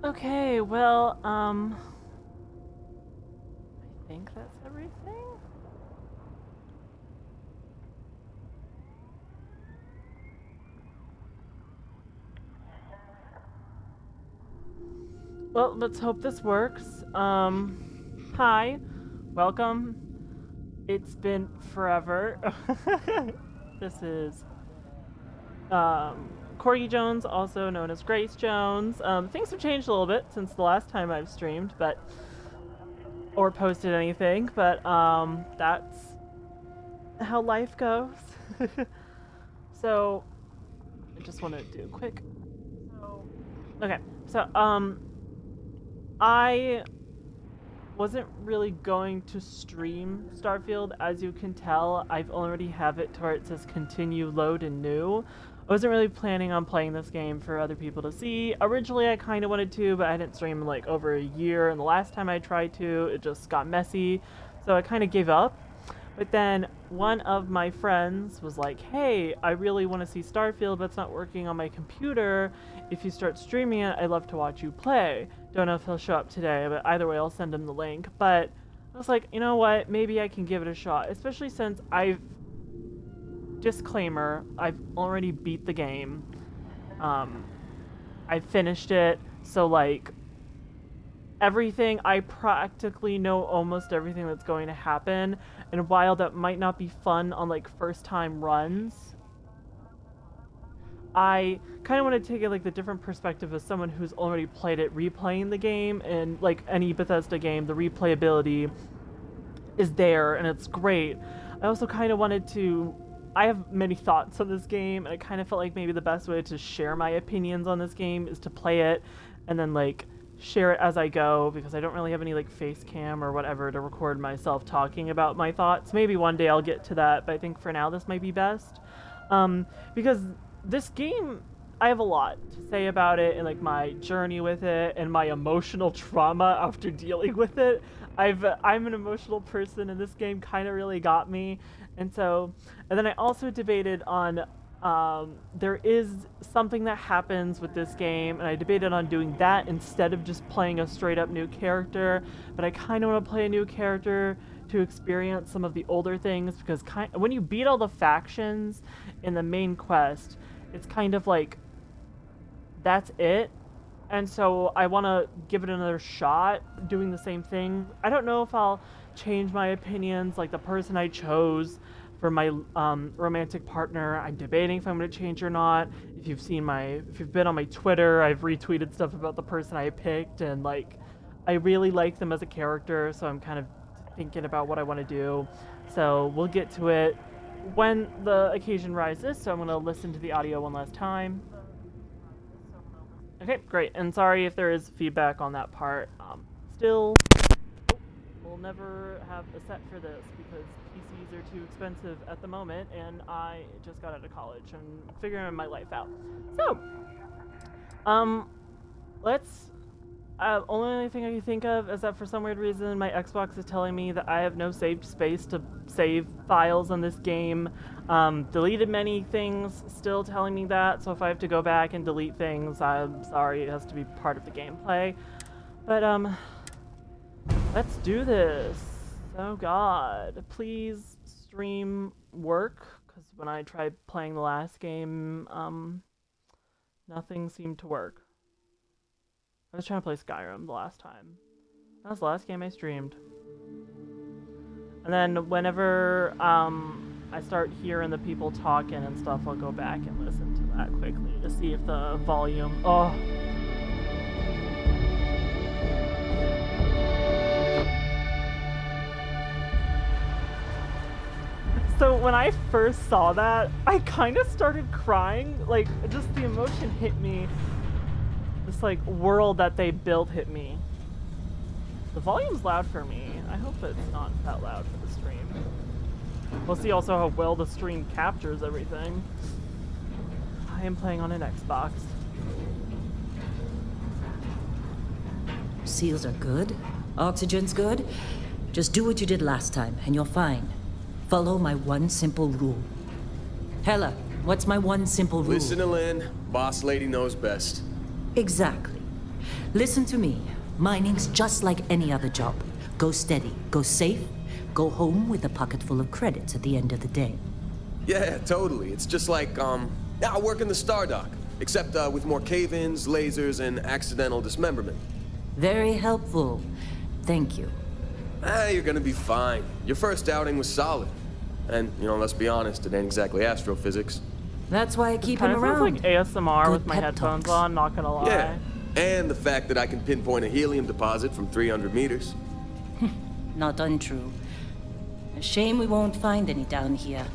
Okay, well, I think that's everything. Well, let's hope this works. Hi, welcome. It's been forever. This is, Corgi Jones, also known as Grace Jones. Things have changed a little bit since the last time I've streamed, or posted anything, but, that's how life goes. So, I just want to do a quick. Okay, so, I wasn't really going to stream Starfield. As you can tell, I've already have it to where it says continue, load, and new. I wasn't really planning on playing this game for other people to see. Originally, I kind of wanted to, but I didn't stream in like over a year, and the last time I tried to, it just got messy, so I kind of gave up. But then one of my friends was like, hey, I really want to see Starfield, but it's not working on my computer. If you start streaming it, I'd love to watch you play. Don't know if he'll show up today, but either way, I'll send him the link. But I was like, you know what? Maybe I can give it a shot, especially since disclaimer, I've already beat the game. I finished it, so like, everything, I practically know almost everything that's going to happen, and while that might not be fun on like first time runs, I kind of want to take it like the different perspective of someone who's already played it, replaying the game, and like any Bethesda game, the replayability is there and it's great. I also kind of wanted to, I have many thoughts on this game, and I kind of felt like maybe the best way to share my opinions on this game is to play it and then like share it as I go, because I don't really have any like face cam or whatever to record myself talking about my thoughts. Maybe one day I'll get to that, but I think for now this might be best. Because this game, I have a lot to say about it, and like my journey with it and my emotional trauma after dealing with it. I'm an emotional person, and this game kind of really got me. And then I also debated on there is something that happens with this game, and I debated on doing that instead of just playing a straight up new character, but I kind of want to play a new character to experience some of the older things, because when you beat all the factions in the main quest, it's kind of like, that's it. And so I want to give it another shot doing the same thing. I don't know if I'll change my opinions, like the person I chose for my romantic partner. I'm debating if I'm going to change or not. If you've been on my Twitter, I've retweeted stuff about the person I picked, and like, I really like them as a character, so I'm kind of thinking about what I want to do. So we'll get to it when the occasion rises, so I'm going to listen to the audio one last time. Okay, great, and sorry if there is feedback on that part. We'll never have a set for this because PCs are too expensive at the moment, and I just got out of college and figuring my life out. So, only thing I can think of is that for some weird reason my Xbox is telling me that I have no saved space to save files on this game. Deleted many things, still telling me that, so if I have to go back and delete things, I'm sorry, it has to be part of the gameplay. But, let's do this. Oh god, please stream work, because when I tried playing the last game, nothing seemed to work. I was trying to play Skyrim the last time. That was the last game I streamed. And then whenever I start hearing the people talking and stuff, I'll go back and listen to that quickly to see if the volume... Oh. So when I first saw that, I kind of started crying. Like, just the emotion hit me. This, like, world that they built hit me. The volume's loud for me. I hope it's not that loud for the stream. We'll see also how well the stream captures everything. I am playing on an Xbox. Seals are good. Oxygen's good. Just do what you did last time, and you're fine. Follow my one simple rule. Hella, what's my one simple rule? Listen to Lynn. Boss lady knows best. Exactly. Listen to me. Mining's just like any other job. Go steady, go safe, go home with a pocket full of credits at the end of the day. Yeah, totally. It's just like, I work in the Stardock, except with more cave-ins, lasers, and accidental dismemberment. Very helpful. Thank you. You're gonna be fine. Your first outing was solid. And, let's be honest, it ain't exactly astrophysics. That's why I keep Kind him of sounds around. like ASMR Good with my pep headphones talks. on, not gonna lie. Yeah. And the fact that I can pinpoint a helium deposit from 300 meters. Not untrue. A shame we won't find any down here.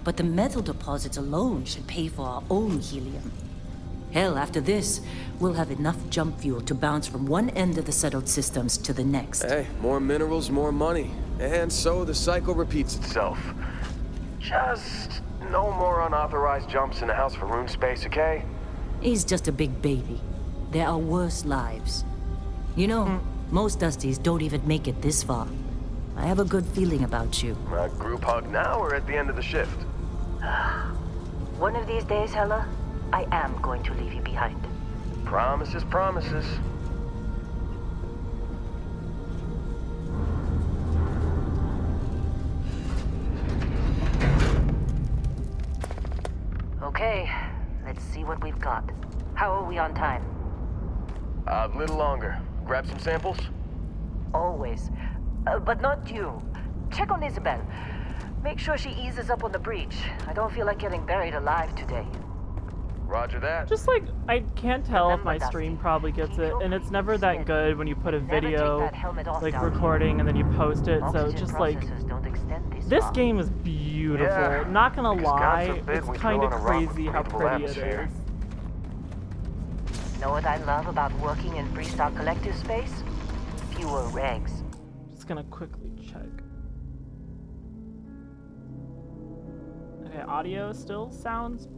But the metal deposits alone should pay for our own helium. Hell, after this, we'll have enough jump fuel to bounce from one end of the settled systems to the next. Hey, more minerals, more money. And so the cycle repeats itself. Just no more unauthorized jumps in the house for room space, okay? He's just a big baby. There are worse lives. You know, most Dusties don't even make it this far. I have a good feeling about you. A group hug now or at the end of the shift? One of these days, Hella, I am going to leave you behind. Promises, promises. Okay, let's see what we've got. How are we on time? A little longer. Grab some samples? Always. But not you. Check on Isabel. Make sure she eases up on the breach. I don't feel like getting buried alive today. Roger that. Just like, I can't tell if Remember, my Dusty, stream probably gets it, and it's never that Never good when you put a take video, that helmet off like down here. recording, and then you post it, so Oxygen just like, processors don't extend this far. game is beautiful. Yeah, Not gonna because God lie, forbid it's we kind flew of on a rock with crazy how breathable pretty it atmosphere. is. Know what I love about working in Freestar Collective space? Fewer regs. Just gonna quickly check. Okay, audio still sounds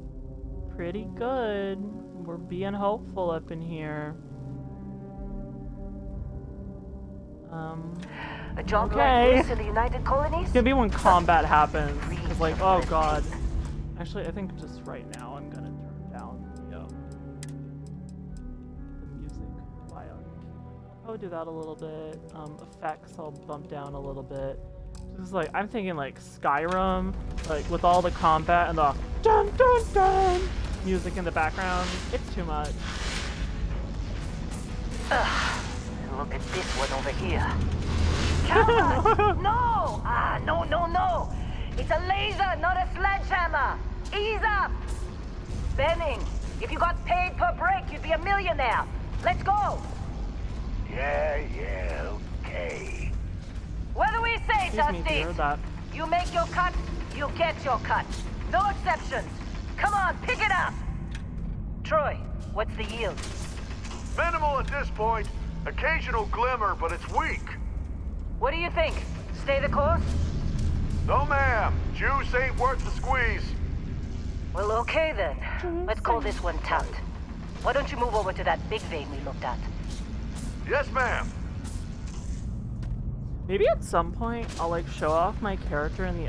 pretty good. We're being hopeful up in here. A job Okay. like this in the United Colonies? It's gonna be when combat happens. It's like, oh god. Actually, I think just right now I'm gonna turn down the music while I'll probably do that a little bit. Effects I'll bump down a little bit. Just like, I'm thinking like Skyrim, like with all the combat and the dun dun dun music in the background. It's too much. Look at this one over here. Coward! No! No. It's a laser, not a sledgehammer. Ease up. Benning, if you got paid per break, you'd be a millionaire. Let's go. Yeah, okay. What do we say, Excuse me, Dusty? dear, that. You make your cut, you get your cut. No exceptions. Come on, pick it up. Troy, what's the yield? Minimal at this point. Occasional glimmer, but it's weak. What do you think? Stay the course? No, ma'am. Juice ain't worth the squeeze. Well, okay then. Let's call this one tapped. Why don't you move over to that big vein we looked at? Yes, ma'am. Maybe at some point I'll like show off my character in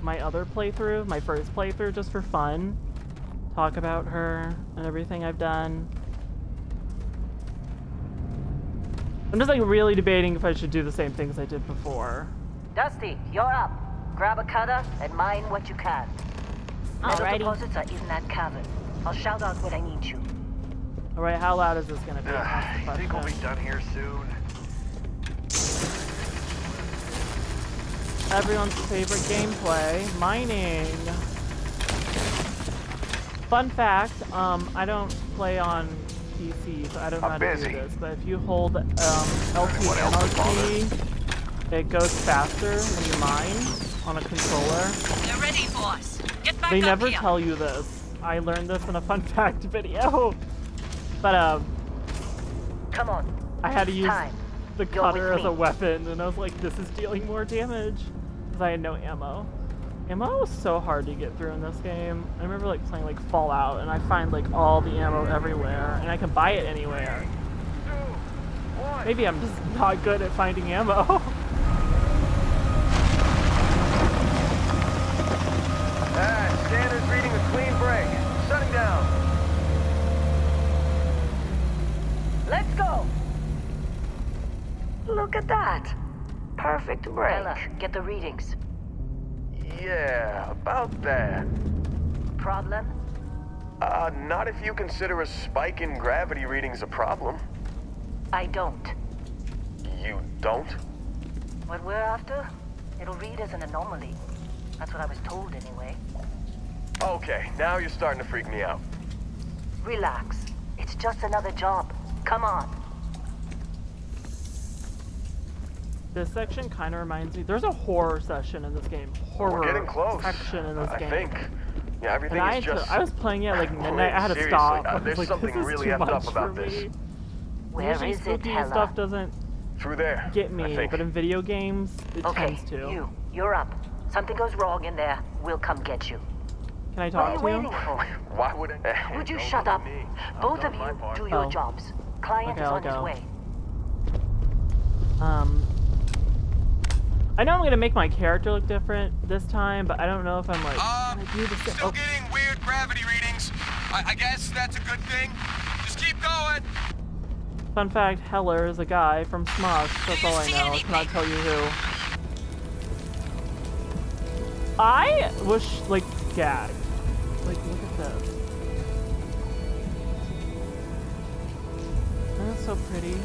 my other playthrough, my first playthrough, just for fun. Talk about her and everything I've done. I'm just like really debating if I should do the same things I did before. Dusty, you're up. Grab a cutter and mine what you can. Metal Alrighty. deposits are in that cavern. I'll shout out when I need you. Alright, how loud is this gonna be? That's the I think we'll be question. done here soon. Everyone's favorite gameplay, mining. Fun fact, I don't play on PC, so I don't know how I'm to busy. do this, but if you hold LT What and else is RT, it goes faster when you mine on a controller. They're ready for us. Get back They up never here. tell you this. I learned this in a fun fact video. But Come on. I had to use Time. the Go cutter with as a me. weapon, and I was like, this is dealing more damage. Because I had no ammo. Ammo was so hard to get through in this game. I remember like playing like Fallout, and I find like all the ammo everywhere, and I can buy it anywhere. 2, 1. Maybe I'm just not good at finding ammo. Standards reading a clean break. Shutting down. look at that. Perfect break. Ella, get the readings. Yeah, about that. Problem? Not if you consider a spike in gravity readings a problem. I don't. You don't? What we're after? It'll read as an anomaly. That's what I was told anyway. Okay, now you're starting to freak me out. Relax. It's just another job. Come on. This section kind of reminds me. There's a horror session in this game. Horror We're getting close. section in this I game. think. Yeah, everything And is just. I was playing it at like midnight. I had to Seriously, stop. I was there's like, something this is really too effed much up about for this. me. Where Usually is it, spooky Hella? stuff doesn't Through there. get I me, think. but in video games, it Okay, tends to. you're up. Something goes wrong in there, we'll come get you. Can I What talk are you to waiting you? for? Why would it? Would you Don't shut look up? at me. I've Both done of my you part. do your Oh. jobs. Client Okay, is I'll on his go. way. I know I'm gonna make my character look different this time, but I don't know if I'm like gonna do the same. Still getting weird gravity readings. I guess that's a good thing. Just keep going. Fun fact: Heller is a guy from Smosh. That's all I know. I cannot tell you who. I was like gagged. Like, look at this. That's so pretty.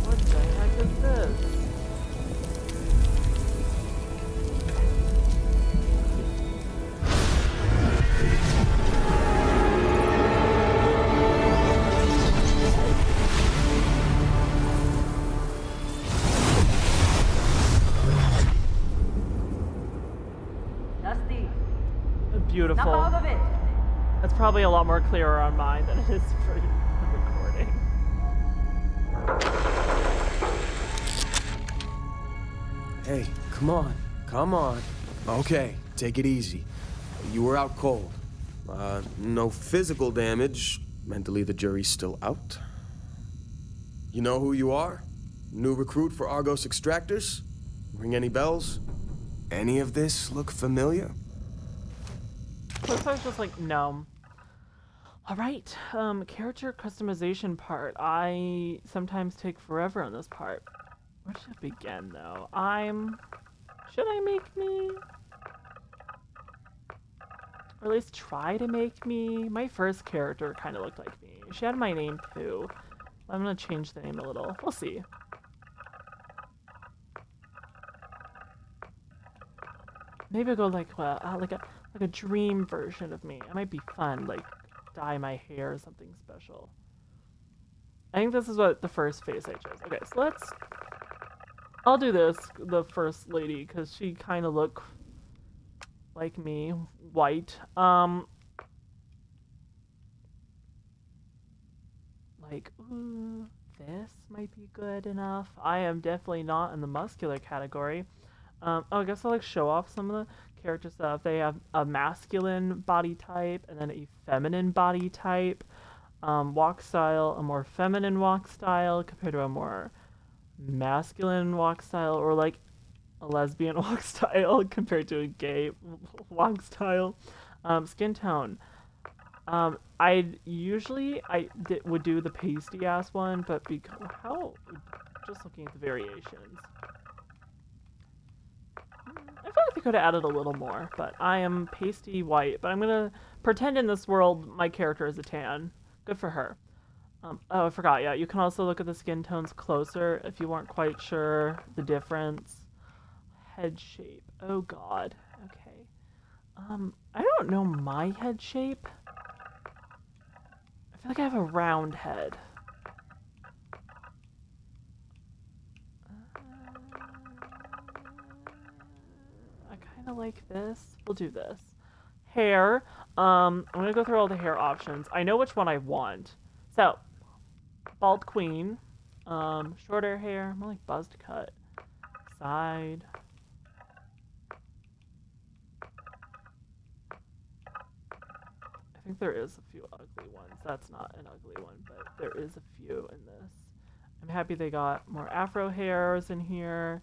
What the heck is this? Dusty, Beautiful. snap out of it. That's probably a lot more clearer on mine than it is for the recording. Hey, come on. Come on. Okay, take it easy. You were out cold. No physical damage. Mentally, the jury's still out. You know who you are? New recruit for Argos Extractors? Ring any bells? Any of this look familiar? Looks like just like no. All right, character customization part. I sometimes take forever on this part. Where should I begin though? Should I make me? Or at least try to make me? My first character kind of looked like me. She had my name too. I'm gonna change the name a little. We'll see. Maybe I'll go like a dream version of me. It might be fun, like dye my hair or something special. I think this is what the first face I chose. Okay, so I'll do this, the first lady, because she kind of look like me, white. Like, ooh, this might be good enough. I am definitely not in the muscular category. I guess I'll like show off some of the character stuff. They have a masculine body type and then a feminine body type. Walk style, a more feminine walk style compared to a more masculine walk style, or like a lesbian walk style compared to a gay walk style. Skin tone. Would do the pasty ass one, but just looking at the variations. I feel like they could have added a little more, but I am pasty white. But I'm gonna pretend in this world my character is a tan. Good for her. Oh, I forgot. Yeah, you can also look at the skin tones closer if you weren't quite sure the difference. Head shape. Oh God. Okay. I don't know my head shape. I feel like I have a round head. I kind of like this. We'll do this. Hair. I'm gonna go through all the hair options. I know which one I want. So, bald queen. Shorter hair. More like buzzed cut. Side. I think there is a few ugly ones. That's not an ugly one, but there is a few in this. I'm happy they got more afro hairs in here.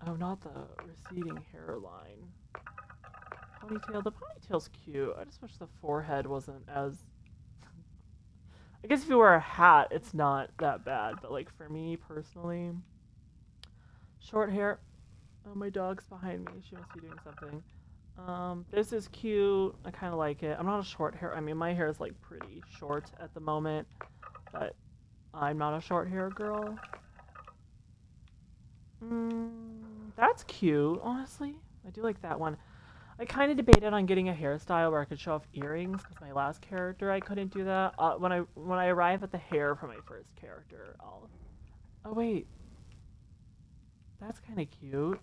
Oh, not the receding hairline. ponytail. The ponytail's cute. I just wish the forehead wasn't as... I guess if you wear a hat, it's not that bad. But, like, for me, personally... Short hair. Oh, my dog's behind me. She must be doing something. This is cute. I kind of like it. I'm not a short hair. I mean, my hair is, like, pretty short at the moment. But I'm not a short hair girl. That's cute, honestly. I do like that one. I kind of debated on getting a hairstyle where I could show off earrings, because my last character I couldn't do that. When I arrive at the hair for my first character, I'll... Oh, wait. That's kind of cute.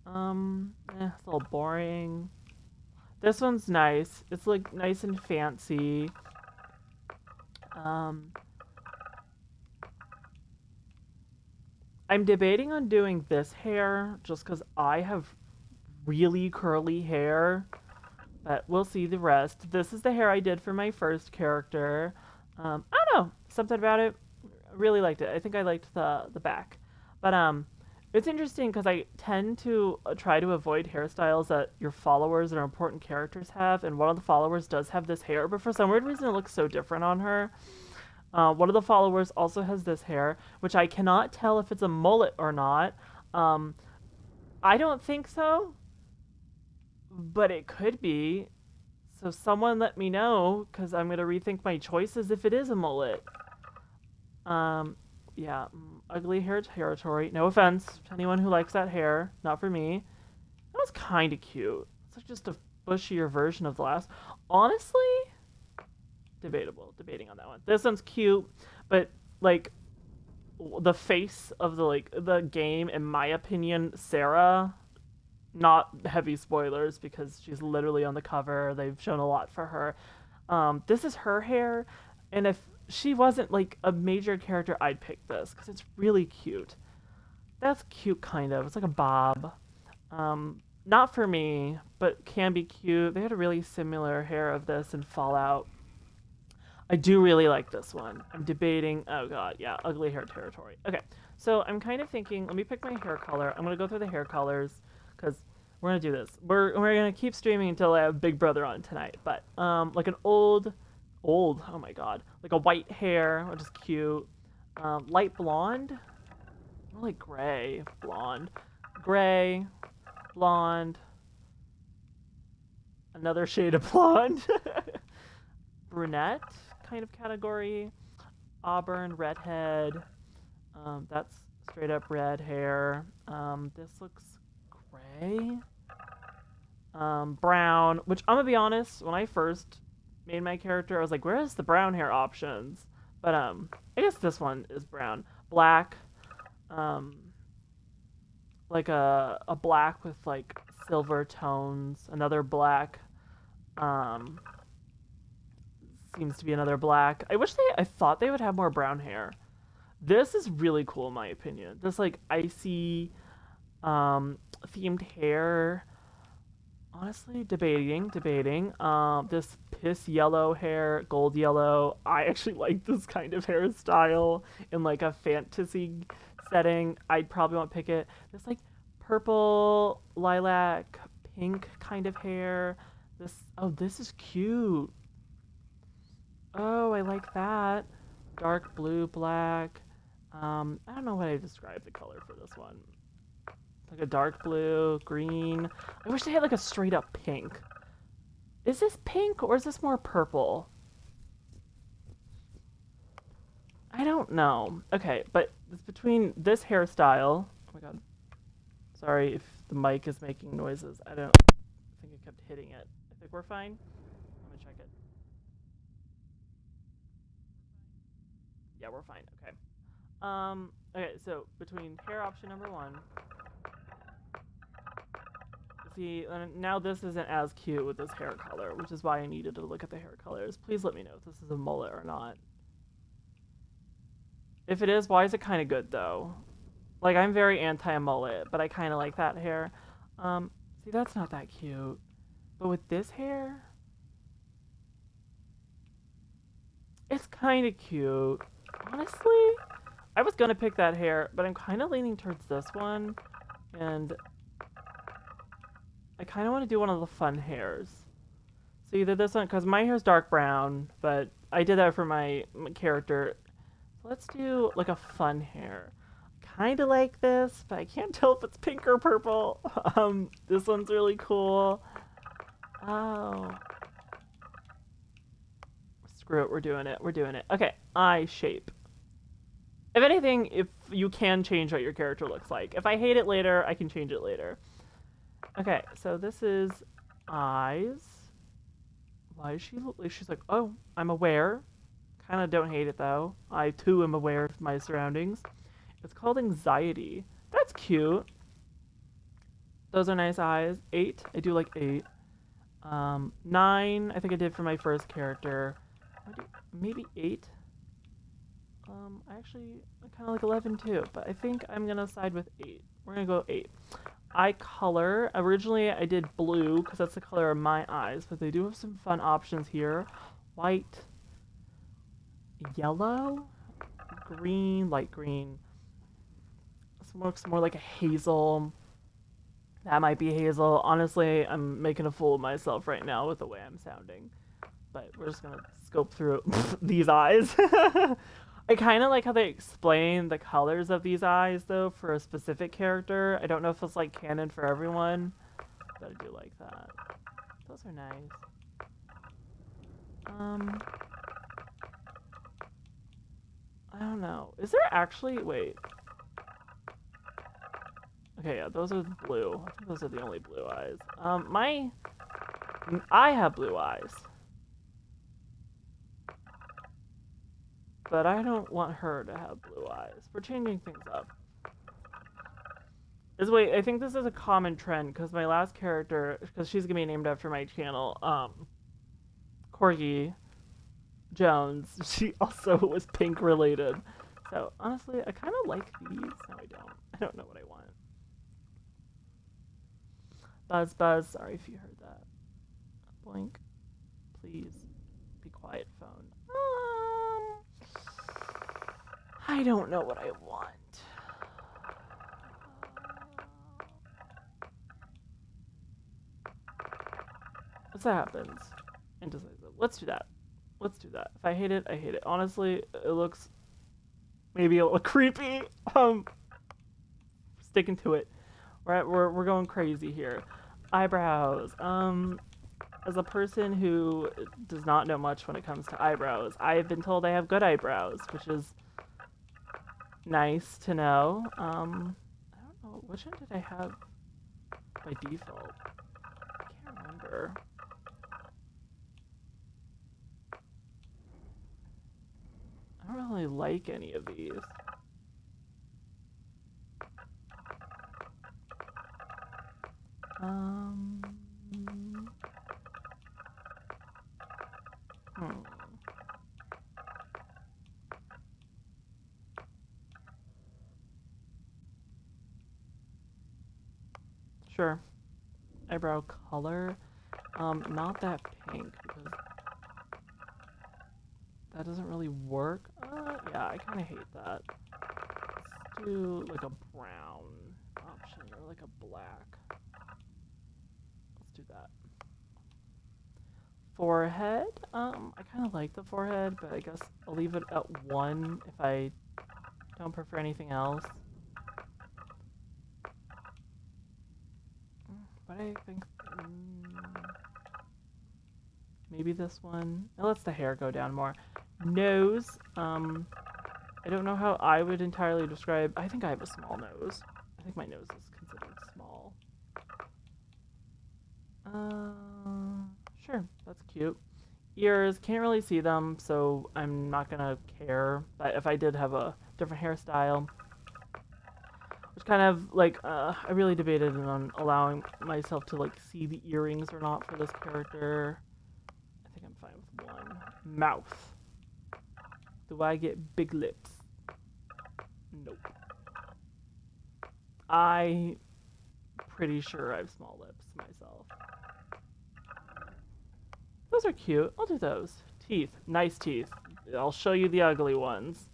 It's a little boring. This one's nice. It's, like, nice and fancy. I'm debating on doing this hair just because I have really curly hair, but we'll see the rest. This is the hair I did for my first character. I don't know, something about it. I really liked it. I think I liked the back, but it's interesting because I tend to try to avoid hairstyles that your followers and important characters have, and one of the followers does have this hair, but for some weird reason it looks so different on her. One of the followers also has this hair, which I cannot tell if it's a mullet or not. I don't think so, but it could be. So someone let me know, because I'm going to rethink my choices if it is a mullet. Yeah, ugly hair territory. No offense to anyone who likes that hair. Not for me. That was kind of cute. It's like just a bushier version of the last. Honestly... debating on that one. This one's cute, but like the face of the game, in my opinion, Sarah, not heavy spoilers because she's literally on the cover. They've shown a lot for her. This is her hair, and if she wasn't like a major character, I'd pick this because it's really cute. That's cute, kind of. It's like a bob. Not for me, but can be cute. They had a really similar hair of this in Fallout. I do really like this one. I'm debating... Oh, God. Yeah, ugly hair territory. Okay, so I'm kind of thinking... Let me pick my hair color. I'm going to go through the hair colors because we're going to do this. We're going to keep streaming until I have Big Brother on tonight. But, like an old... Oh, my God. Like a white hair, which is cute. Light blonde. More like gray. Blonde. Gray. Blonde. Another shade of blonde. Brunette kind of category. Auburn, redhead. That's straight up red hair. This looks gray. Brown, which I'm gonna be honest, when I first made my character, I was like, where's the brown hair options? But I guess this one is brown. Black. Like a black with like silver tones. Another black. Seems to be another black. I thought they would have more brown hair. This is really cool in my opinion. This like icy themed hair. Honestly, debating. This piss yellow hair, gold yellow. I actually like this kind of hairstyle in like a fantasy setting. I'd probably want to pick it. This like purple, lilac, pink kind of hair. This is cute. Oh, I like that. Dark blue, black. I don't know what I describe the color for this one. Like a dark blue, green. I wish they had like a straight up pink. Is this pink or is this more purple? I don't know. Okay, but it's between this hairstyle. Oh my God. Sorry if the mic is making noises. I think I kept hitting it. I think we're fine. I'm gonna check it. Yeah, we're fine. Okay. Okay, so between hair option number 1. See, now this isn't as cute with this hair color, which is why I needed to look at the hair colors. Please let me know if this is a mullet or not. If it is, why is it kind of good, though? Like, I'm very anti-mullet, but I kind of like that hair. See, that's not that cute. But with this hair, it's kind of cute. Honestly, I was going to pick that hair, but I'm kind of leaning towards this one. And I kind of want to do one of the fun hairs. So either this one, because my hair's dark brown, but I did that for my character. So let's do like a fun hair. Kind of like this, but I can't tell if it's pink or purple. This one's really cool. Oh. Screw it, we're doing it. We're doing it. Okay, eye shape. If anything, if you can change what your character looks like. If I hate it later, I can change it later. Okay, so this is eyes. Why does she look like she's like, oh, I'm aware. Kind of don't hate it though. I too am aware of my surroundings. It's called anxiety. That's cute. Those are nice eyes. 8. I do like 8. 9. I think I did for my first character. Maybe 8. I kind of like 11 too, but I think I'm gonna side with 8. We're gonna go 8. Eye color. Originally, I did blue because that's the color of my eyes, but they do have some fun options here. White, yellow, green, light green. This looks more like a hazel. That might be hazel. Honestly, I'm making a fool of myself right now with the way I'm sounding. But we're just gonna scope through these eyes. I kind of like how they explain the colors of these eyes, though, for a specific character. I don't know if it's, like, canon for everyone, but I do like that. Those are nice. I don't know. Is there actually... Wait. Okay, yeah, those are blue. I think those are the only blue eyes. I have blue eyes. But I don't want her to have blue eyes. We're changing things up. Wait, I think this is a common trend, because my last character, because she's going to be named after my channel, Corgi Jones, she also was pink related. So, honestly, I kind of like these. No, I don't. I don't know what I want. Buzz, buzz. Sorry if you heard that. Blink. Please. Be quiet, phone. I don't know what I want. What's that happens? Indecisive. Let's do that. Let's do that. If I hate it, I hate it. Honestly, it looks maybe a little creepy. Sticking to it. We're going crazy here. Eyebrows. As a person who does not know much when it comes to eyebrows, I've been told I have good eyebrows, which is nice to know. I don't know, which one did I have by default? I can't remember. I don't really like any of these. Sure. Eyebrow color. Not that pink, because that doesn't really work. Yeah, I kind of hate that. Let's do like a brown option, or like a black. Let's do that. Forehead. I kind of like the forehead, but I guess I'll leave it at 1 if I don't prefer anything else. But I think maybe this one. It lets the hair go down more. Nose. I don't know how I would entirely describe. I think I have a small nose. I think my nose is considered small. Sure, that's cute. Ears, can't really see them, so I'm not gonna care. But if I did have a different hairstyle, which kind of, like, I really debated on allowing myself to, like, see the earrings or not for this character. I think I'm fine with 1. Mouth. Do I get big lips? Nope. I'm pretty sure I have small lips myself. Those are cute. I'll do those. Teeth. Nice teeth. I'll show you the ugly ones.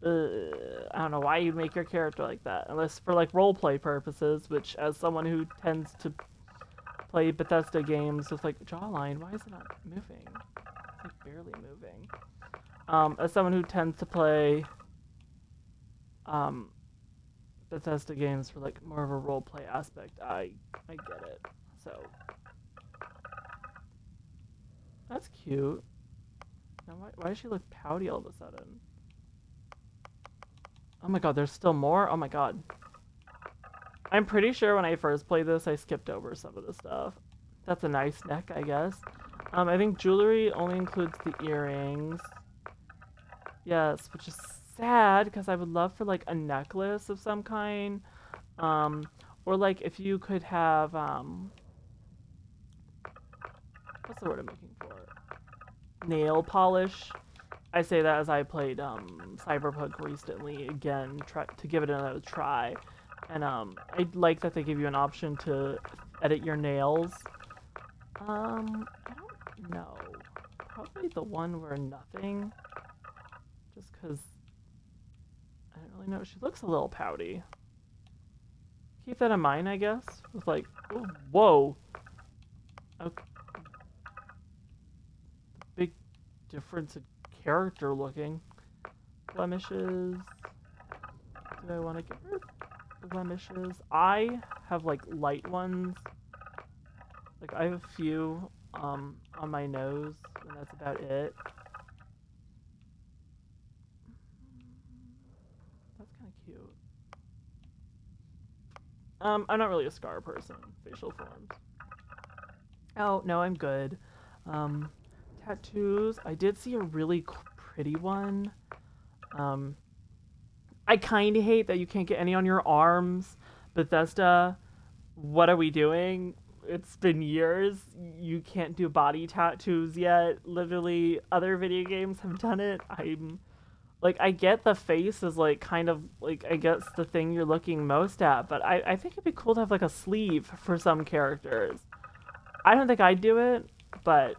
I don't know why you'd make your character like that, unless for like roleplay purposes, which as someone who tends to play Bethesda games with like jawline. Why is it not moving? It's like barely moving. As someone who tends to play Bethesda games for like more of a role play aspect, I get it. So that's cute. Now why does she look pouty all of a sudden? Oh my god, there's still more? Oh my god. I'm pretty sure when I first played this, I skipped over some of the stuff. That's a nice neck, I guess. I think jewelry only includes the earrings. Yes, which is sad, because I would love for, like, a necklace of some kind. Or, like, if you could have, what's the word I'm looking for? Nail polish. I say that as I played, Cyberpunk recently, again, to give it another try. And, I like that they give you an option to edit your nails. I don't know. Probably the one where nothing. Just because I don't really know. She looks a little pouty. Keep that in mind, I guess. With like, oh, whoa. Okay. Big difference in character looking. Blemishes. Do I want to give her blemishes? I have like light ones. Like I have a few on my nose, and that's about it. That's kind of cute. I'm not really a scar person, facial forms. Oh, no, I'm good. Tattoos. I did see a really pretty one. I kind of hate that you can't get any on your arms. Bethesda, what are we doing? It's been years. You can't do body tattoos yet. Literally, other video games have done it. I get the face is, like, kind of, like, I guess the thing you're looking most at, but I think it'd be cool to have, like, a sleeve for some characters. I don't think I'd do it, but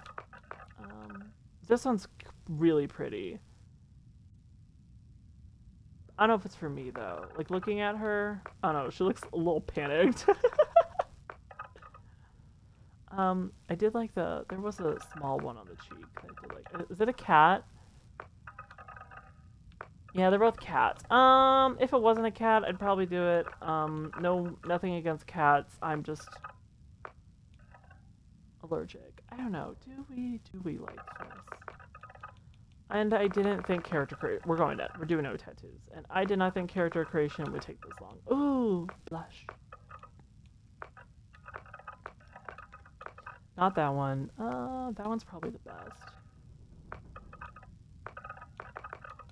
this one's really pretty. I don't know if it's for me, though. Like, looking at her, I don't know, she looks a little panicked. I did like there was a small one on the cheek. I did like, is it a cat? Yeah, they're both cats. If it wasn't a cat, I'd probably do it. No, nothing against cats. I'm just allergic. I don't know. Do we like this? And I didn't think character creation. We're doing no tattoos, and I did not think character creation would take this long. Ooh, blush. Not that one. That one's probably the best.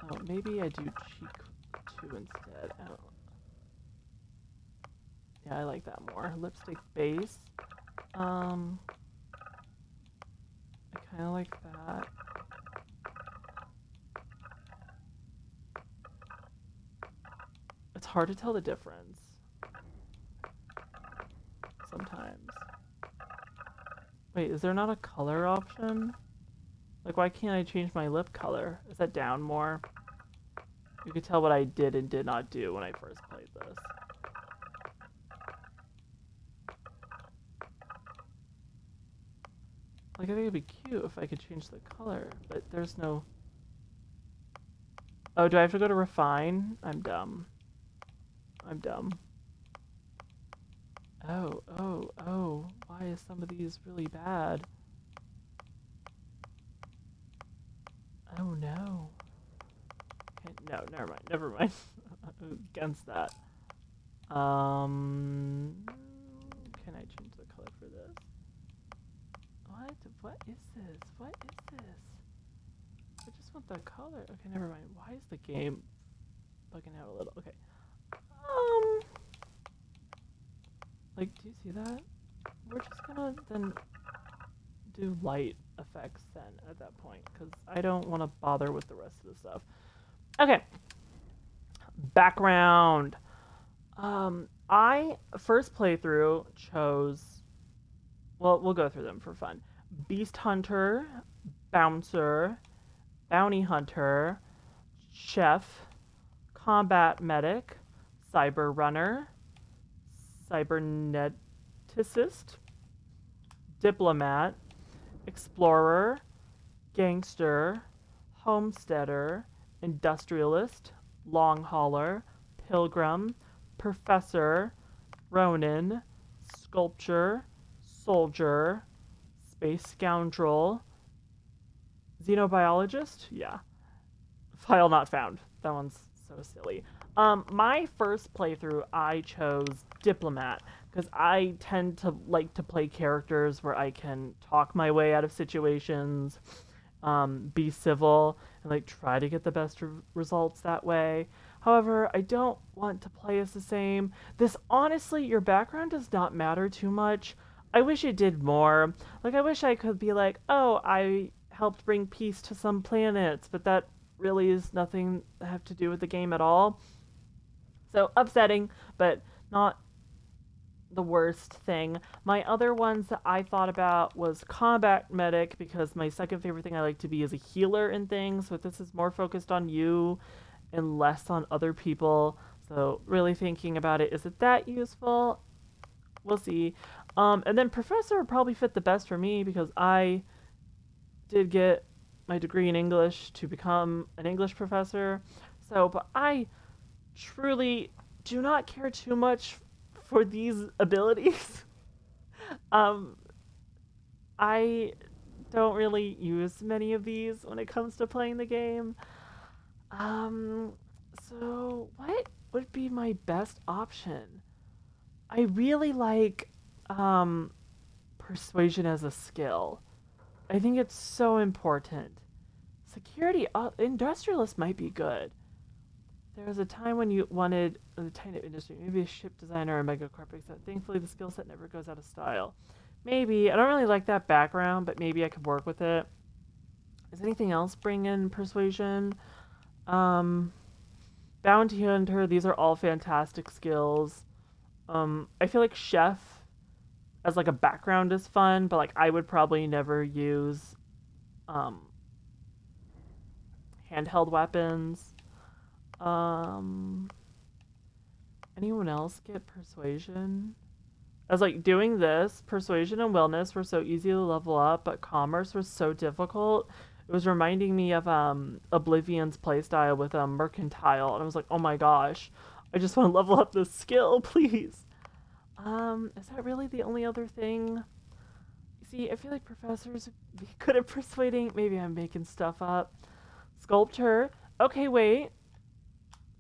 Oh, maybe I do cheek 2 instead. Oh. Yeah, I like that more. Lipstick base. I kind of like that. It's hard to tell the difference. Sometimes. Wait, is there not a color option? Like, why can't I change my lip color? Is that down more? You could tell what I did and did not do when I first played this. Like, I think it'd be cute if I could change the color, but there's no... Oh, do I have to go to refine? I'm dumb. I'm dumb. Oh. Why is some of these really bad? Oh no. Okay, no, never mind. Against that. Can I change the color for this? What is this? What is this? I just want the color. Okay, never mind. Why is the game bugging out a little? Okay. Like, do you see that? We're just gonna then do light effects then at that point, because I don't want to bother with the rest of the stuff. Okay. Background. I first playthrough chose, well, we'll go through them for fun. Beast Hunter, Bouncer, Bounty Hunter, Chef, Combat Medic, Cyber Runner, Cyberneticist, diplomat, explorer, gangster, homesteader, industrialist, long hauler, pilgrim, professor, ronin, sculptor, soldier, space scoundrel, xenobiologist. Yeah. File not found. That one's so silly. My first playthrough, I chose diplomat because I tend to like to play characters where I can talk my way out of situations, be civil, and like try to get the best results that way. However, I don't want to play as the same. Honestly, your background does not matter too much. I wish it did more. Like, I wish I could be like, oh, I helped bring peace to some planets, but that really is nothing that have to do with the game at all. So upsetting, but not the worst thing. My other ones that I thought about was combat medic, because my second favorite thing I like to be is a healer in things, but this is more focused on you and less on other people. So really thinking about it, is it that useful? We'll see. And then professor would probably fit the best for me because I did get my degree in English to become an English professor. So, but I truly do not care too much for these abilities. I don't really use many of these when it comes to playing the game. So what would be my best option? I really like persuasion as a skill. I think it's so important. Security, industrialist might be good. There was a time when you wanted a tiny industry, maybe a ship designer or a megacorp, except thankfully the skill set never goes out of style. Maybe. I don't really like that background, but maybe I could work with it. Does anything else bring in persuasion? Bounty hunter, these are all fantastic skills. I feel like chef as like a background is fun, but like I would probably never use handheld weapons. Anyone else get persuasion? As like doing this, persuasion and wellness were so easy to level up, but commerce was so difficult. It was reminding me of Oblivion's playstyle with mercantile, and I was like, oh my gosh, I just want to level up this skill, please. Is that really the only other thing? See, I feel like professors would be good at persuading. Maybe I'm making stuff up. Sculptor. Okay, wait.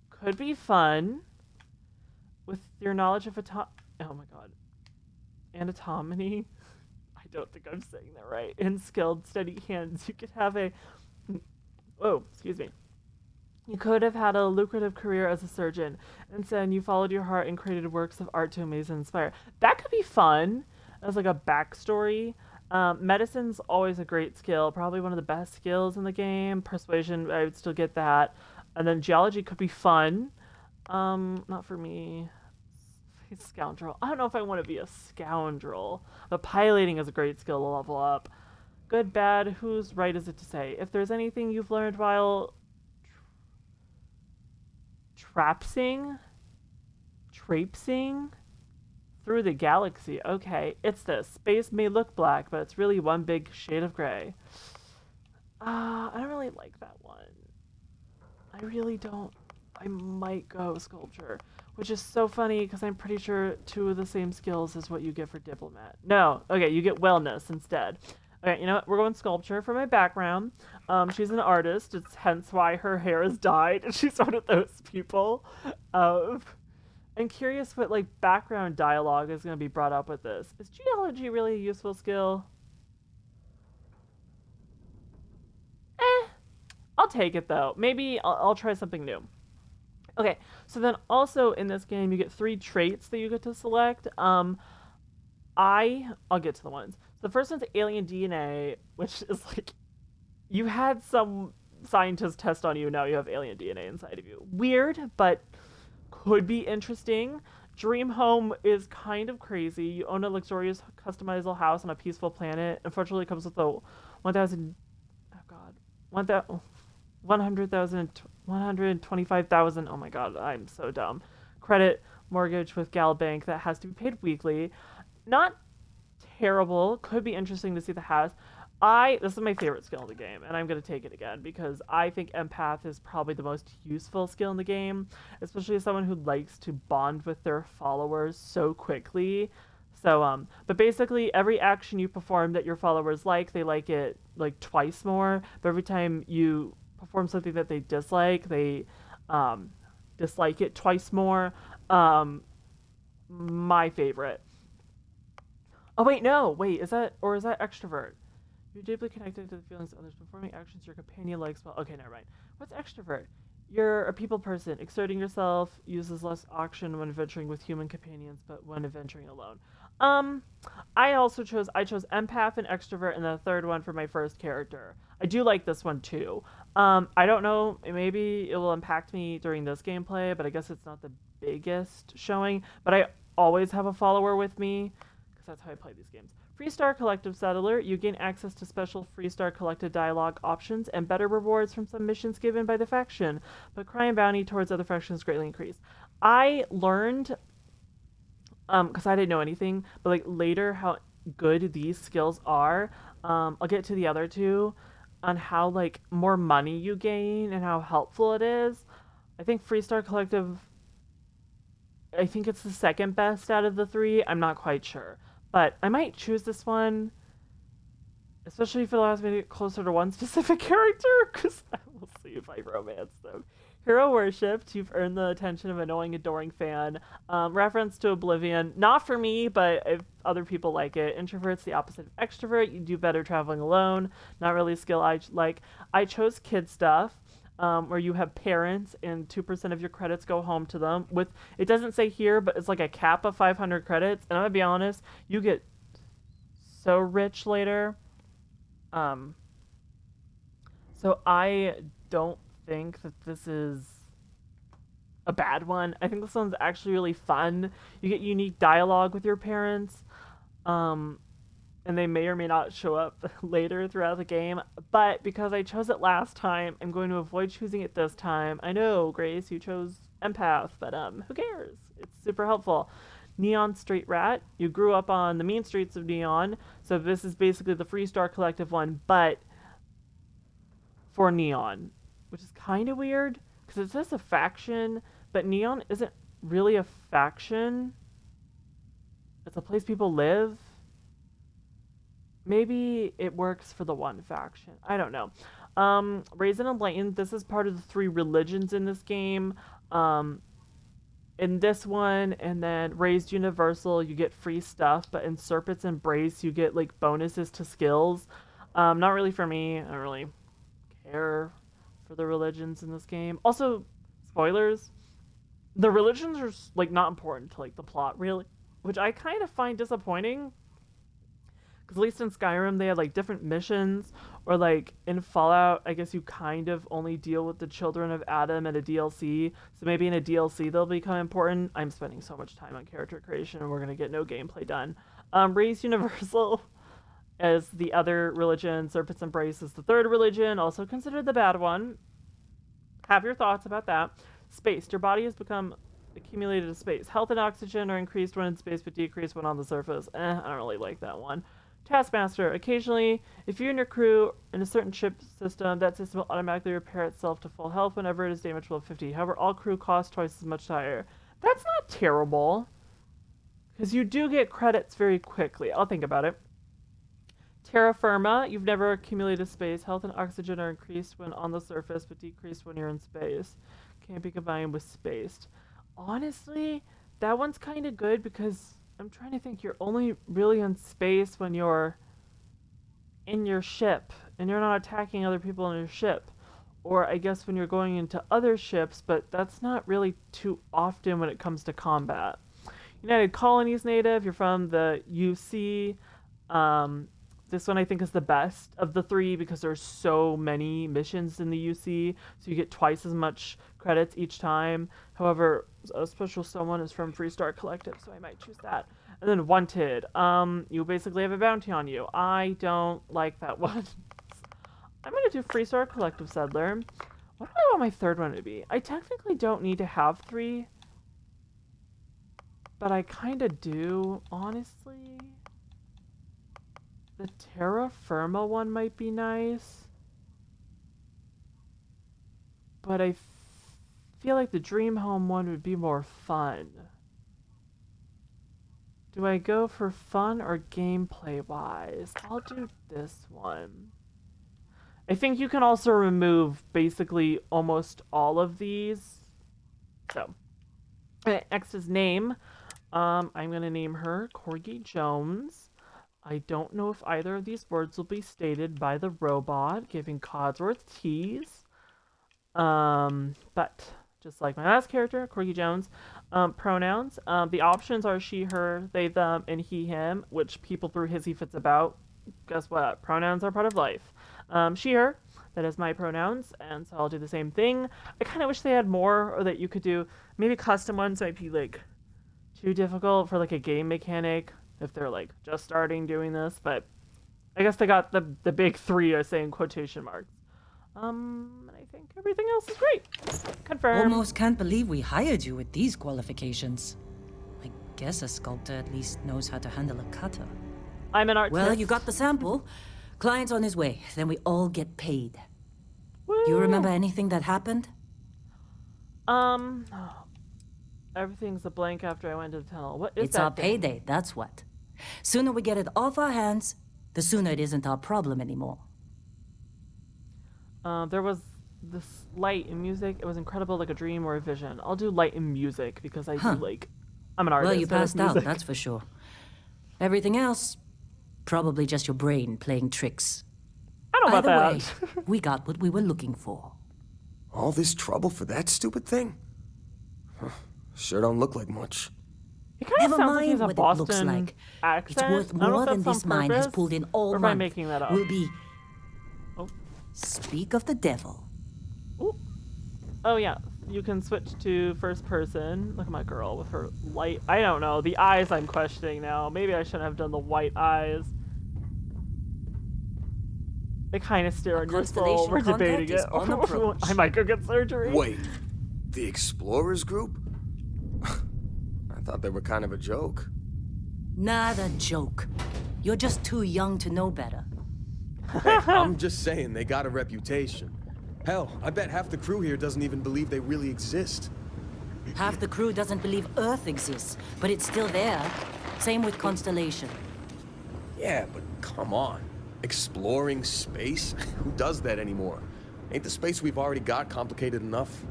Could be fun. With your knowledge of oh my god. Anatomy. I don't think I'm saying that right. And skilled, steady hands. You could have excuse me. You could have had a lucrative career as a surgeon. Instead, you followed your heart and created works of art to amaze and inspire. That could be fun as like a backstory. Medicine's always a great skill. Probably one of the best skills in the game. Persuasion, I would still get that. And then geology could be fun. Not for me. Scoundrel. I don't know if I want to be a scoundrel. But piloting is a great skill to level up. Good, bad, whose right is it to say? If there's anything you've learned while traipsing through the galaxy. Okay, it's this. Space may look black, but it's really one big shade of gray. I don't really like that one. I really don't. I might go sculpture, which is so funny because I'm pretty sure two of the same skills is what you get for diplomat. No, okay, you get wellness instead. Okay, you know what? We're going sculpture for my background. She's an artist. It's hence why her hair is dyed. And she's one of those people. I'm curious what like background dialogue is going to be brought up with this. Is geology really a useful skill? I'll take it though. Maybe I'll try something new. Okay, so then also in this game you get 3 traits that you get to select. I'll get to the ones. The first one's alien DNA, which is like, you had some scientist test on you, now you have alien DNA inside of you. Weird, but could be interesting. Dream home is kind of crazy. You own a luxurious, customizable house on a peaceful planet. Unfortunately, it comes with a 125,000, oh my god, I'm so dumb, credit mortgage with Gal Bank that has to be paid weekly. Not terrible. Could be interesting to see the has. This is my favorite skill in the game, and I'm gonna take it again because I think empath is probably the most useful skill in the game, especially as someone who likes to bond with their followers so quickly. So, but basically every action you perform that your followers like, they like it like twice more. But every time you perform something that they dislike, they dislike it twice more. My favorite. Oh wait, no, wait, is that extrovert? You're deeply connected to the feelings of others, performing actions your companion likes well. Okay, never mind. What's extrovert? You're a people person. Exerting yourself uses less oxygen when adventuring with human companions, but when adventuring alone. I chose empath and extrovert, and the third one for my first character. I do like this one too. I don't know, maybe it will impact me during this gameplay, but I guess it's not the biggest showing. But I always have a follower with me, because that's how I play these games. Freestar Collective Settler, you gain access to special Freestar Collective dialogue options and better rewards from some missions given by the faction, but crime bounty towards other factions greatly increased. I learned, because I didn't know anything, but like later how good these skills are. I'll get to the other two on how like more money you gain and how helpful it is. I think Freestar Collective, I think it's the second best out of the three. I'm not quite sure. But I might choose this one, especially if it allows me to get closer to one specific character, because I will see if I romance them. Hero worshipped, you've earned the attention of an annoying, adoring fan. Reference to Oblivion, not for me, but if other people like it. Introvert's the opposite of extrovert, you do better traveling alone. Not really a skill I like. I chose kid stuff. Where you have parents and 2% of your credits go home to them. It doesn't say here, but it's like a cap of 500 credits. And I'm gonna be honest, you get so rich later. So I don't think that this is a bad one. I think this one's actually really fun. You get unique dialogue with your parents. And they may or may not show up later throughout the game. But because I chose it last time, I'm going to avoid choosing it this time. I know, Grace, you chose empath, but who cares? It's super helpful. Neon Street Rat. You grew up on the mean streets of Neon, so this is basically the Freestar Collective one, but for Neon, which is kind of weird, because it says a faction, but Neon isn't really a faction. It's a place people live. Maybe it works for the one faction. I don't know. Raised and Enlightened, this is part of the 3 religions in this game. In this one, and then Raised Universal, you get free stuff, but in Serpent's Embrace, you get like bonuses to skills. Not really for me. I don't really care for the religions in this game. Also, spoilers, the religions are like not important to like the plot, really, which I kind of find disappointing. Because at least in Skyrim, they had, like, different missions. Or, like, in Fallout, I guess you kind of only deal with the children of Adam in a DLC. So maybe in a DLC they'll become important. I'm spending so much time on character creation, and we're going to get no gameplay done. Raised Universal as the other religion. Serpent's Embrace is the 3rd religion, also considered the bad one. Have your thoughts about that. Spaced. Your body has become accumulated to space. Health and oxygen are increased when in space, but decreased when on the surface. I don't really like that one. Taskmaster. Occasionally, if you and your crew in a certain ship system, that system will automatically repair itself to full health whenever it is damaged below 50. However, all crew cost twice as much higher. That's not terrible, because you do get credits very quickly. I'll think about it. Terra Firma. You've never accumulated space. Health and oxygen are increased when on the surface, but decreased when you're in space. Can't be combined with spaced. Honestly, that one's kind of good because I'm trying to think, you're only really in space when you're in your ship and you're not attacking other people in your ship. Or I guess when you're going into other ships, but that's not really too often when it comes to combat. United Colonies native, you're from the UC. This one I think is the best of the 3 because there's so many missions in the UC, so you get twice as much credits each time. However, a special someone is from Freestar Collective, so I might choose that. And then Wanted. You basically have a bounty on you. I don't like that one. I'm going to do Freestar Collective Settler. What do I want my 3rd one to be? I technically don't need to have 3, but I kind of do, honestly. The terra firma one might be nice. But I feel like the dream home one would be more fun. Do I go for fun or gameplay wise? I'll do this one. I think you can also remove basically almost all of these. So, next is name. I'm going to name her Corgi Jones. I don't know if either of these words will be stated by the robot, giving Codsworth tease. But just like my last character, Corgi Jones, pronouns. The options are she, her, they, them, and he, him, which people threw hissy fits about. Guess what? Pronouns are part of life. She, her, that is my pronouns, and so I'll do the same thing. I kind of wish they had more, or that you could do, maybe custom ones might be, like, too difficult for, like, a game mechanic, if they're, like, just starting doing this, but I guess they got the big three, I say in quotation marks. And I think everything else is great. Confirm. Almost can't believe we hired you with these qualifications. I guess a sculptor at least knows how to handle a cutter. I'm an artist. Well, you got the sample. Client's on his way, then we all get paid. Woo. You remember anything that happened? Everything's a blank after I went to the tunnel. What is It's that our thing? payday, that's what. Sooner we get it off our hands, the sooner it isn't our problem anymore. There was this light and music. It was incredible, like a dream or a vision. I'll do light and music because I do like. I'm an artist. Well, you I like passed out, music. that's for sure. Everything else, probably just your brain playing tricks. I don't know Either about way, that. we got what we were looking for. All this trouble for that stupid thing? Huh, sure don't look like much. It kind of Never sounds like he's mind a what Boston it looks like. accent. It's worth I don't know more if than that's this on mine has purpose, pulled in all or am month. I making that up? Will be. Oh. Speak of the devil. Ooh. Oh yeah, you can switch to first person. Look at my girl with her light. I don't know. The eyes I'm questioning now. Maybe I shouldn't have done the white eyes. They kind of stare on your soul. Constellation We're contact debating is it. on approach. I might go get surgery. Wait, the Explorers group? I thought they were kind of a joke. Not a joke. You're just too young to know better. Hey, I'm just saying, they got a reputation. Hell, I bet half the crew here doesn't even believe they really exist. Half the crew doesn't believe Earth exists, but it's still there. Same with Constellation. Yeah, but come on. Exploring space? Who does that anymore? Ain't the space we've already got complicated enough?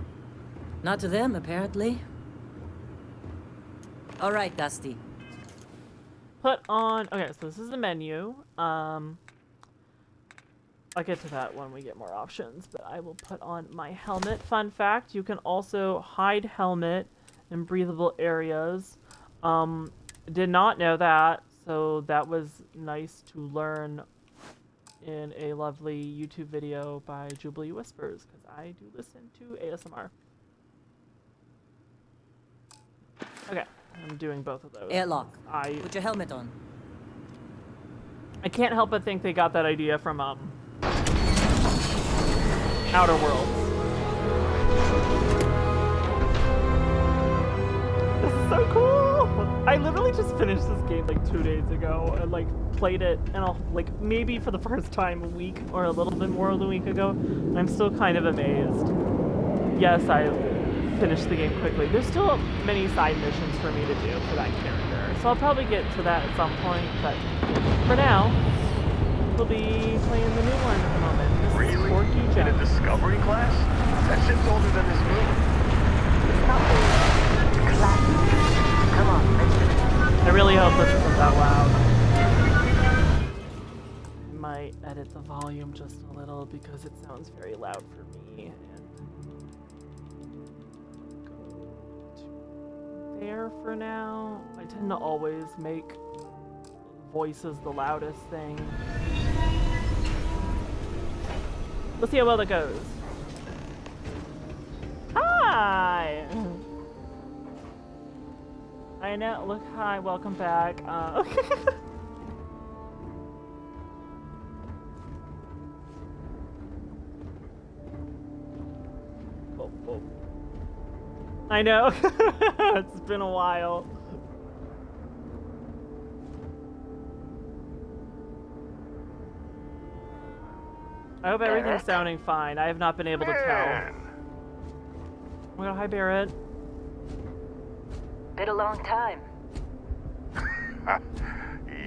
Not to them, apparently. All right, Dusty. Put on. Okay, so this is the menu. I'll get to that when we get more options, but I will put on my helmet. Fun fact, you can also hide helmet in breathable areas. Did not know that, so that was nice to learn in a lovely YouTube video by Jubilee Whispers, because I do listen to ASMR. Okay, I'm doing both of those. Airlock. Put your helmet on. I can't help but think they got that idea from Outer Worlds. This is so cool! I literally just finished this game like 2 days ago and like played it and I'll like maybe for the first time a week or a little bit more than a week ago. I'm still kind of amazed. Yes, I finished the game quickly. There's still many side missions for me to do for that character, so I'll probably get to that at some point, but for now, we'll be playing the new one at the moment. This is Really? Corgi In a Jones. Discovery class? That ship's older than this moon. Come on, let's do it. I really hope this isn't that loud. I might edit the volume just a little because it sounds very loud for me. And go to there for now. I tend to always make voices the loudest thing. Let's see how well that goes. Hi! I know, look, hi, welcome back. Oh, oh. I know, it's been a while. I hope everything's Barrett? sounding fine. I have not been able to tell. Man, Oh my god, hi Barrett. Been a long time.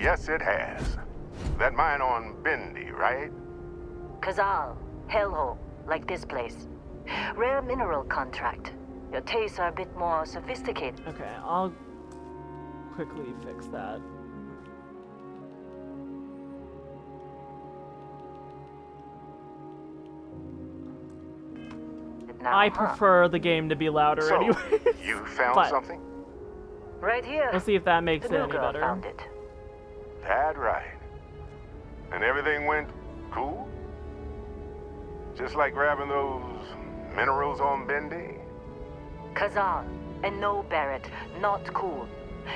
yes it has. That mine on Bendy, right? Kazal, hellhole, like this place. Rare mineral contract. Your tastes are a bit more sophisticated. Okay, I'll quickly fix that. Now, I huh? prefer the game to be louder So, anyway. you found But- something? Right here. We'll see if that makes The it new any girl better. found it. That right. And everything went cool? Just like grabbing those minerals on Bendy? Kazal, and no Barrett, not cool.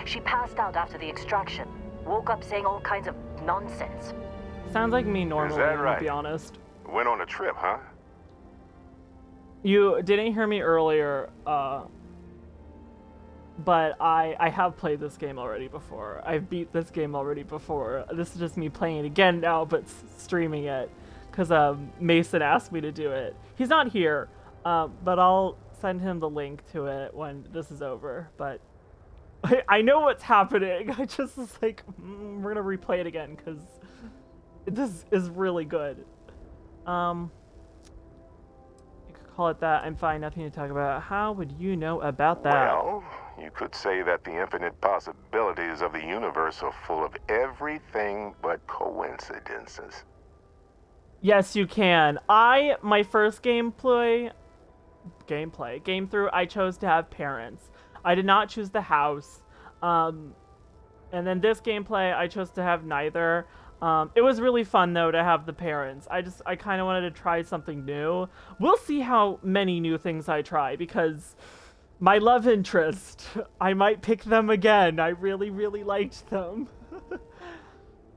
She passed out after the extraction. Woke up saying all kinds of nonsense. Sounds like me normally, that I'm gonna right? be honest. Went on a trip, huh? You didn't hear me earlier, but I have played this game already before. I've beat this game already before. This is just me playing it again now, but streaming it, because Mason asked me to do it. He's not here, but I'll send him the link to it when this is over. But I know what's happening. I just was like, we're gonna replay it again, because this is really good. Call it that. I'm fine. Nothing to talk about. How would you know about that? Well, you could say that the infinite possibilities of the universe are full of everything but coincidences. Yes, you can. My first game through, I chose to have parents. I did not choose the house. And then this gameplay, I chose to have neither. It was really fun though to have the parents. I kind of wanted to try something new. We'll see how many new things I try, because my love interest, I might pick them again. I really, really liked them.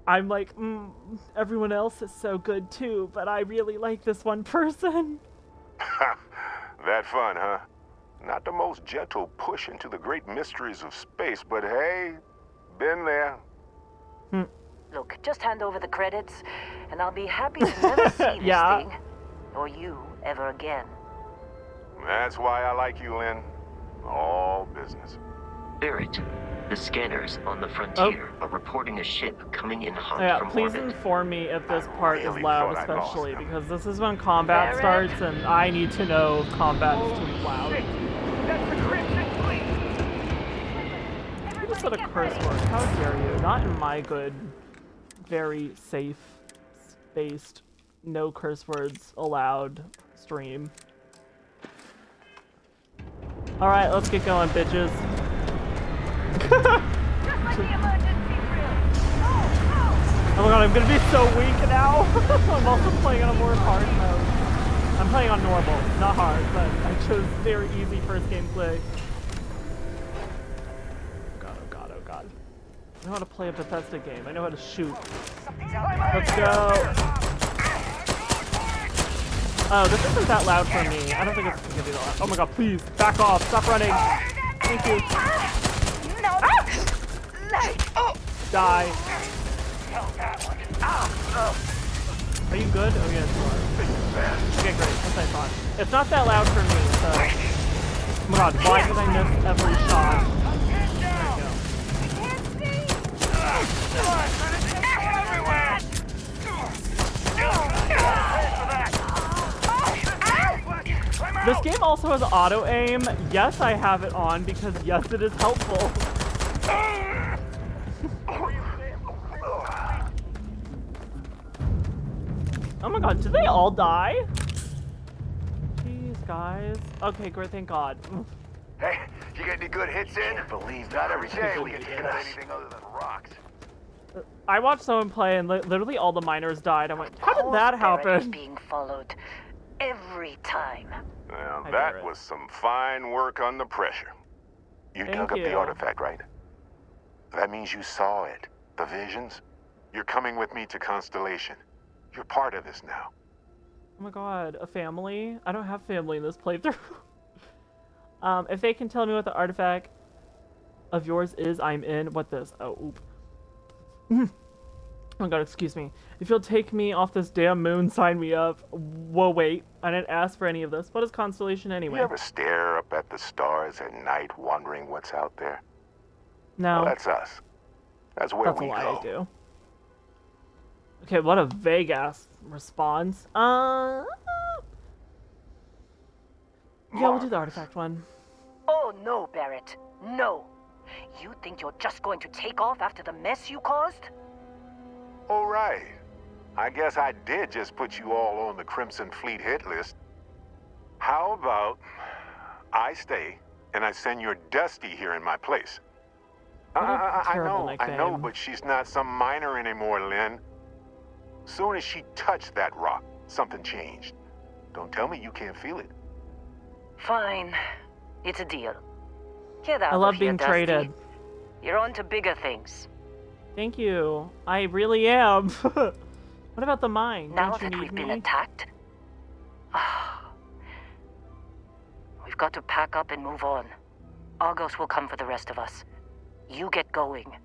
I'm like, everyone else is so good too, but I really like this one person. That fun, huh? Not the most gentle push into the great mysteries of space, but hey, been there. Look, just hand over the credits, and I'll be happy to never see this Yeah. thing, or you, ever again. That's why I like you, Lynn. All business. Barrett, the scanners on the frontier are reporting a ship coming in hot Yeah, from please orbit. inform me if this part is really loud, thought I lost especially, them. because this is when combat Barrett? starts, and I need to know if combat is too loud. That's the Crimson Fleet! You just said a curse word. How dare you? Not in my good, very safe, spaced, no curse words allowed stream. Alright, let's get going, bitches. Oh my god, I'm gonna be so weak now. I'm also playing on a more hard mode. I'm playing on normal, not hard, but I chose very easy first gameplay. Oh god, oh god, oh god. I know how to play a Bethesda game. I know how to shoot. Let's go. Oh, this isn't that loud for me. I don't think it's gonna be that loud. Oh my god, please, back off, stop running. Thank you. Die. Are you good? Oh yes, you are. Okay, great. That's what I thought. It's not that loud for me, so... Oh my god, why did I miss every shot? This game also has auto-aim. Yes, I have it on, because yes, it is helpful. Oh my god, did they all die? Jeez, guys. Okay, great, thank god. Hey, you get any good hits in? Can't believe Not that every person day could we get be hit in at us. anything other than rocks. I watched someone play and literally all the miners died. I went, how did Course that Barrett is happen? being followed every time. Well, I that hear it. was some fine work under pressure. You Thank dug up you. the artifact, right? That means you saw it. The visions? You're coming with me to Constellation. You're part of this now. Oh my god, a family? I don't have family in this playthrough. If they can tell me what the artifact of yours is, I'm in. What this? Oh, oop. Oh god, excuse me. If you'll take me off this damn moon, sign me up. Whoa, wait. I didn't ask for any of this. What is Constellation anyway? You ever stare up at the stars at night wondering what's out there? No. Well, that's us. That's where That's we a lie, go. I do. Okay, what a vague ass response. Yeah, we'll do the artifact one. Oh no, Barrett. No. You think you're just going to take off after the mess you caused? All right. I guess I did just put you all on the Crimson Fleet hit list. How about I stay and I send your Dusty here in my place? I know, but she's not some minor anymore, Lynn. Soon as she touched that rock, something changed. Don't tell me you can't feel it. Fine. It's a deal. Get out I love of here, being Dusty. traded. You're on to bigger things. Thank you. I really am. What about the mine? Now Don't you that need we've me? been attacked, we've got to pack up and move on. Argos will come for the rest of us. You get going.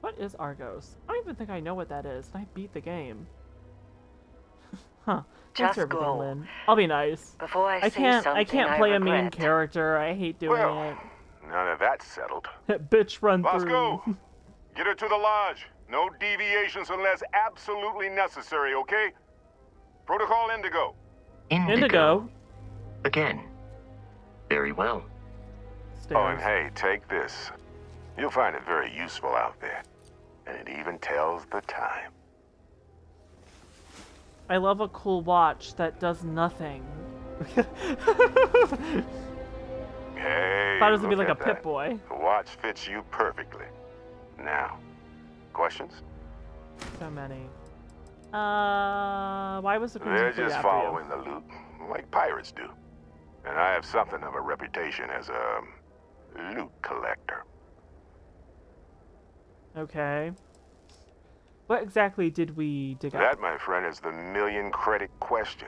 What is Argos? I don't even think I know what that is, and I beat the game. Huh. Thanks Just for everything, go. Lynn. I'll be nice. Before I say can't. something I can't play a mean regret. character. I hate doing Well, now that that's settled. it. Bitch, run Vasco, through. get her to the lodge. No deviations unless absolutely necessary, okay? Protocol Indigo. Indigo. Again. Very well. Stairs. Oh, and hey, take this. You'll find it very useful out there. And it even tells the time. I love a cool watch that does nothing. Hey, Thought it was gonna be look like a at Pip that. Boy. The watch fits you perfectly. Now, questions? So many. Why was the They're Crimson Fleet just after you? following the loot, like pirates do. And I have something of a reputation as a loot collector. Okay. What exactly did we dig up? That, my friend, is the million-credit question.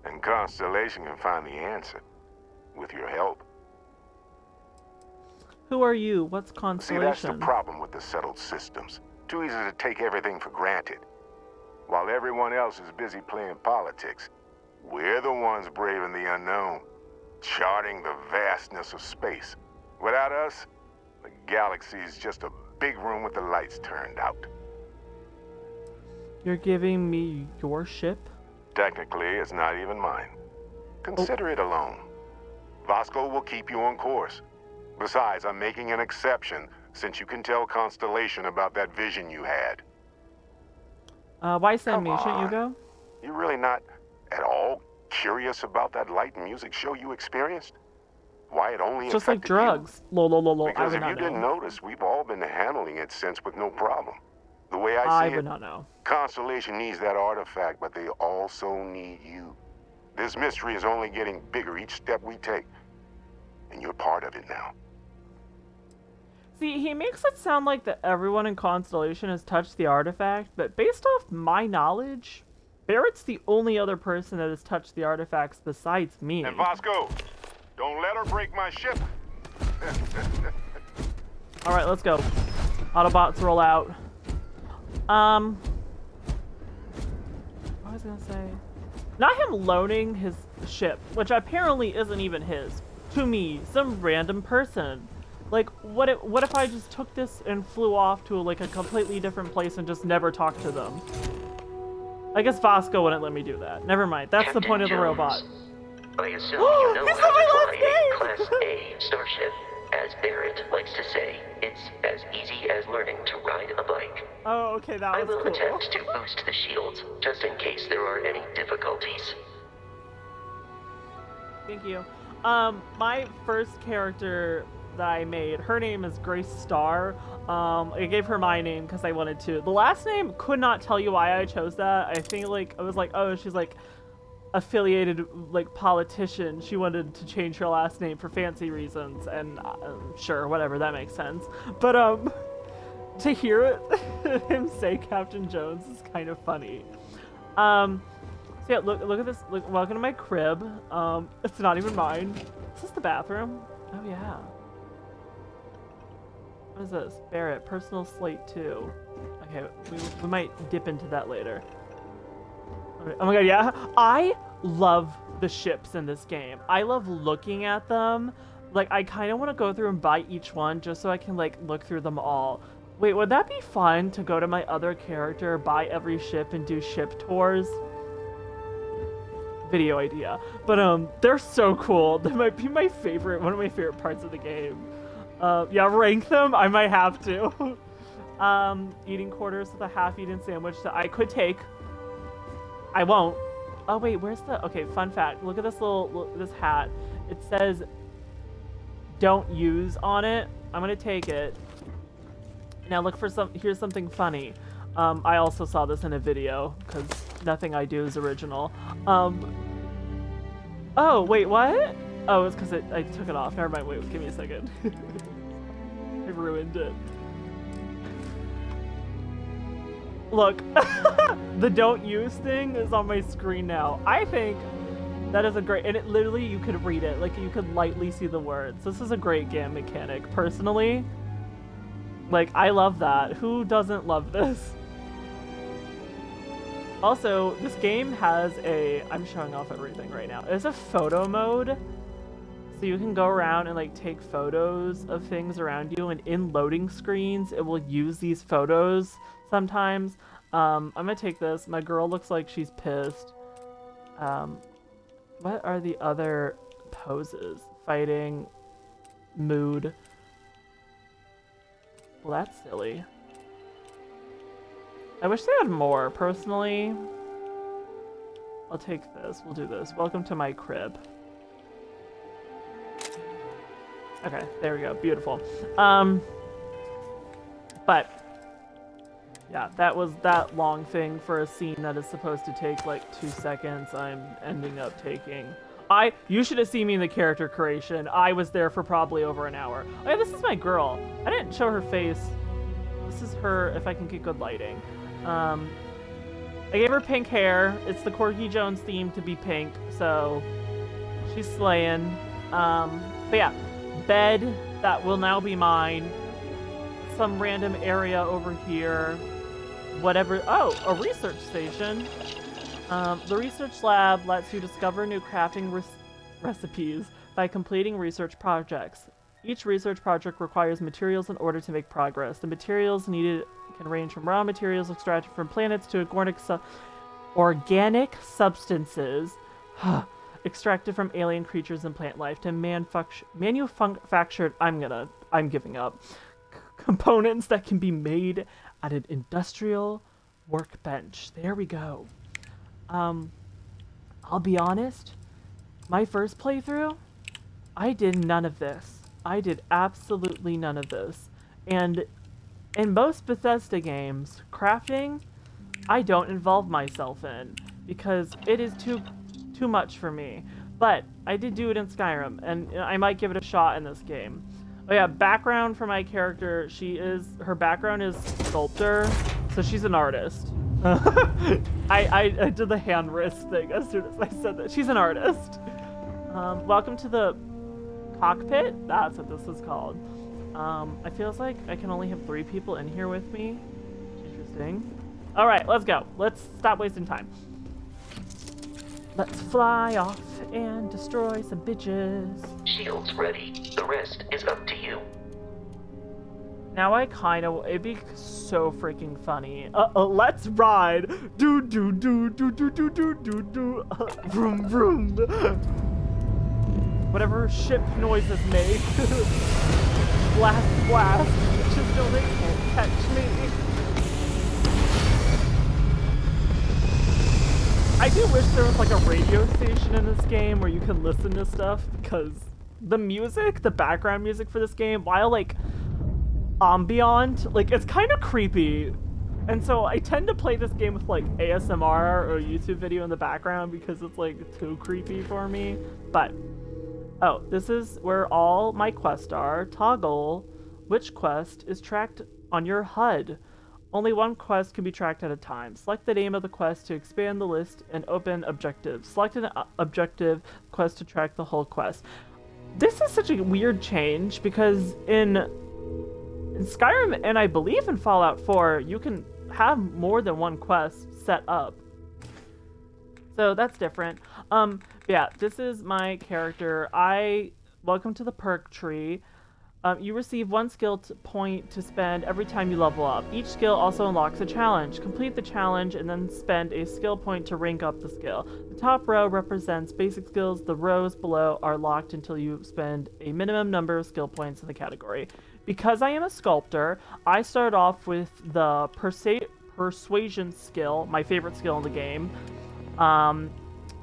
And Constellation can find the answer. With your help. Who are you? What's See, Constellation? that's the problem with the settled systems. Too easy to take everything for granted. While everyone else is busy playing politics, we're the ones braving the unknown, charting the vastness of space. Without us, the galaxy is just a big room with the lights turned out. You're giving me your ship? Technically, it's not even mine. Consider it a loan. Vasco will keep you on course. Besides, I'm making an exception since you can tell Constellation about that vision you had. Why send Come me? Shouldn't you on. go? You're really not at all curious about that light and music show you experienced? Why it only Just like affected drugs. Lol, lol, lol, lol. I Because would if not you didn't know. notice, we've all been handling it since with no problem. The way I I see would it, not know. Constellation needs that artifact, but they also need you. This mystery is only getting bigger each step we take. And you're part of it now. See, he makes it sound like that everyone in Constellation has touched the artifact, but based off my knowledge, Barrett's the only other person that has touched the artifacts besides me. And Vasco, don't let her break my ship. Alright, let's go. Autobots roll out. What was I gonna say? Not him loaning his ship, which apparently isn't even his. To me, some random person. Like, what if I just took this and flew off to a completely different place and just never talked to them? I guess Vasco wouldn't let me do that. Never mind. That's the Captain point of the Jones, robot. I assume you know He said how my to last fly name! a Class A starship. As Barrett likes to say, it's as easy as learning to ride a bike. Oh, okay, that I was will cool. attempt to boost the shields, just in case there are any difficulties. Thank you. My first character that I made, her name is Grace Starr. I gave her my name because I wanted to. The last name, could not tell you why I chose that. I think I was like, oh, she's affiliated politician. She wanted to change her last name for fancy reasons, and sure, whatever, that makes sense. But to hear it, him say Captain Jones is kind of funny. So yeah, look at this. Look, welcome to my crib. It's not even mine. Is this the bathroom? Oh yeah. What is this? Barrett, personal slate 2. I Okay, we might dip into that later. Oh my god, yeah. I love the ships in this game. I love looking at them. Like, I kind of want to go through and buy each one just so I can, like, look through them all. Wait, would that be fun to go to my other character, buy every ship, and do ship tours? Video idea. But, they're so cool. They might be my favorite, one of my favorite parts of the game. Yeah, rank them? I might have to. Eating quarters with a half-eaten sandwich that I could take. I won't. Oh, wait, where's the... Okay, fun fact. Look at this this hat. It says, don't use on it. I'm gonna take it. Now look for here's something funny. I also saw this in a video, because nothing I do is original. Oh, wait, what? Oh, it's because I took it off. Never mind, wait, give me a second. I ruined it. Look, the don't use thing is on my screen now. I think that is a great, and it literally, you could read it, like you could lightly see the words. This is a great game mechanic, personally. Like, I love that. Who doesn't love this? Also, this game has I'm showing off everything right now. There's a photo mode, so you can go around and like take photos of things around you, and in loading screens, it will use these photos sometimes. I'm gonna take this. My girl looks like she's pissed. What are the other poses? Fighting, mood. Well, that's silly. I wish they had more, personally. I'll take this. We'll do this. Welcome to my crib. Okay, there we go. Beautiful. But yeah, that was that long thing for a scene that is supposed to take like 2 seconds. I'm ending up taking... You should have seen me in the character creation. I was there for probably over an hour. Oh yeah, this is my girl. I didn't show her face. This is her, if I can get good lighting. I gave her pink hair. It's the Corgi Jones theme to be pink, so she's slaying. But yeah, bed, that will now be mine. Some random area over here. Whatever. Oh, a research station. The research lab lets you discover new crafting recipes by completing research projects. Each research project requires materials in order to make progress. The materials needed can range from raw materials extracted from planets to organic substances extracted from alien creatures and plant life to manufactured, I'm giving up, components that can be made at an industrial workbench. There we go. I'll be honest, my first playthrough, I did none of this. I did absolutely none of this. And in most Bethesda games, crafting, I don't involve myself in because it is too much for me. But I did do it in Skyrim, and I might give it a shot in this game. Oh yeah, background for my character, her background is Sculptor, so she's an artist. I did the hand wrist thing as soon as I said that. She's an artist. Welcome to the cockpit? That's what this is called. I feels like I can only have 3 people in here with me. Interesting. Alright, let's go. Let's stop wasting time. Let's fly off and destroy some bitches. Shield's ready. The rest is up to you. Now it'd be so freaking funny. Let's ride. Do do do do do do do do do. Vroom vroom. Whatever ship noises make. Blast blast. Just know they can't catch me. I do wish there was like a radio station in this game where you can listen to stuff, because the music, the background music for this game, while like ambient, like it's kind of creepy, and so I tend to play this game with like ASMR or a YouTube video in the background because it's like too creepy for me. But oh, this is where all my quests are. Toggle which quest is tracked on your HUD. Only one quest can be tracked at a time. Select the name of the quest to expand the list and open objectives. Select an objective quest to track the whole quest. This is such a weird change because in Skyrim, and I believe in Fallout 4, you can have more than one quest set up. So that's different. Yeah, this is my character. Welcome to the perk tree. You receive one skill point to spend every time you level up. Each skill also unlocks a challenge. Complete the challenge and then spend a skill point to rank up the skill. The top row represents basic skills. The rows below are locked until you spend a minimum number of skill points in the category. Because I am a sculptor, I started off with the persuasion skill, my favorite skill in the game.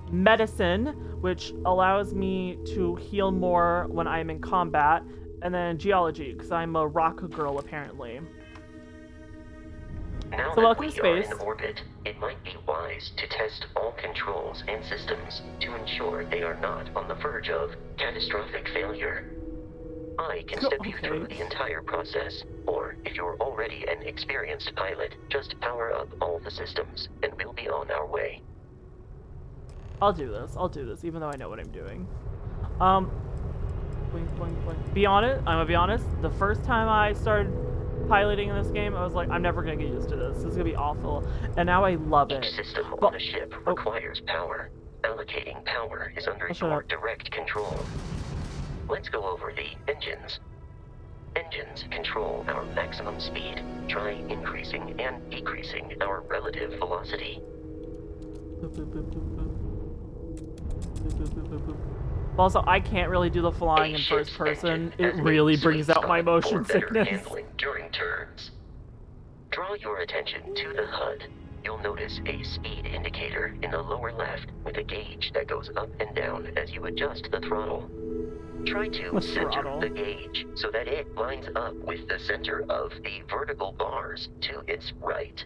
Medicine, which allows me to heal more when I'm in combat. And then geology, because I'm a rock girl, apparently. Now so that welcome we to are space. in orbit, it might be wise to test all controls and systems to ensure they are not on the verge of catastrophic failure. I can step you through the entire process, or if you're already an experienced pilot, just power up all the systems, and we'll be on our way. I'll do this, even though I know what I'm doing. Blink, blink, blink. I'm gonna be honest, the first time I started piloting in this game, I was like, I'm never gonna get used to this. This is gonna be awful. And now I love it. Each system on a ship requires power. Allocating power is under your direct control. Let's go over the engines. Engines control our maximum speed. Try increasing and decreasing our relative velocity. Boop, boop, boop, boop, boop. Boop, boop, boop, boop, boop. Also, I can't really do the flying in first person. It really brings out my motion sickness. Handling during turns. Draw your attention to the HUD. You'll notice a speed indicator in the lower left with a gauge that goes up and down as you adjust the throttle. Try to center the gauge so that it lines up with the center of the vertical bars to its right.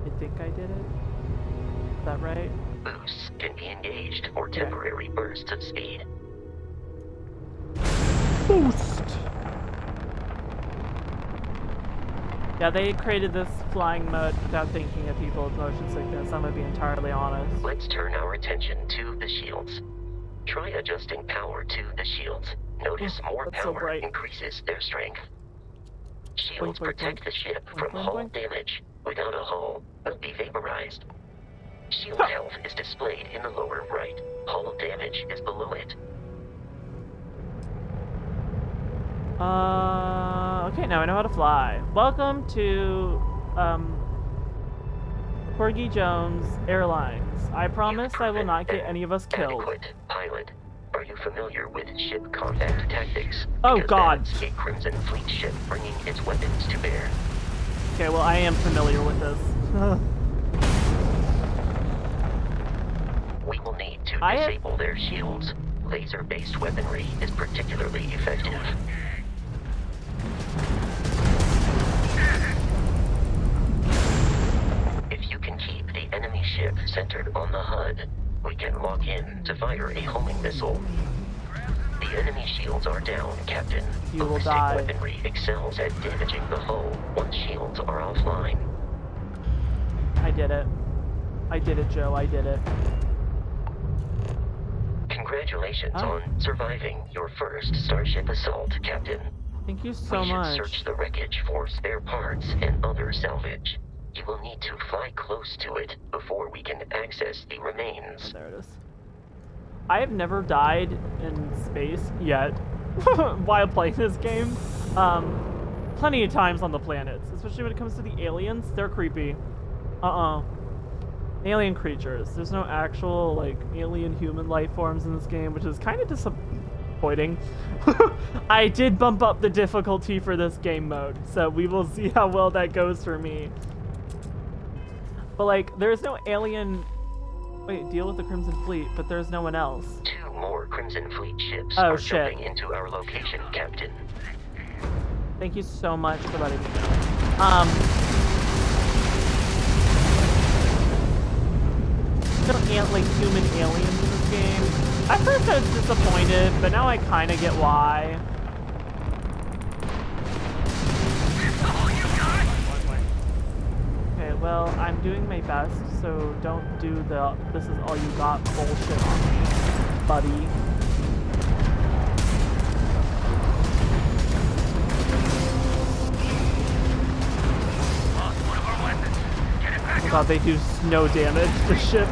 I think I did it. Is that right? Boosts can be engaged for temporary bursts of speed. Boost! Yeah, they created this flying mode without thinking of people's motion sickness, I'm gonna be entirely honest. Let's turn our attention to the shields. Try adjusting power to the shields. Notice more power increases their strength. Shields protect the ship from hull damage. Without a hull, will be vaporized. Shield health is displayed in the lower right. Hull damage is below it. Okay, now I know how to fly. Welcome to, Corgi Jones Airlines. I promise I will not get any of us killed. Adequate pilot. Are you familiar with ship combat tactics? Oh God! That's a Crimson Fleet ship bringing its weapons to bear. Okay, well I am familiar with this. We will need to disable their shields. Laser-based weaponry is particularly effective. If you can keep the enemy ship centered on the HUD, we can lock in to fire a homing missile. The enemy shields are down, Captain. You will Ballistic die. weaponry excels at damaging the hull once shields are offline. I did it. I did it, Joe. I did it. Congratulations on surviving your first Starship assault, Captain. Thank you so We should much. search the wreckage for spare parts and other salvage. You will need to fly close to it before we can access the remains. There it is. I have never died in space yet while playing this game. Plenty of times on the planets, especially when it comes to the aliens. They're creepy. Alien creatures. There's no actual, like, alien human life forms in this game, which is kind of disappointing. I did bump up the difficulty for this game mode, so we will see how well that goes for me. But, like, there's no alien... Wait, deal with the Crimson Fleet, but there's no one else. 2 more Crimson Fleet ships Oh, are shit. jumping into our location, Captain. Thank you so much for letting me know. No like human aliens in this game. At first I was disappointed, but now I kind of get why. Okay, well, I'm doing my best, so don't do the this is all you got bullshit on me, buddy. Oh god, they do no damage to ship.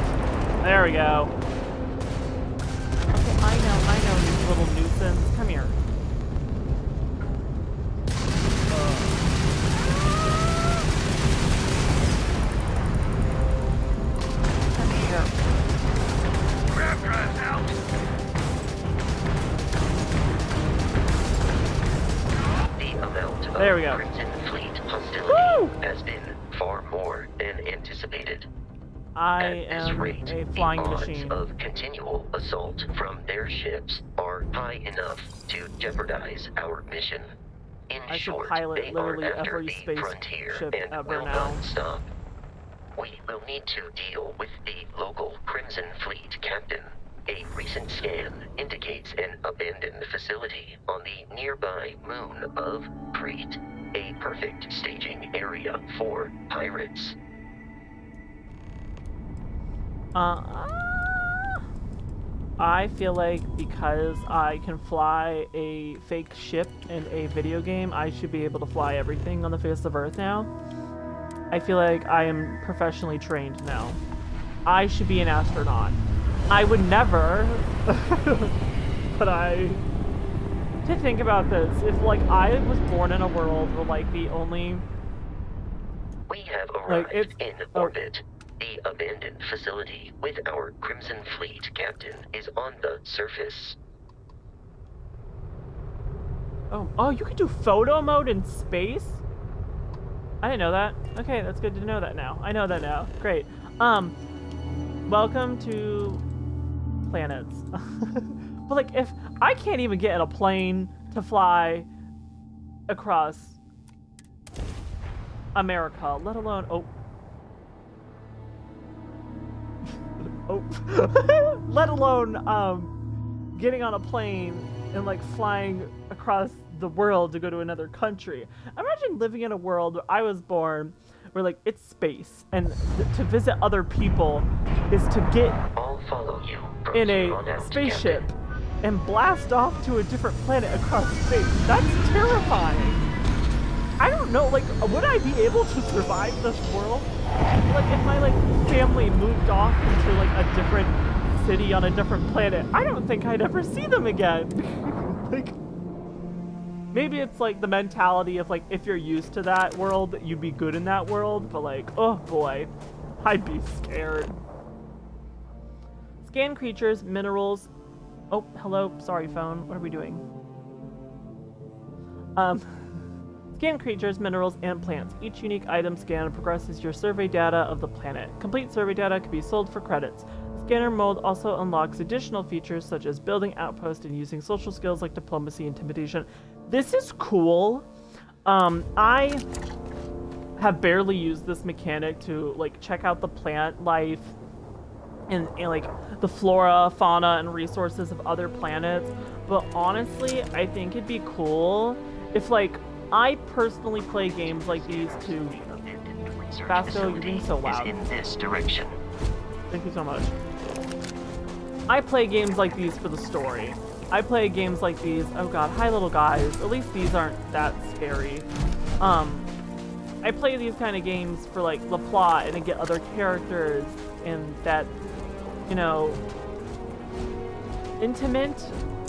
There we go. Okay, I know, you little nuisance. Come here. Come here. Grab drive out. The amount There we go. of Crimson Fleet hostility Woo! has been far more than anticipated. I At this am rate, a flying the odds machine. of continual assault from their ships are high enough to jeopardize our mission. In I should short, pilot they literally are after every the space frontier ship and ever will now. not stop. We will need to deal with the local Crimson Fleet captain. A recent scan indicates an abandoned facility on the nearby moon of Crete, a perfect staging area for pirates. I feel like because I can fly a fake ship in a video game, I should be able to fly everything on the face of Earth now. I feel like I am professionally trained now. I should be an astronaut. I would never, but I did think about this. If, like, I was born in a world where, like, the only... We have Like, arrived in orbit. The abandoned facility with our Crimson Fleet captain is on the surface. Oh, you can do photo mode in space? I didn't know that. Okay, that's good to know that now. I know that now. Great. Welcome to planets. But like, if I can't even get in a plane to fly across America, let alone let alone getting on a plane and like flying across the world to go to another country. Imagine living in a world where I was born where like it's space and to visit other people is to get I'll follow you in a here on out, spaceship Captain. and blast off to a different planet across space. That's terrifying. I don't know, like, would I be able to survive this world? Like, if my, like, family moved off into, like, a different city on a different planet, I don't think I'd ever see them again. Like, maybe it's, like, the mentality of, like, if you're used to that world, you'd be good in that world, but, like, oh, boy, I'd be scared. Scan creatures, minerals... Oh, hello, sorry, phone. What are we doing? Scan creatures, minerals, and plants. Each unique item scanned progresses your survey data of the planet. Complete survey data can be sold for credits. Scanner mode also unlocks additional features such as building outposts and using social skills like diplomacy and intimidation. This is cool. I have barely used this mechanic to like check out the plant life and like the flora, fauna, and resources of other planets. But honestly, I think it'd be cool if like I personally play games like these to... Vasco, you're being so loud. In this direction. Thank you so much. I play games like these for the story. I play games like these... Oh god, hi little guys. At least these aren't that scary. I play these kind of games for like the plot and to get other characters and that, you know, intimate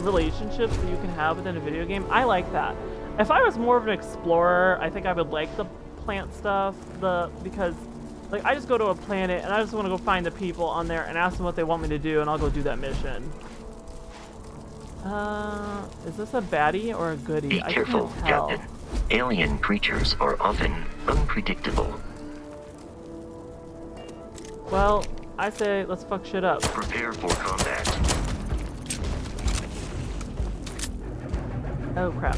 relationships that you can have within a video game. I like that. If I was more of an explorer, I think I would like the plant stuff, because like I just go to a planet and I just want to go find the people on there and ask them what they want me to do and I'll go do that mission. Is this a baddie or a goodie? Be careful, I can't tell. Captain. Alien creatures are often unpredictable. Well, I say let's fuck shit up. Prepare for combat. Oh crap.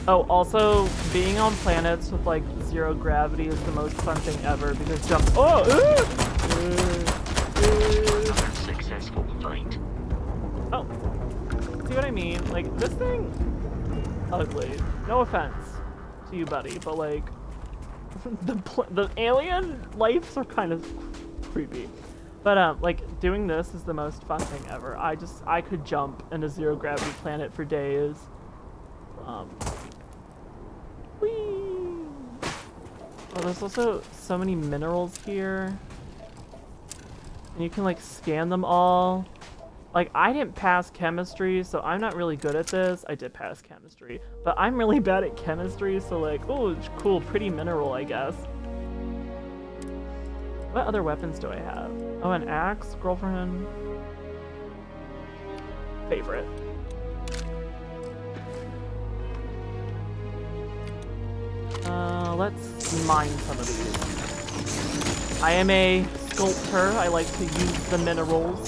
Oh, also, being on planets with, like, zero gravity is the most fun thing ever, because jump- Oh! Another successful fight. Oh. See what I mean? Like, this thing... Ugly. No offense to you, buddy, but, like... the alien lives are kind of creepy. But, like, doing this is the most fun thing ever. I could jump in a zero gravity planet for days. Whee! Oh, there's also so many minerals here. And you can like scan them all. Like, I didn't pass chemistry, so I'm not really good at this. I did pass chemistry, but I'm really bad at chemistry, so like, oh, cool, pretty mineral, I guess. What other weapons do I have? Oh, an axe, girlfriend. Favorite. Let's mine some of these. I am a sculptor. I like to use the minerals.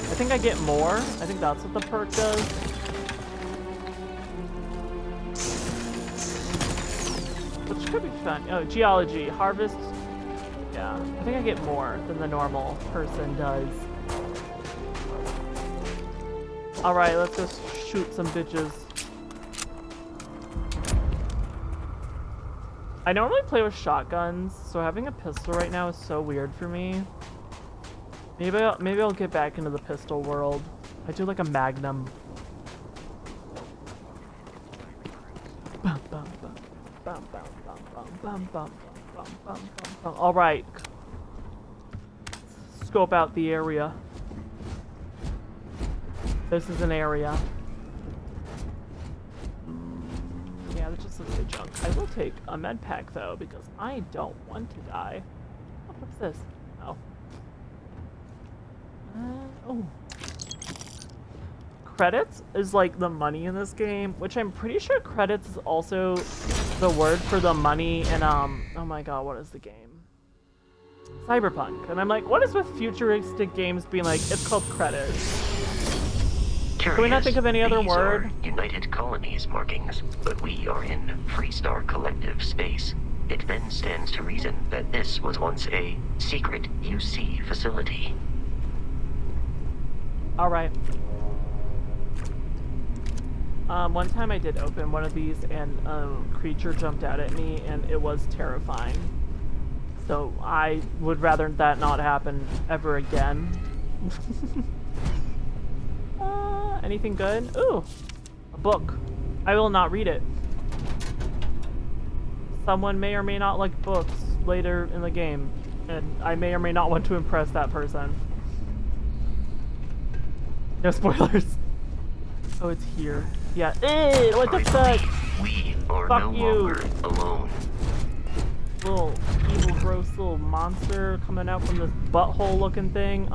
I think I get more. I think that's what the perk does. Which could be fun. Oh, geology. Harvest. Yeah, I think I get more than the normal person does. Alright, let's just shoot some bitches. I normally play with shotguns, so having a pistol right now is so weird for me. Maybe I'll get back into the pistol world. I do like a magnum. Bum, bum, bum, bum, bum, bum, bum, bum, bum, bum, bum. All right. Scope out the area. This is an area. Yeah, that just looks like junk. I will take a med pack though, because I don't want to die. Oh, what's this? Oh. Oh. Credits is like the money in this game, which I'm pretty sure credits is also the word for the money in, oh my god, what is the game? Cyberpunk. And I'm like, what is with futuristic games being like, it's called credits? Can we not think of any other word? United Colonies markings, but we are in Freestar Collective space. It then stands to reason that this was once a secret UC facility. Alright. One time I did open one of these and a creature jumped out at me and it was terrifying. So I would rather that not happen ever again. Anything good? Ooh, a book. I will not read it. Someone may or may not like books later in the game, and I may or may not want to impress that person. No spoilers. Oh, it's here. Yeah. Ew, what the fuck? We are Fuck no you. longer alone. Little evil, gross little monster coming out from this butthole looking thing.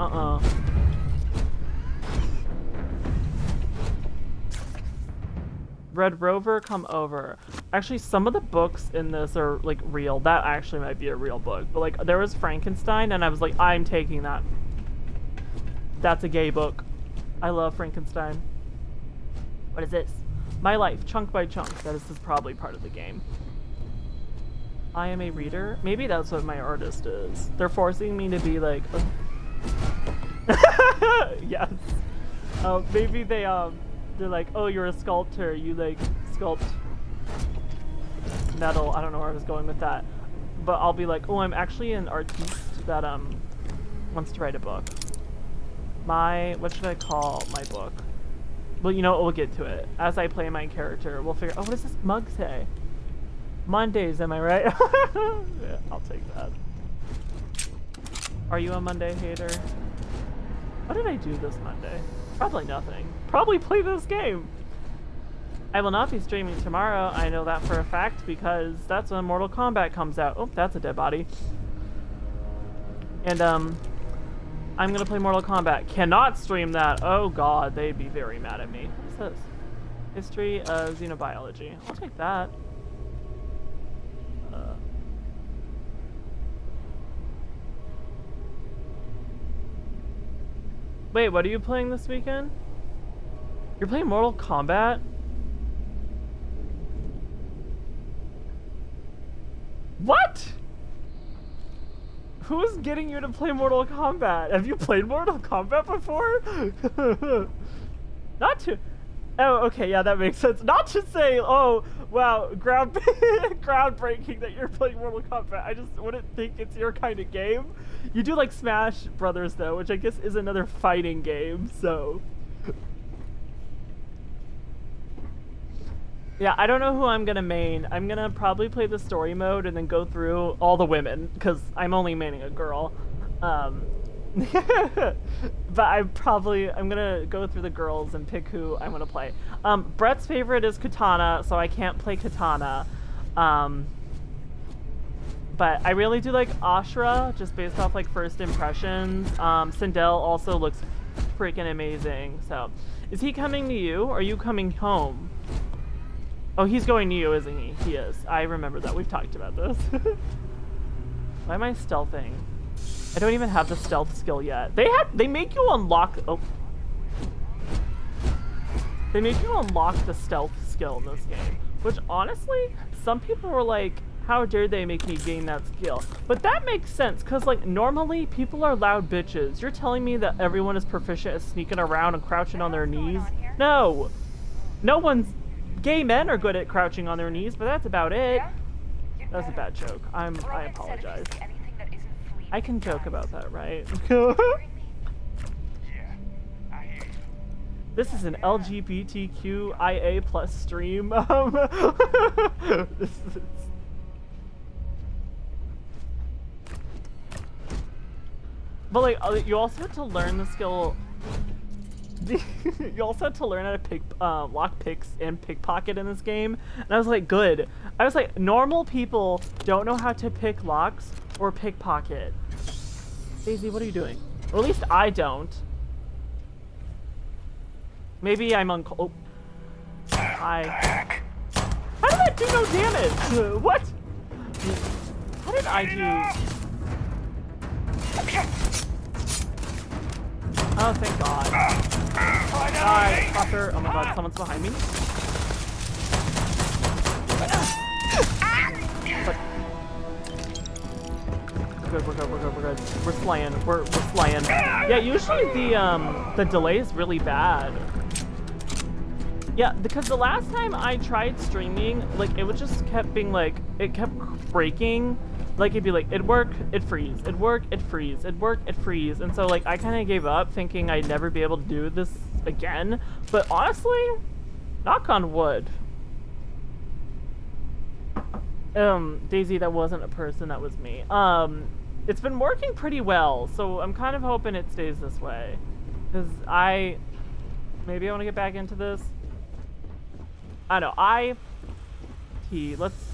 Red Rover, come over. Actually, some of the books in this are like real. That actually might be a real book. But like, there was Frankenstein, and I was like, I'm taking that. That's a gay book. I love Frankenstein. What is this? My life, chunk by chunk. That is probably part of the game. I am a reader. Maybe that's what my artist is. They're forcing me to be like. Yes. Maybe they're like, oh, you're a sculptor. You like sculpt metal. I don't know where I was going with that, but I'll be like, oh, I'm actually an artiste that wants to write a book. What should I call my book? Well, you know what, we'll get to it. As I play my character, we'll figure, oh, what does this mug say? Mondays, am I right? Yeah, I'll take that. Are you a Monday hater? What did I do this Monday? Probably nothing. Probably play this game. I will not be streaming tomorrow. I know that for a fact because that's when Mortal Kombat comes out. Oh, that's a dead body. And, I'm gonna play Mortal Kombat. Cannot stream that. Oh god, they'd be very mad at me. What's this? History of Xenobiology. I'll take that. Wait, what are you playing this weekend? You're playing Mortal Kombat? What? Who's getting you to play Mortal Kombat? Have you played Mortal Kombat before? Not to... Oh, okay, yeah, that makes sense. Not to say, oh, wow, groundbreaking that you're playing Mortal Kombat. I just wouldn't think it's your kind of game. You do like Smash Brothers, though, which I guess is another fighting game, so... Yeah, I don't know who I'm gonna main. I'm gonna probably play the story mode and then go through all the women, because I'm only maining a girl. But I'm gonna go through the girls and pick who I'm gonna play. Brett's favorite is Katana, so I can't play Katana. But I really do like Ashra, just based off like first impressions. Sindel also looks freaking amazing. So, is he coming to you, or are you coming home? Oh, he's going to you, isn't he? He is. I remember that. We've talked about this. Why am I stealthing? I don't even have the stealth skill yet. They make you unlock. Oh. They make you unlock the stealth skill in this game, which honestly, some people were like, how dare they make me gain that skill? But that makes sense, because like normally people are loud bitches. You're telling me that everyone is proficient at sneaking around and crouching on their knees? No. No one's... Gay men are good at crouching on their knees, but that's about it. That's a bad joke. I apologize. I can joke about that, right? This is an LGBTQIA plus stream. But like, you also have to learn the skill. You also have to learn how to pick lock picks and pickpocket in this game, and I was like, good. I was like, normal people don't know how to pick locks or pickpocket. Daisy, what are you doing? Or at least I don't. Maybe I'm oh. How did that do no damage? What? How did I do? Oh, thank God. Die, fucker. Oh my God, someone's behind me. We're good. We're slaying. We're slaying. Yeah, usually the delay is really bad. Yeah, because the last time I tried streaming, like, it would just kept being like, it kept breaking. Like, it'd be like, it'd work, it'd freeze, it'd work, it'd freeze, it'd work, it'd freeze. And so, like, I kind of gave up thinking I'd never be able to do this again. But honestly, knock on wood. Daisy, that wasn't a person, that was me. It's been working pretty well, so I'm kind of hoping it stays this way. Because maybe I want to get back into this. I don't know,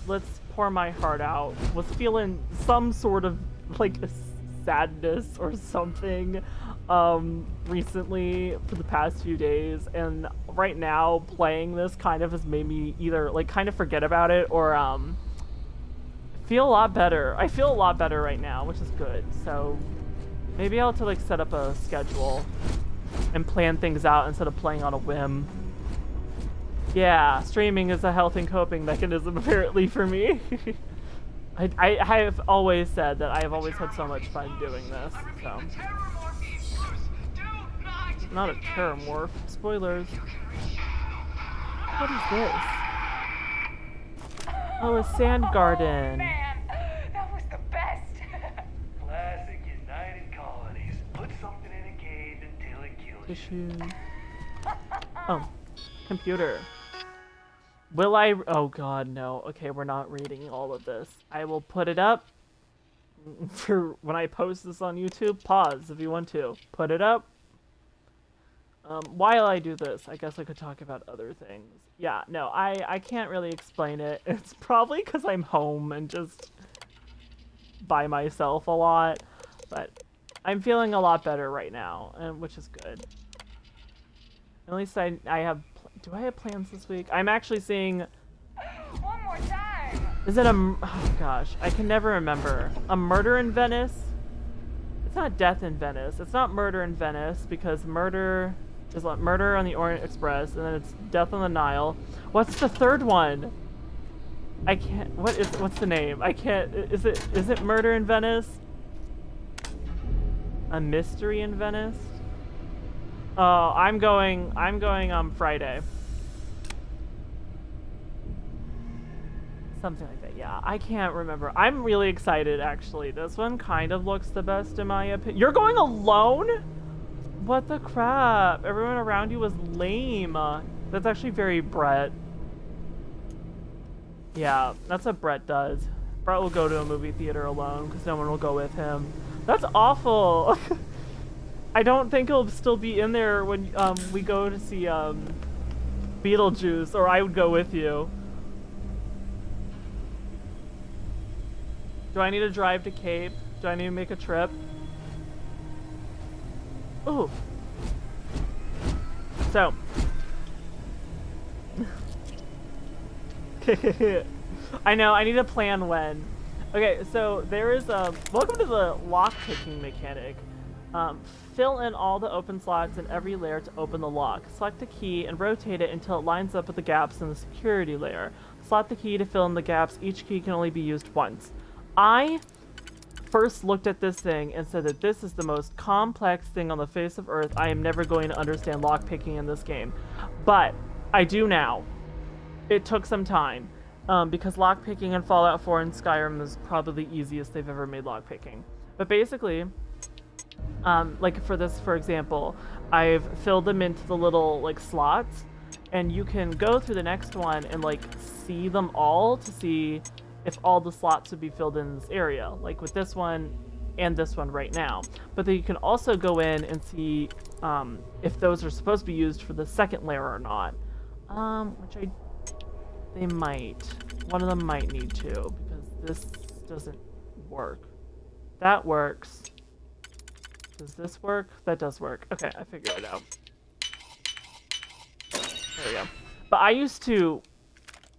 let's pour my heart out. Was feeling some sort of like a sadness or something recently for the past few days, and right now playing this kind of has made me either like kind of forget about it or feel a lot better. I feel a lot better right now, which is good. So maybe I'll have to like set up a schedule and plan things out instead of playing on a whim. Yeah, streaming is a health and coping mechanism apparently for me. I have always said that I have always had so much fun doing this, so. Not a terramorph. Spoilers. What is this? Oh, a sand garden. Oh, man, that was the best. Classic United Colonies. Put something in a cave until it kills you. Oh, computer. Will I? Oh God, no. Okay, we're not reading all of this. I will put it up for when I post this on YouTube. Pause if you want to. Put it up. While I do this, I guess I could talk about other things. Yeah, no, I can't really explain it. It's probably because I'm home and just by myself a lot, but I'm feeling a lot better right now, and which is good. At least I have. Do I have plans this week? I'm actually seeing. One more time. Is it a? Oh gosh, I can never remember. A Murder in Venice. It's not Death in Venice. It's not Murder in Venice because murder is like Murder on the Orient Express, and then it's Death on the Nile. What's the third one? I can't. What's the name? I can't. Is it Murder in Venice? A Mystery in Venice? Oh, I'm going on Friday. Something like that, yeah. I can't remember. I'm really excited, actually. This one kind of looks the best in my opinion. You're going alone? What the crap? Everyone around you was lame. That's actually very Brett. Yeah, that's what Brett does. Brett will go to a movie theater alone because no one will go with him. That's awful. I don't think he'll still be in there when we go to see Beetlejuice, or I would go with you. Do I need to drive to Cape? Do I need to make a trip? Ooh. So. I know, I need to plan when. Okay, so there is a... Welcome to the lock-picking mechanic. Fill in all the open slots in every layer to open the lock. Select a key and rotate it until it lines up with the gaps in the security layer. Slot the key to fill in the gaps. Each key can only be used once. I first looked at this thing and said that this is the most complex thing on the face of Earth. I am never going to understand lockpicking in this game. But I do now. It took some time. Because lockpicking in Fallout 4 and Skyrim is probably the easiest they've ever made lockpicking. But basically, like for this, for example, I've filled them into the little like slots, and you can go through the next one and like see them all to see if all the slots would be filled in this area, like with this one and this one right now. But then you can also go in and see if those are supposed to be used for the second layer or not, which they might. One of them might need to, because this doesn't work. That works. Does this work? That does work. Okay, I figured it out. There we go. But I used to,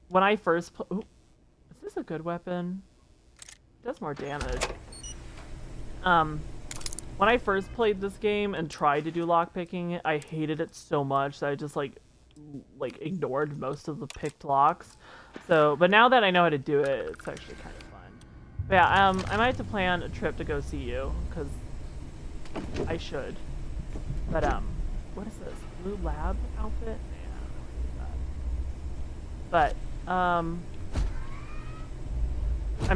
when I first ooh, is this a good weapon? It does more damage. When I first played this game and tried to do lockpicking, I hated it so much that I just like ignored most of the picked locks. So, but now that I know how to do it, it's actually kind of fun. But yeah, I might have to plan a trip to go see you, because I should. But what is this? Blue lab outfit? Yeah, but I'm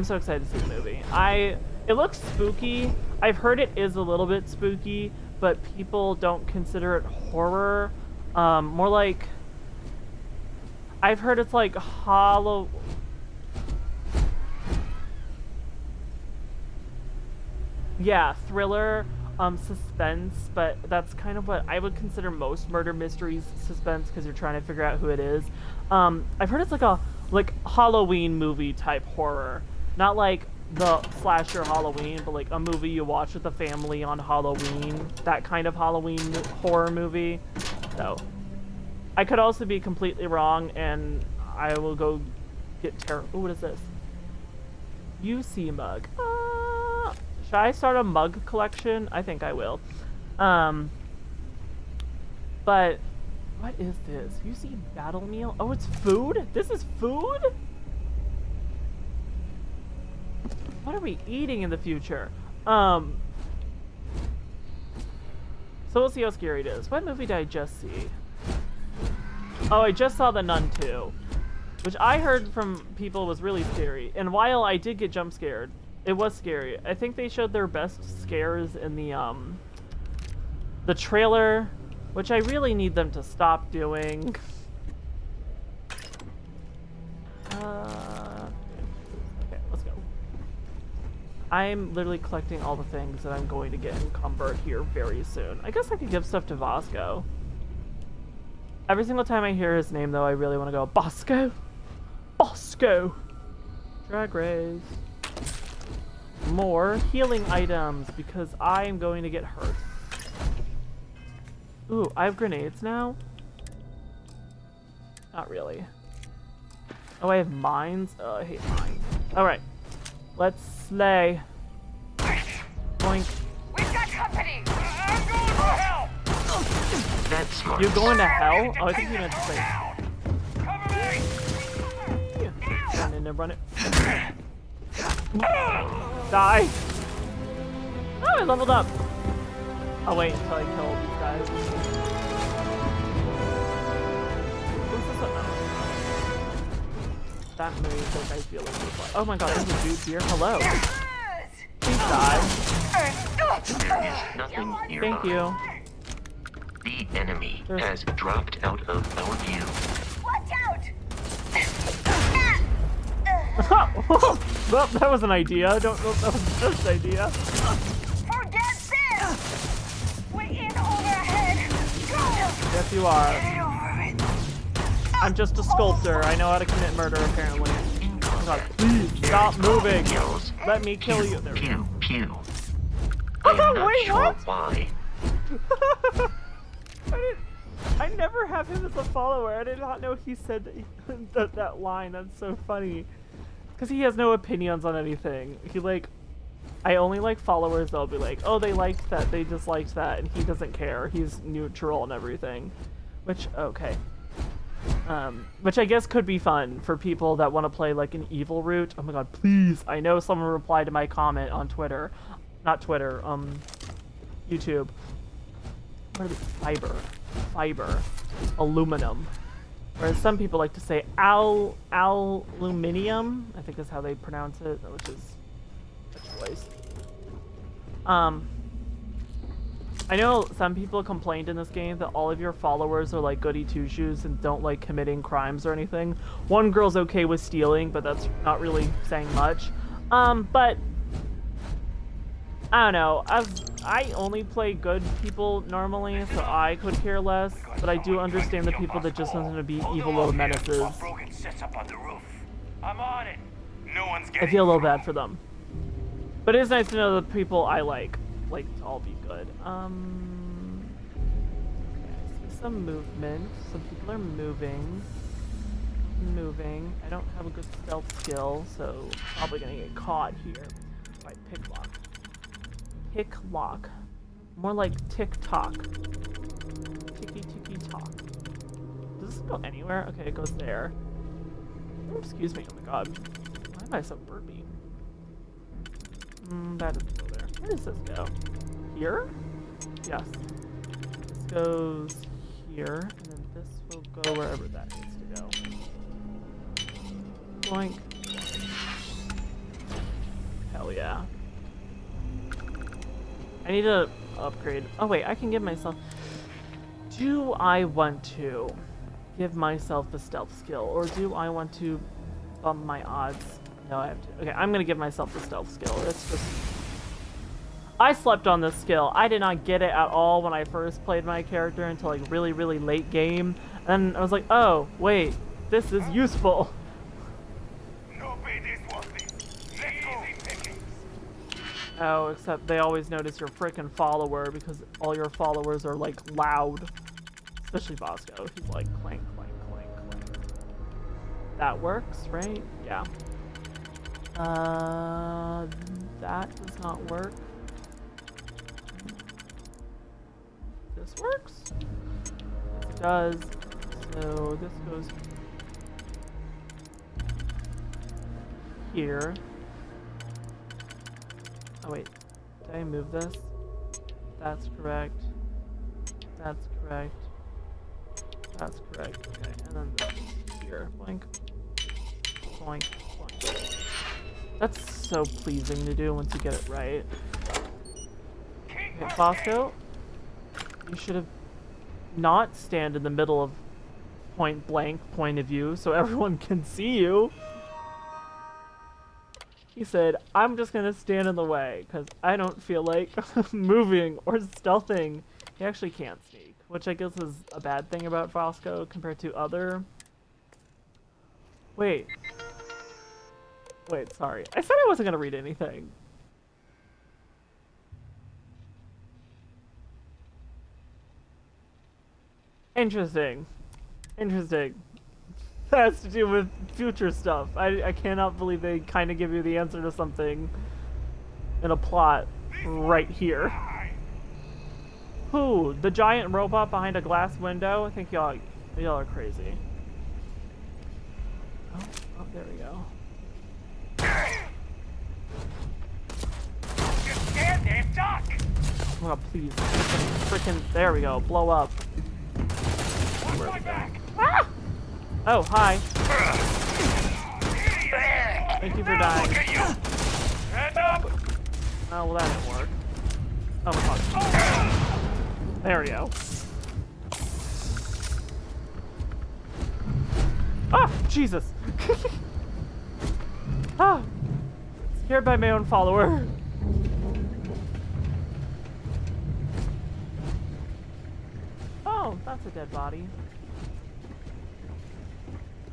so excited to see the movie. It looks spooky. I've heard it is a little bit spooky, but people don't consider it horror. More like, I've heard it's like yeah, thriller, suspense, but that's kind of what I would consider most murder mysteries suspense, because you're trying to figure out who it is. I've heard it's like a Halloween movie type horror, not like the slasher Halloween, but like a movie you watch with the family on Halloween, that kind of Halloween horror movie. So I could also be completely wrong, and I will go get Oh, what is this? UC mug. Should I start a mug collection? I think I will. But what is this? UC battle meal? Oh, it's food? This is food? What are we eating in the future? So we'll see how scary it is. What movie did I just see? Oh, I just saw The Nun 2, which I heard from people was really scary. And while I did get jump scared, it was scary. I think they showed their best scares in the trailer, which I really need them to stop doing. Okay, let's go. I'm literally collecting all the things that I'm going to get encumbered here very soon. I guess I could give stuff to Vasco. Every single time I hear his name, though, I really want to go, Bosco! Bosco! Drag race. More healing items, because I am going to get hurt. Ooh, I have grenades now? Not really. Oh, I have mines? Oh, I hate mines. Alright. Let's slay. Boink. We've got company! I'm going for help! That's smart. You're going to hell? Oh, I think you meant to say. Cover me! Yeah. Run in and run it. Die! Oh, I leveled up! I'll wait until I kill these guys. Who's this one? That move, like, I feel like... Oh my god, there's a dude here. Hello. Please die. There is nothing nearby. Thank you. The enemy has dropped out of our view. Watch out! Well, that was an idea. I don't know if that was just an idea. Forget this! We're in over ahead! Go! Yes, you are. Get over it! I'm just a sculptor. I know how to commit murder, apparently. Oh God, please stop moving. Let me kill you. There we go. Pew. I'm not Wait, sure what? why. I never have him as a follower. I did not know he said that line. That's so funny. Because he has no opinions on anything. I only like followers that'll be like, oh, they liked that, they disliked that, and he doesn't care. He's neutral and everything. Which, okay. Which I guess could be fun for people that want to play like an evil route. Oh my God, please. I know someone replied to my comment on Twitter. Not Twitter, YouTube. What is it? Fiber. Aluminum. Whereas some people like to say aluminium, I think is how they pronounce it, which is a choice. I know some people complained in this game that all of your followers are like goody two-shoes and don't like committing crimes or anything. One girl's okay with stealing, but that's not really saying much. But I don't know. I only play good people normally, so I could care less. But I do understand the people that just want to be evil little menaces. I'm on it. No one's I feel a little bad for them. But it is nice to know the people I like to all be good. Okay, I see some movement. Some people are moving. I don't have a good stealth skill, so probably gonna get caught here. Right, pick lock. More like tick-tock. Ticky-ticky-tock. Does this go anywhere? Okay, it goes there. Oh, excuse me, oh my God. Why am I so burpy? That doesn't go there. Where does this go? Here? Yes. This goes here, and then this will go wherever that needs to go. Boink. Hell yeah. I need to upgrade. Oh wait, I can give myself... Do I want to give myself a stealth skill, or do I want to bump my odds? No, I have to. Okay, I'm gonna give myself the stealth skill. It's just... I slept on this skill. I did not get it at all when I first played my character until like really, really late game. And I was like, oh, wait, this is useful. Oh, except they always notice your frickin' follower because all your followers are like loud. Especially Bosco. He's like clank, clank, clank, clank. That works, right? Yeah. That does not work. This works? It does. So this goes here. Oh wait, did I move this? That's correct. That's correct. That's correct. Okay, and then this is here. Boink. Boink. Boink. That's so pleasing to do once you get it right. Okay, Bosco, you should have not stand in the middle of point blank point of view so everyone can see you. He said, I'm just gonna stand in the way because I don't feel like moving or stealthing. He actually can't sneak, which I guess is a bad thing about Bosco compared to other... Wait, sorry. I said I wasn't gonna read anything. Interesting. That has to do with future stuff. I cannot believe they kind of give you the answer to something in a plot right here. Who? The giant robot behind a glass window? I think y'all are crazy. Oh, there we go. Just stand there, duck! Oh, please. Freaking, there we go. Blow up. Watch my back! Ah! Oh, hi. Thank you for dying. Look at you! Stand up! Oh, well, that didn't work. Oh, my God. There we go. Ah, Jesus. Ah! Scared by my own follower. Oh, that's a dead body.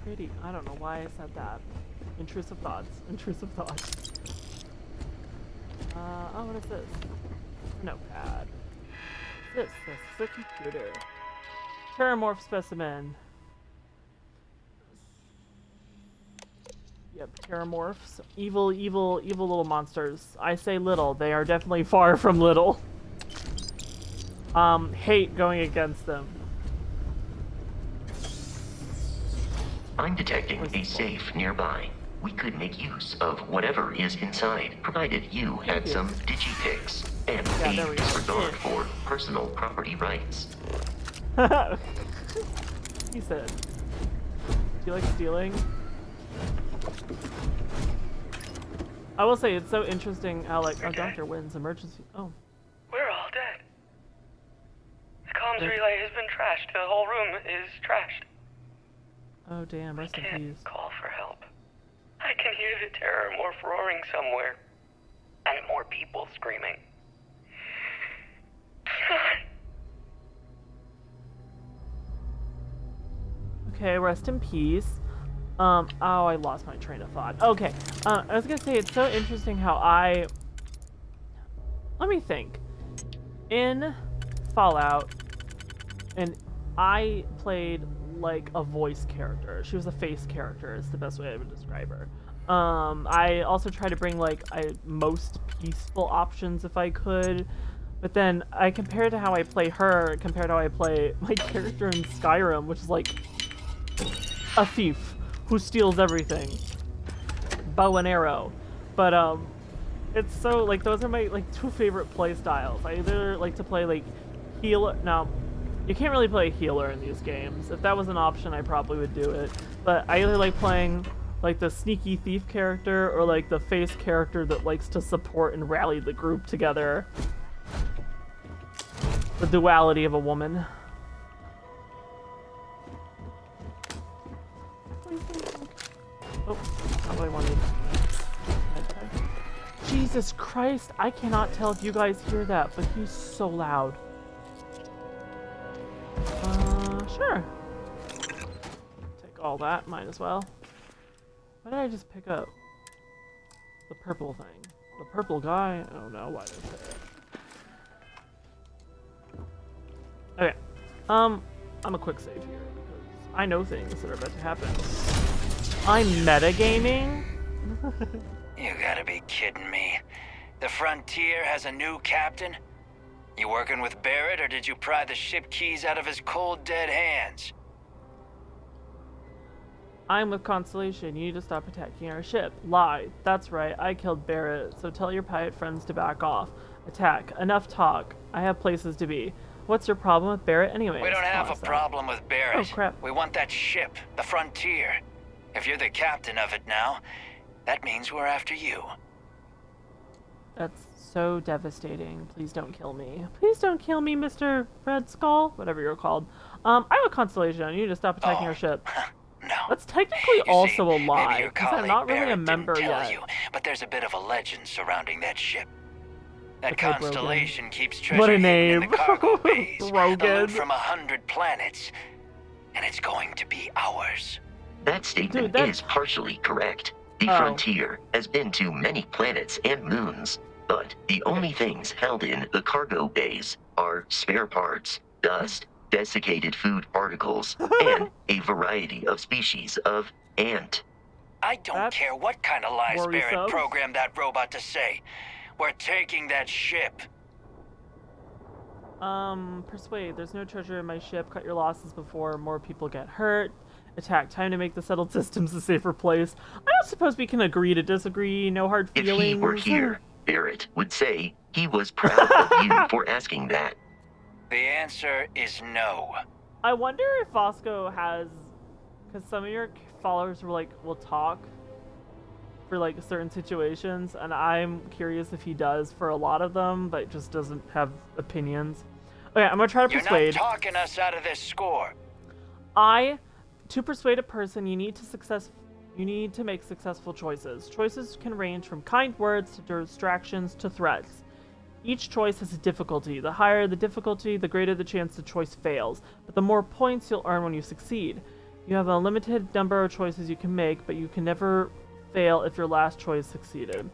Pretty. I don't know why I said that. Intrusive thoughts. Intrusive thoughts. Oh, what is this? Notepad. What's this? This is a computer. Terramorph specimen. Yep, terramorphs. Evil, evil, evil little monsters. I say little. They are definitely far from little. Hate going against them. I'm detecting a safe nearby. We could make use of whatever is inside, provided you had some digipics and a disregard for personal property rights. He said. Do you like stealing? I will say it's so interesting how like Dr. Wynn's emergency. Oh. We're all dead. The comms relay has been trashed. The whole room is trashed. Oh damn, rest in peace. I can't call for help. I can hear the terrormorph roaring somewhere. And more people screaming. Okay, rest in peace. Oh, I lost my train of thought. Okay, I was gonna say it's so interesting how let me think. In Fallout, and I played like a voice character. She was a face character is the best way I would describe her. I also try to bring like most peaceful options if I could, but then I compared to how I play her compared to how I play my character in Skyrim, which is like a thief who steals everything. Bow and arrow. But it's so like those are my like two favorite play styles. I either like to play like healer. Now, you can't really play healer in these games. If that was an option, I probably would do it. But I either like playing like the sneaky thief character or like the face character that likes to support and rally the group together. The duality of a woman. Oh, not what I wanted. Jesus Christ, I cannot tell if you guys hear that, but he's so loud. Sure. Take all that, might as well. What did I just pick up? The purple thing. The purple guy? I don't know why did I say it. Okay. I'm a quick save here because I know things that are about to happen. I'm metagaming? You gotta be kidding me. The Frontier has a new captain? You working with Barrett, or did you pry the ship keys out of his cold, dead hands? I'm with Constellation. You need to stop attacking our ship. Lie. That's right. I killed Barrett, so tell your pirate friends to back off. Attack. Enough talk. I have places to be. What's your problem with Barrett anyway? We don't have a problem with Barrett. Oh, crap. We want that ship, the Frontier. If you're the captain of it now, that means we're after you. That's so devastating. Please don't kill me. Please don't kill me, Mr. Red Skull. Whatever you're called. I have a Constellation. You need to stop attacking our ship. No. That's technically also a lie, maybe your because I'm colleague not really a Barrett member didn't tell yet. you, but there's a bit of a legend surrounding that ship. That Okay, Constellation keeps treasure What a hidden name. in the cargo bays. Brogan. The loot from 100 planets. And it's going to be ours. That statement is partially correct. The Frontier has been to many planets and moons, but the only things held in the cargo bays are spare parts, dust, desiccated food particles, and a variety of species of ant. I don't care what kind of lies worrisome. Barrett programmed that robot to say. We're taking that ship. Persuade. There's no treasure in my ship. Cut your losses before more people get hurt. Attack. Time to make the settled systems a safer place. I don't suppose we can agree to disagree. No hard feelings. If he were here, Barrett would say he was proud of you for asking that. The answer is no. I wonder if Fosco has, because some of your followers were like, will talk for like certain situations, and I'm curious if he does for a lot of them, but just doesn't have opinions. Okay, I'm gonna try to persuade. You're not talking us out of this score. To persuade a person, you need You need to make successful choices. Choices can range from kind words to distractions to threats. Each choice has a difficulty. The higher the difficulty, the greater the chance the choice fails, but the more points you'll earn when you succeed. You have a limited number of choices you can make, but you can never fail if your last choice succeeded.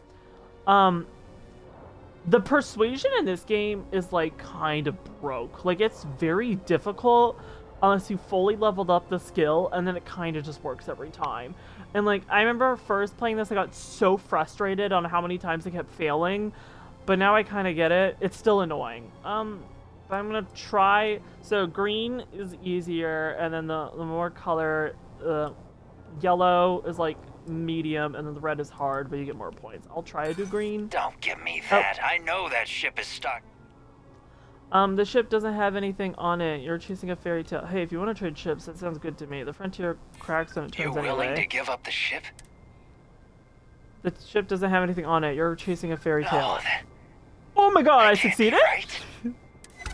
The persuasion in this game is like kind of broke. Like, it's very difficult unless you fully leveled up the skill, and then it kind of just works every time. And like, I remember first playing this, I got so frustrated on how many times I kept failing, but now I kind of get it. It's still annoying. But I'm gonna try. So green is easier, and then the more color, yellow is like medium, and then the red is hard, but you get more points. I'll try to do green. Don't give me that. I know that ship is stuck. The ship doesn't have anything on it. You're chasing a fairy tale. Hey, if you want to trade ships, that sounds good to me. The frontier cracks when it turns anyway. You willing to give up the ship? The ship doesn't have anything on it. You're chasing a fairy tale. That... Oh my god, I succeeded? Right?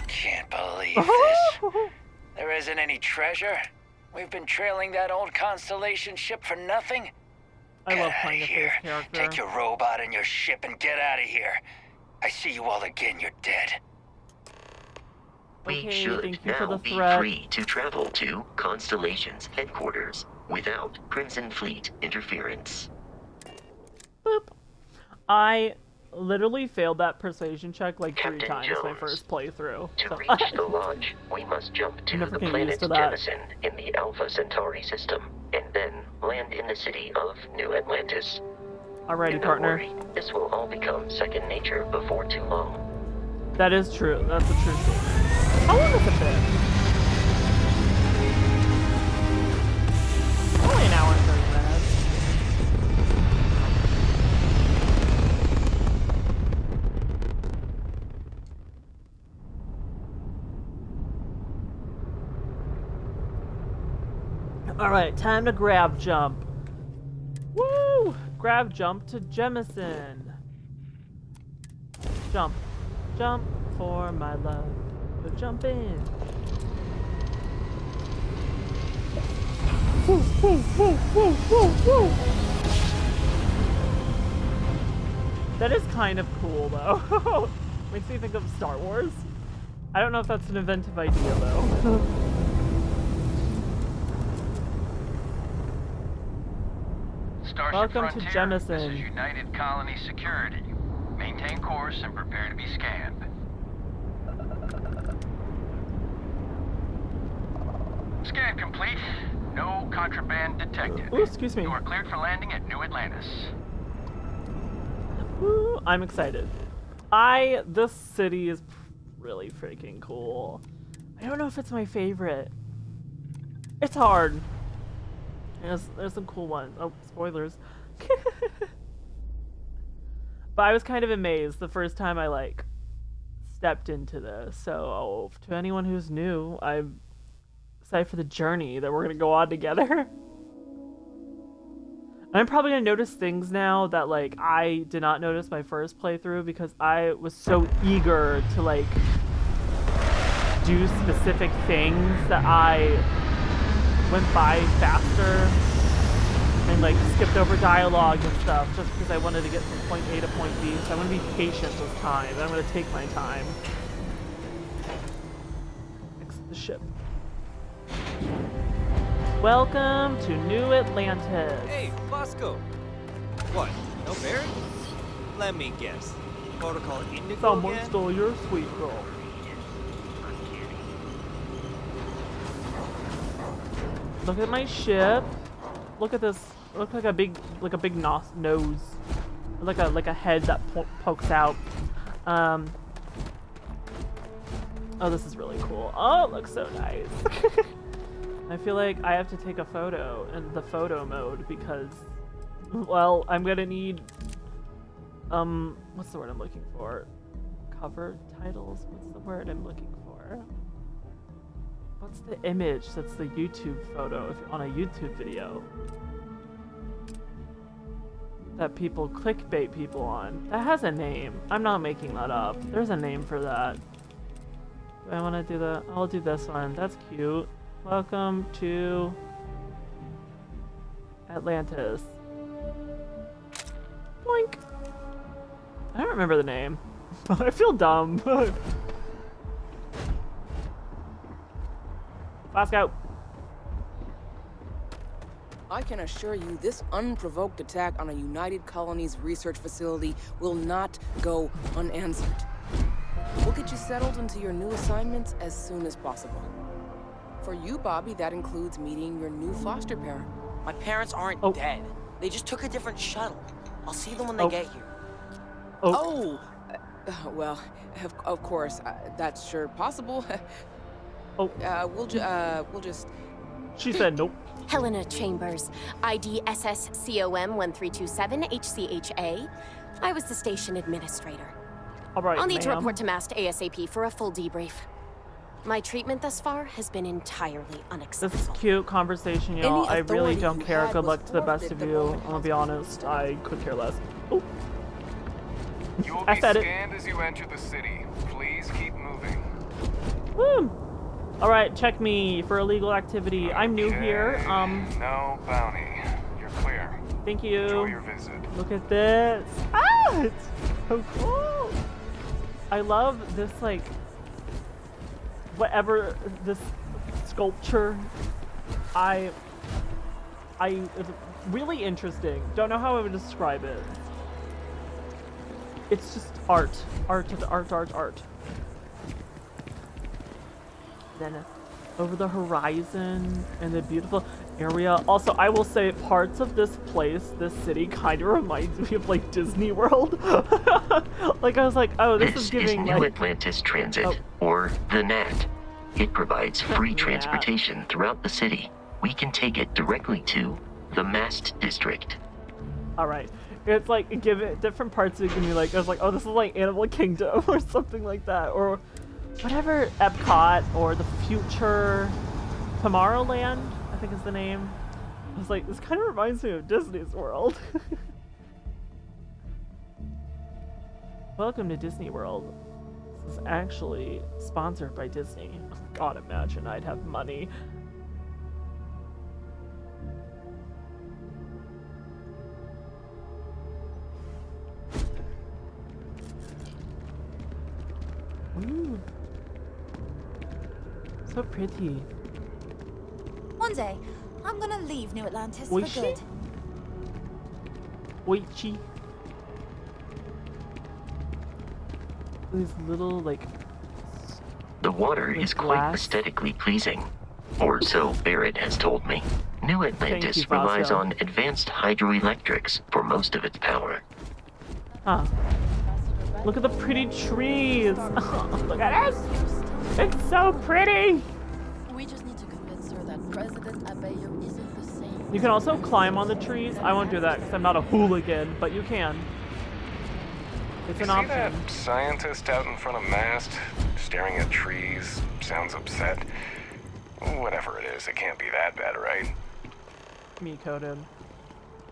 Can't believe this. There isn't any treasure? We've been trailing that old Constellation ship for nothing? I love playing a face character. Take your robot and your ship and get out of here. I see you all again, you're dead. We Okay, should now be free to travel to Constellation's headquarters without Crimson Fleet interference. Boop. I literally failed that persuasion check like Captain 3 times Jones, my first playthrough. To reach the lodge, we must jump to the planet Jemison in the Alpha Centauri system, and then land in the city of New Atlantis. Alrighty, and partner. Don't worry, this will all become second nature before too long. That is true. That's a true statement. How long has it been? Only an hour and 30 minutes. Alright, time to grab jump. Woo! Grab jump to Jemison. Jump. Jump for my love. Go jump in. Woo, woo, woo, woo, woo, woo. That is kind of cool, though. Makes me think of Star Wars. I don't know if that's an inventive idea, though. Starship Welcome Frontier, to Jemison. This is United Colony Security. Maintain course and prepare to be scanned. Scan complete. No contraband detected. Ooh, excuse me. You are cleared for landing at New Atlantis. Ooh, I'm excited. This city is really freaking cool. I don't know if it's my favorite. It's hard. There's some cool ones. Oh, spoilers. But I was kind of amazed the first time I stepped into this. So to anyone who's new, I'm excited for the journey that we're gonna go on together. I'm probably gonna notice things now that I did not notice my first playthrough because I was so eager to do specific things that I went by faster and skipped over dialogue and stuff just because I wanted to get from point A to point B. So I'm gonna be patient this time, and I'm gonna take my time. Exit the ship. Welcome to New Atlantis. Hey, Bosco. What? No Barrett? Let me guess. Protocol Indigo Someone again? stole your sweet girl. Look at my ship. Look at this. Look like a big nose, like a head that pokes out. Oh, this is really cool. Oh, it looks so nice. I feel like I have to take a photo in the photo mode because, well, I'm gonna need, what's the word I'm looking for? Cover titles? What's the word I'm looking for? What's the image that's the YouTube photo if you're on a YouTube video? That people clickbait people on. That has a name. I'm not making that up. There's a name for that. Do I want to do that? I'll do this one. That's cute. Welcome to Atlantis. Boink. I don't remember the name. I feel dumb. Let's go. I can assure you this unprovoked attack on a United Colonies research facility will not go unanswered. We'll get you settled into your new assignments as soon as possible. For you, Bobby, that includes meeting your new foster parent. My parents aren't dead. They just took a different shuttle. I'll see them when they get here. Well, of course, that's sure possible. We'll just... She said nope. Helena Chambers, ID SSCOM 1327 HCHA. I was the station administrator. All right, I'll need to report to MAST ASAP for a full debrief. My treatment thus far has been entirely unacceptable. This is cute conversation, y'all. I really don't care. Good luck to the best of you. I'm gonna be honest. I could care less. Oh. You will be scanned as you enter the city. Please keep moving. Woo! Alright, check me for illegal activity. I'm new here. No bounty. You're clear. Thank you. Enjoy your visit. Look at this. Ah! It's so cool. I love this, like, whatever this sculpture. It's really interesting. Don't know how I would describe it. It's just art. Art. Then over the horizon and the beautiful area. Also, I will say parts of this place, this city, kind of reminds me of like Disney World. Like I was like, oh, this is giving New Atlantis Transit, or the NAT. It provides free transportation throughout the city. We can take it directly to the Mast District. All right. It's like give it different parts. It can be like I was like, oh, this is like Animal Kingdom or something like that, or whatever, Epcot or the future Tomorrowland, I think is the name. I was like, this kind of reminds me of Disney's World. Welcome to Disney World. This is actually sponsored by Disney. God, imagine I'd have money. Ooh. So pretty. One day, I'm gonna leave New Atlantis Oishi? for good. Oichi. These little, like... The water is quite aesthetically pleasing. Or so Barrett has told me. New Atlantis relies on advanced hydroelectrics for most of its power. Huh. Look at the pretty trees! Look at it! It's so pretty! We just need to convince her that President Abeyo isn't the same. You can also climb on the trees. I won't do that because I'm not a hooligan, but you can. It's an option. See that scientist out in front of MAST, staring at trees, sounds upset? Whatever it is, it can't be that bad, right? Me coded.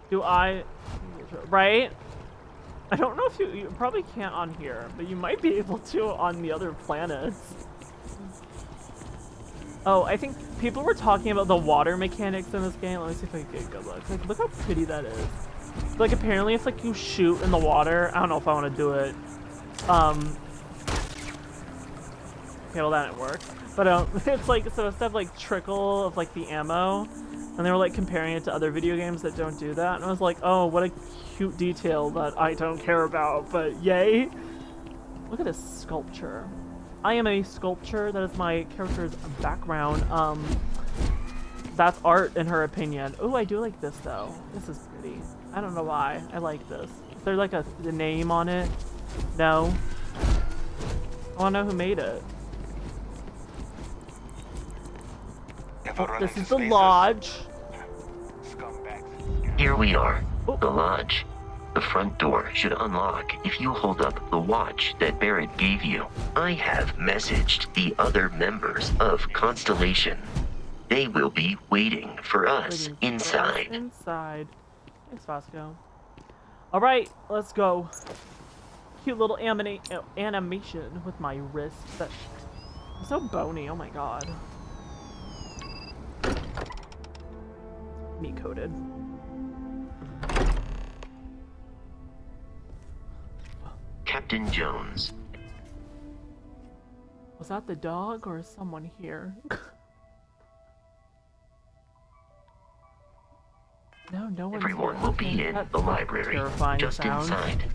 Do I... Right? I don't know if you probably can't on here, but you might be able to on the other planets. Oh, I think people were talking about the water mechanics in this game. Let me see if I can get a good look. Like, look how pretty that is. Like, apparently if like you shoot in the water, I don't know if I want to do it. Okay, well that didn't work. But it's like, so instead of like trickle of like the ammo, and they were like comparing it to other video games that don't do that, and I was like, oh, what a cute detail that I don't care about, but yay. Look at this sculpture. I am a sculpture. That is my character's background. That's art in her opinion. Oh, I do like this though. This is pretty. I don't know why. I like this. Is there like a name on it? No. I want to know who made it. This is the lodge. Here we are, the lodge. The front door should unlock if you hold up the watch that Barrett gave you. I have messaged the other members of Constellation. They will be waiting for us inside. Inside. Thanks, Vasco. All right, let's go. Cute little animation with my wrist. That's so bony. Oh my god. Me coded. Captain Jones. Was that the dog or is someone here? No one's Everyone here. will be in the library, just sound. inside.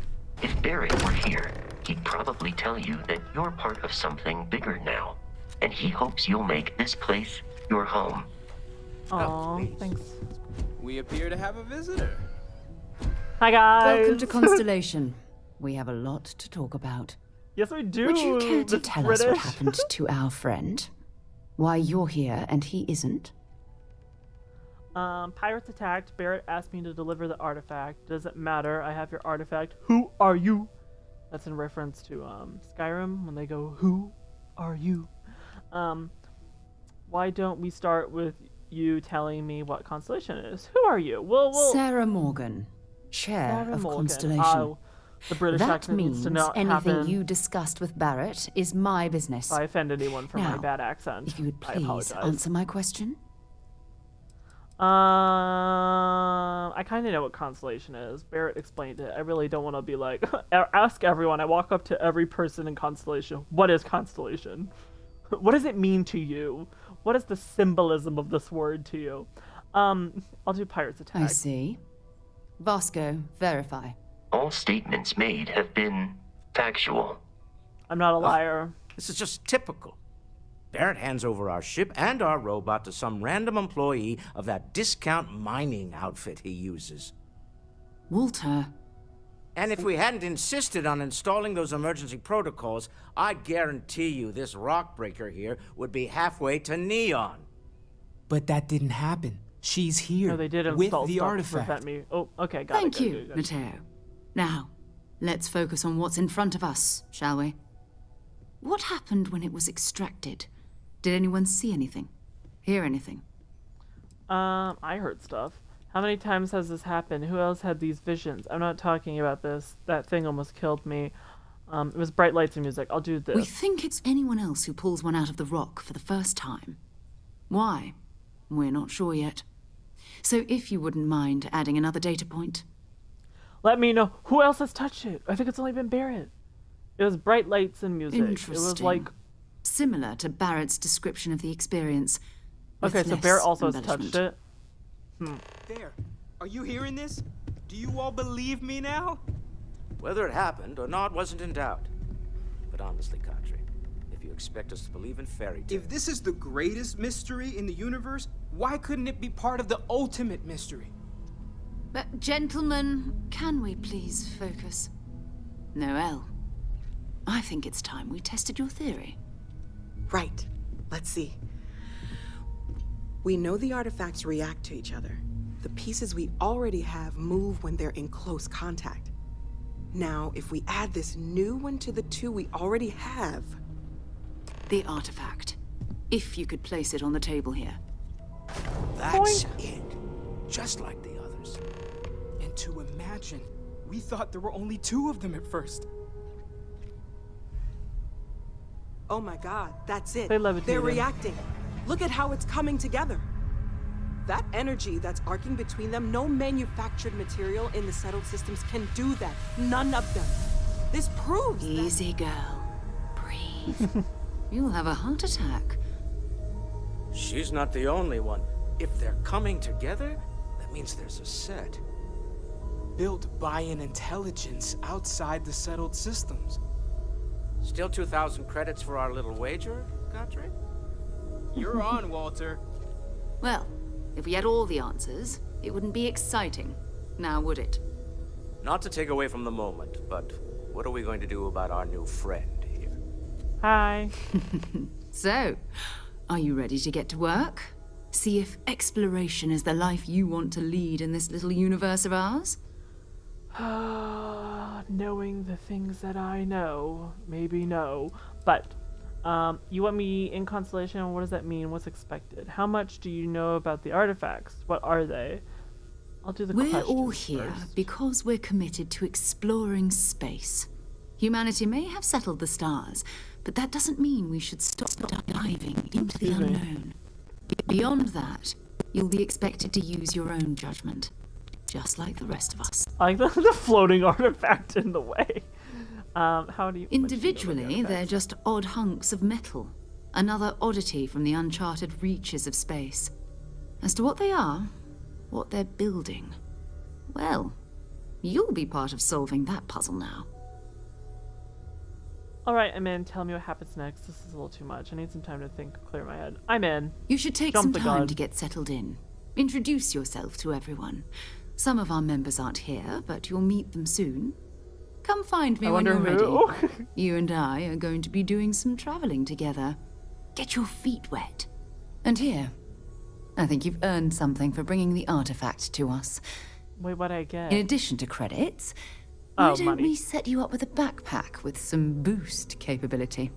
If Barrett were here, he'd probably tell you that you're part of something bigger now, and he hopes you'll make this place your home. Aw, thanks. We appear to have a visitor. Hi guys! Welcome to Constellation. We have a lot to talk about. Yes, we do. Would you care to Miss tell us what British. happened to our friend? Why you're here and he isn't? Pirates attacked. Barrett asked me to deliver the artifact. Doesn't matter. I have your artifact. Who are you? That's in reference to Skyrim when they go, "Who are you?" Why don't we start with you telling me what Constellation is? Who are you? Well, Sarah Morgan, chair Sarah of Morgan. Constellation. Oh, the British that accent needs means to not anything happen. you discussed with Barrett is my business. If I offend anyone for my Now, bad accent, if you would I please apologize. answer my question. I kind of know what Constellation is. Barrett explained it. I really don't want to be like, ask everyone. I walk up to every person in Constellation. What is Constellation? What does it mean to you? What is the symbolism of this word to you? I'll do Pirates Attack. I see. Vasco, verify. All statements made have been factual. I'm not a liar. This is just typical. Barrett hands over our ship and our robot to some random employee of that discount mining outfit he uses. Walter. And if we hadn't insisted on installing those emergency protocols, I guarantee you this rock breaker here would be halfway to Neon. But that didn't happen. She's here. No, they did with install the stuff to artifact. prevent me. Oh, okay, got Thank it. you, Matteo. Now, let's focus on what's in front of us, shall we? What happened when it was extracted? Did anyone see anything? Hear anything? I heard stuff. How many times has this happened? Who else had these visions? I'm not talking about this. That thing almost killed me. It was bright lights and music. I'll do this. We think it's anyone else who pulls one out of the rock for the first time. Why? We're not sure yet. So if you wouldn't mind adding another data point. Let me know who else has touched it. I think it's only been Barrett. It was bright lights and music. Interesting. It was like similar to Barrett's description of the experience. Okay, so Barrett also has touched it. There. Are you hearing this? Do you all believe me now? Whether it happened or not wasn't in doubt. But honestly, Kadri, if you expect us to believe in fairy tales... If this is the greatest mystery in the universe, why couldn't it be part of the ultimate mystery? But gentlemen, can we please focus? Noelle, I think it's time we tested your theory. Right. Let's see. We know the artifacts react to each other. The pieces we already have move when they're in close contact. Now, if we add this new one to the two we already have... The artifact. If you could place it on the table here. That's it. Just like the others. And to imagine, we thought there were only 2 of them at first. Oh my god, that's it. They levitated. They're reacting. Look at how it's coming together. That energy that's arcing between them, no manufactured material in the settled systems can do that. None of them. This proves Easy, girl. Breathe. You'll have a heart attack. She's not the only one. If they're coming together, that means there's a set. Built by an intelligence outside the settled systems. Still 2,000 credits for our little wager, Kadri? You're on, Walter. Well, if we had all the answers, it wouldn't be exciting, now would it? Not to take away from the moment, but what are we going to do about our new friend here? Hi. So, are you ready to get to work? See if exploration is the life you want to lead in this little universe of ours? Knowing the things that I know, maybe no. But, you want me in Constellation? What does that mean? What's expected? How much do you know about the artifacts? What are they? I'll do the We're all questions here first. because we're committed to exploring space. Humanity may have settled the stars, but that doesn't mean we should stop diving into the unknown. Beyond that, you'll be expected to use your own judgment, just like the rest of us. I like the floating artifact in the way. How do you... Individually, they're just odd hunks of metal. Another oddity from the uncharted reaches of space. As to what they are, what they're building, well, you'll be part of solving that puzzle now. Alright, I'm in. Tell me what happens next. This is a little too much. I need some time to think, clear my head. I'm in. You should take some time to get settled in. Introduce yourself to everyone. Some of our members aren't here, but you'll meet them soon. Come find me when you're ready. You and I are going to be doing some traveling together. Get your feet wet. And here, I think you've earned something for bringing the artifact to us. Wait, what'd I get? In addition to credits, why don't we set you up with a backpack with some boost capability?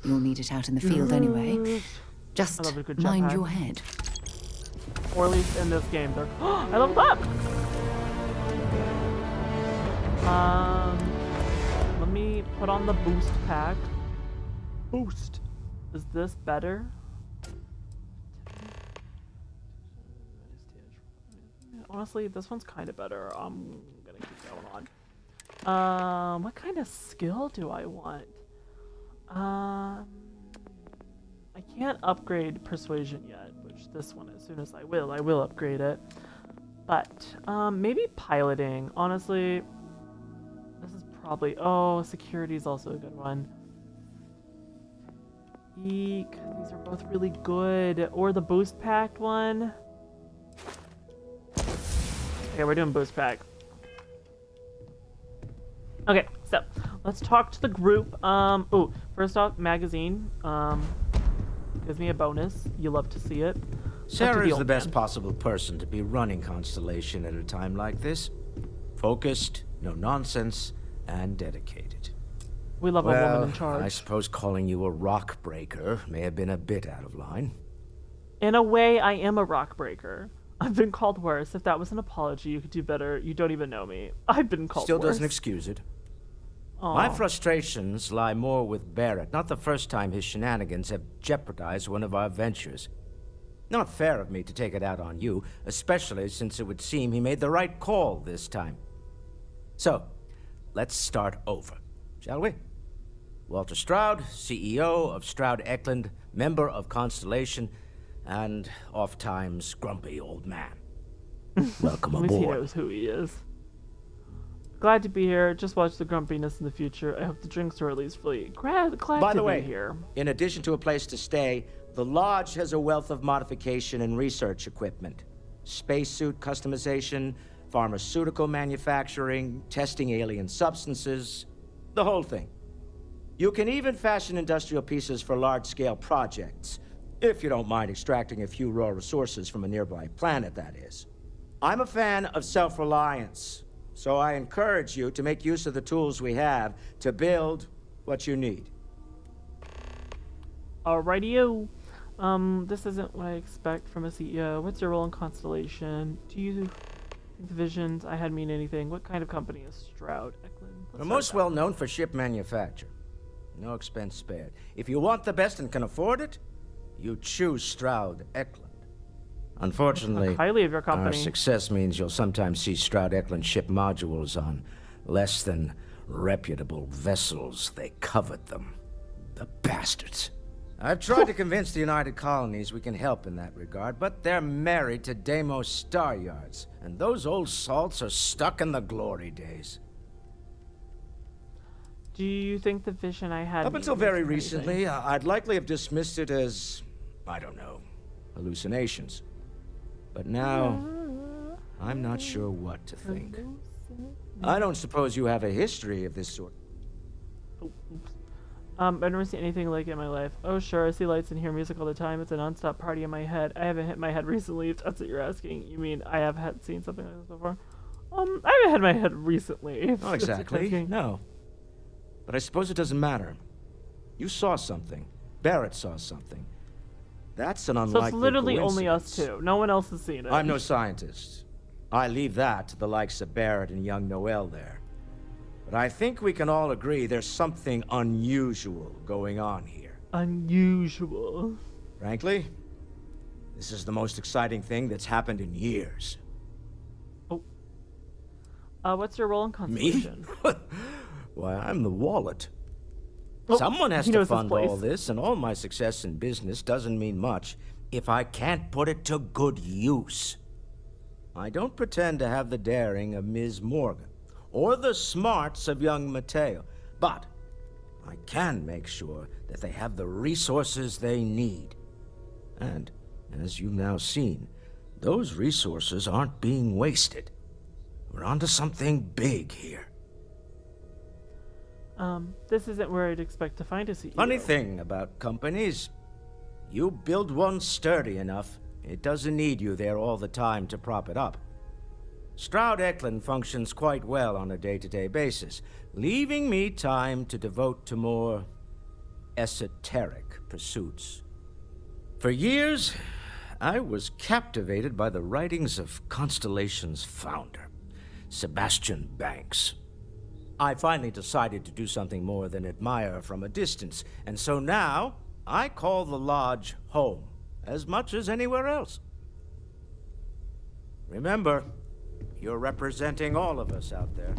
You'll need it out in the field anyway. Just mind your head. Or at least in this game, they're... I leveled up! Let me put on the boost pack. Boost. Is this better? Honestly, this one's kind of better. I'm gonna keep going on. What kind of skill do I want? I can't upgrade persuasion yet, which this one, as soon as I will upgrade it. But maybe piloting. Honestly, this is probably... Oh, security is also a good one. Eek, these are both really good. Or the boost packed one. Okay, we're doing boost pack. Okay, so let's talk to the group. Oh, first off, magazine. Gives me a bonus. You love to see it. Sarah is the best possible person to be running Constellation at a time like this. Focused, no nonsense, and dedicated. We love a woman in charge. I suppose calling you a rock breaker may have been a bit out of line. In a way, I am a rock breaker. I've been called worse. If that was an apology, you could do better. You don't even know me. I've been called Still worse. doesn't excuse it. Aww. My frustrations lie more with Barrett. Not the first time his shenanigans have jeopardized one of our ventures. Not fair of me to take it out on you, especially since it would seem he made the right call this time. So, let's start over, shall we? Walter Stroud, CEO of Stroud Eklund, member of Constellation, and oft-times grumpy old man. Welcome aboard. At least he knows who he is. Glad to be here. Just watch the grumpiness in the future. I hope the drinks are at least free. Glad By to the way, be here. In addition to a place to stay, the Lodge has a wealth of modification and research equipment. Spacesuit customization, pharmaceutical manufacturing, testing alien substances, the whole thing. You can even fashion industrial pieces for large-scale projects, if you don't mind extracting a few raw resources from a nearby planet, that is. I'm a fan of self-reliance, so I encourage you to make use of the tools we have to build what you need. Alrighty-o. This isn't what I expect from a CEO. What's your role in Constellation? Do you think the visions I had mean anything? What kind of company is Stroud Eklund? We're most well known for ship manufacture. No expense spared. If you want the best and can afford it, you choose Stroud Eklund. Unfortunately, highly of your company. Our success means you'll sometimes see Stroud Eklund ship modules on less than reputable vessels. They covet them. The bastards. I've tried to convince the United Colonies we can help in that regard, but they're married to Deimos Star Yards, and those old salts are stuck in the glory days. Do you think the vision I had... Up until very recently, I'd likely have dismissed it as, I don't know, hallucinations. But now, I'm not sure what to think. I don't suppose you have a history of this sort. Oh, oops. I've never seen anything like it in my life. Oh, sure, I see lights and hear music all the time. It's a non-stop party in my head. I haven't hit my head recently, if that's what you're asking. You mean I have seen something like this before? I haven't hit my head recently. Not exactly, no. But I suppose it doesn't matter. You saw something. Barrett saw something. That's an unlikely So it's literally only coincidence. us two. No one else has seen it. I'm no scientist. I leave that to the likes of Barrett and young Noel there. But I think we can all agree there's something unusual going on here. Unusual. Frankly, this is the most exciting thing that's happened in years. Oh. What's your role in Constellation? Me? Why, I'm the wallet. Oh, Someone has he to knows his fund place. all this, and all my success in business doesn't mean much if I can't put it to good use. I don't pretend to have the daring of Ms. Morgan, or the smarts of young Mateo, but I can make sure that they have the resources they need. And, as you've now seen, those resources aren't being wasted. We're onto something big here. This isn't where I'd expect to find a CEO. Funny thing about companies, you build one sturdy enough, it doesn't need you there all the time to prop it up. Stroud Eklund functions quite well on a day-to-day basis, leaving me time to devote to more esoteric pursuits. For years, I was captivated by the writings of Constellation's founder, Sebastian Banks. I finally decided to do something more than admire from a distance, and so now I call the Lodge home, as much as anywhere else. Remember, you're representing all of us out there.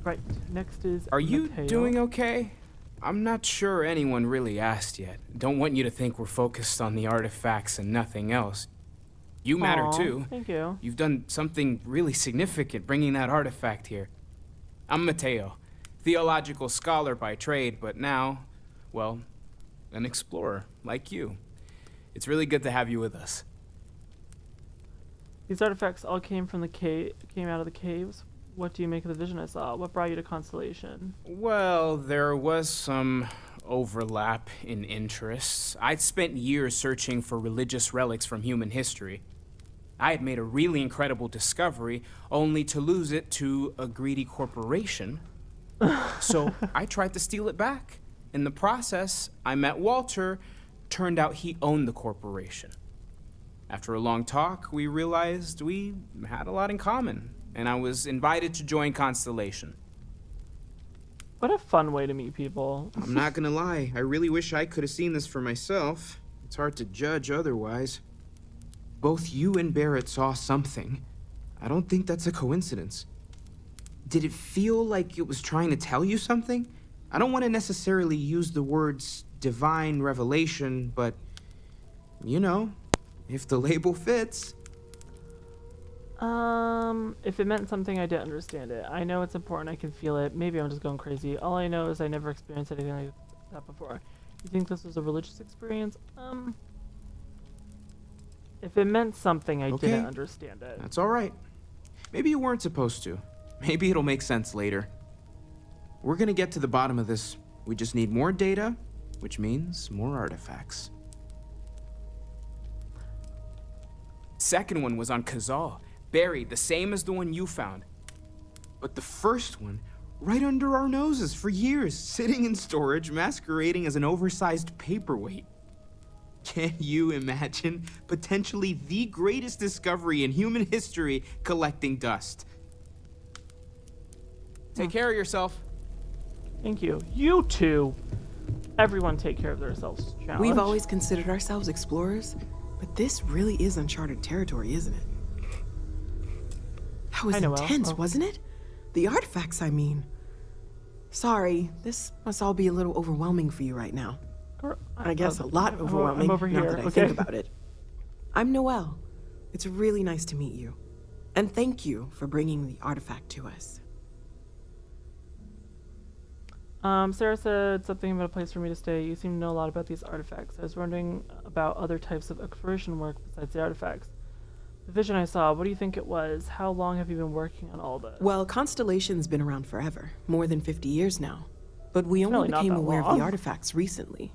Right, next is Are you Mateo. doing okay? I'm not sure anyone really asked yet. Don't want you to think we're focused on the artifacts and nothing else. You matter Aw, too. thank you. You've done something really significant bringing that artifact here. I'm Mateo, theological scholar by trade, but now, well, an explorer like you. It's really good to have you with us. These artifacts all came from the came out of the caves. What do you make of the vision I saw? What brought you to Constellation? Well, there was some overlap in interests. I'd spent years searching for religious relics from human history. I had made a really incredible discovery, only to lose it to a greedy corporation. So I tried to steal it back. In the process, I met Walter. Turned out he owned the corporation. After a long talk, we realized we had a lot in common, and I was invited to join Constellation. What a fun way to meet people. I'm not gonna lie, I really wish I could have seen this for myself. It's hard to judge otherwise. Both you and Barrett saw something. I don't think that's a coincidence. Did it feel like it was trying to tell you something? I don't want to necessarily use the words divine revelation, but, you know, if the label fits. If it meant something, I didn't understand it. I know it's important, I can feel it. Maybe I'm just going crazy. All I know is I never experienced anything like that before. You think this was a religious experience? If it meant something, I didn't understand it. That's all right. Maybe you weren't supposed to. Maybe it'll make sense later. We're gonna get to the bottom of this. We just need more data, which means more artifacts. Second one was on Kazal, buried, the same as the one you found. But the first one, right under our noses for years, sitting in storage, masquerading as an oversized paperweight. Can you imagine potentially the greatest discovery in human history collecting dust? Take care of yourself. Thank you. You two. Everyone take care of themselves. Challenge. We've always considered ourselves explorers, but this really is uncharted territory, isn't it? That was intense, wasn't it? The artifacts, I mean. Sorry, this must all be a little overwhelming for you right now. I guess a lot overwhelming, over now here. that I think about it. I'm Noelle. It's really nice to meet you. And thank you for bringing the artifact to us. Sarah said something about a place for me to stay. You seem to know a lot about these artifacts. I was wondering about other types of exploration work besides the artifacts. The vision I saw, what do you think it was? How long have you been working on all this? Well, Constellation's been around forever, more than 50 years now. But we only became aware of the artifacts recently.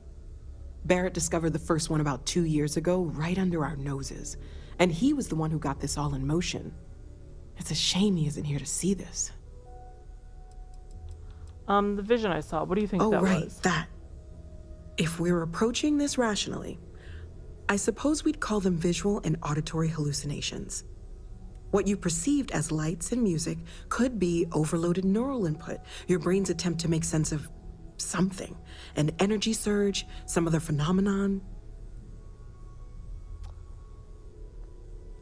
Barrett discovered the first one about 2 years ago, right under our noses. And he was the one who got this all in motion. It's a shame he isn't here to see this. The vision I saw, what do you think that was? Oh, right, that. If we're approaching this rationally, I suppose we'd call them visual and auditory hallucinations. What you perceived as lights and music could be overloaded neural input, your brain's attempt to make sense of something. An energy surge, some other phenomenon.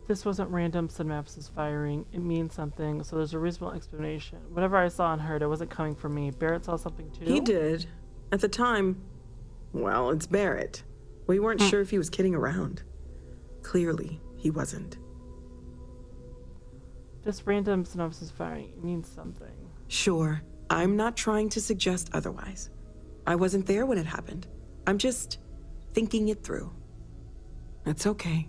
This wasn't random, said Maps is firing. It means something, so there's a reasonable explanation. Whatever I saw and heard, it wasn't coming from me. Barrett saw something too? He did. At the time, well, it's Barrett. We weren't sure if he was kidding around. Clearly, he wasn't. This random synopsis firing, it means something. Sure. I'm not trying to suggest otherwise. I wasn't there when it happened. I'm just thinking it through. It's okay.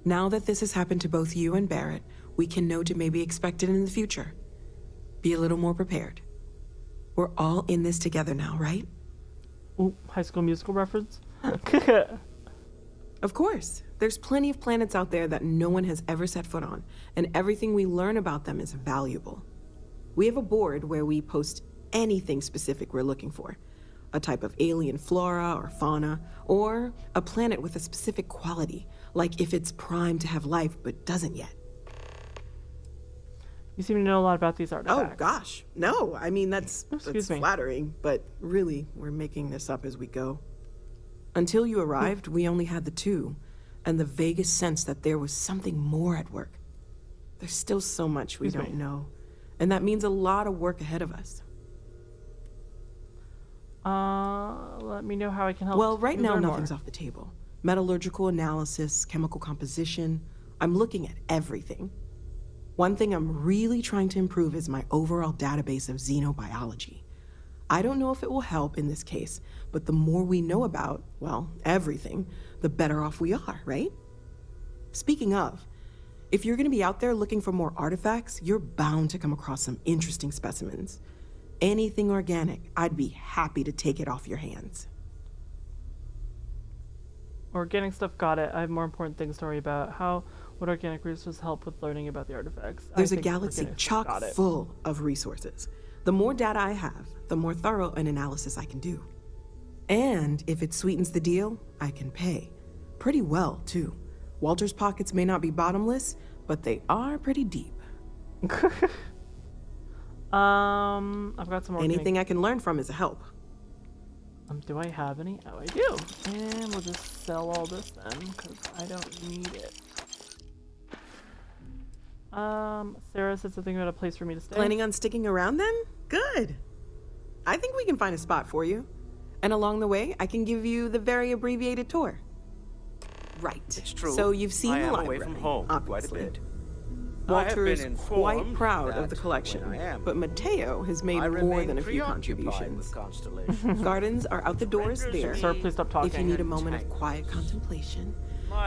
Now that this has happened to both you and Barrett, we can know to maybe expect it in the future. Be a little more prepared. We're all in this together now, right? Ooh, High School Musical reference? Of course. There's plenty of planets out there that no one has ever set foot on, and everything we learn about them is valuable. We have a board where we post anything specific we're looking for. A type of alien flora or fauna, or a planet with a specific quality, like if it's primed to have life but doesn't yet. You seem to know a lot about these artifacts. Oh gosh, no, I mean that's Excuse me. flattering, but really, we're making this up as we go. Until you arrived, we only had the two, and the vaguest sense that there was something more at work. There's still so much we don't know, and that means a lot of work ahead of us. Let me know how I can help. Well, right now, learn nothing's more. off the table. Metallurgical analysis, chemical composition. I'm looking at everything. One thing I'm really trying to improve is my overall database of xenobiology. I don't know if it will help in this case, but the more we know about, well, everything, the better off we are, right? Speaking of, if you're going to be out there looking for more artifacts, you're bound to come across some interesting specimens. Anything organic, I'd be happy to take it off your hands. Organic stuff, got it. I have more important things to worry about. How would organic resources help with learning about the artifacts? There's a galaxy chock full of resources. The more data I have, the more thorough an analysis I can do. And if it sweetens the deal, I can pay. Pretty well, too. Walter's pockets may not be bottomless, but they are pretty deep. I've got some organic. Anything I can learn from is a help. Do I have any? Oh, I do. And we'll just sell all this then, because I don't need it. Sarah said something about a place for me to stay. Planning on sticking around then? Good. I think we can find a spot for you. And along the way, I can give you the very abbreviated tour. Right. It's true. So you've seen I the am library, away from home obviously. quite a bit. Walter I is have been quite informed proud of that the collection, when I am, but Mateo has made I more remain than a few preoccupied contributions. with Constellation. Gardens are out the doors there. Sir, please stop talking. If you need a moment of quiet contemplation.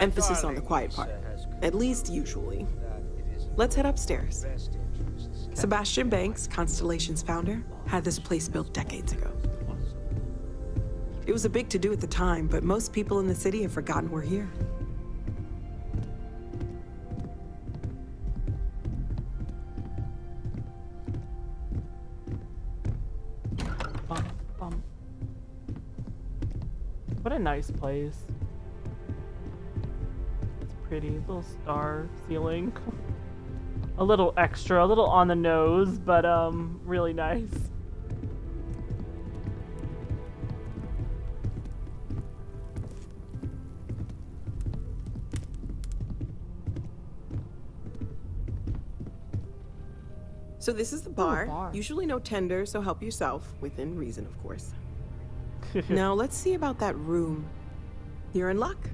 Emphasis on the quiet part. At least usually. Let's head upstairs. Sebastian Banks, Constellation's founder, had this place built decades ago. It was a big to-do at the time, but most people in the city have forgotten we're here. What a nice place. It's pretty. Little star ceiling. A little extra, a little on the nose, but really nice. So this is the bar. Usually no tender, so help yourself, within reason, of course. Now let's see about that room. You're in luck.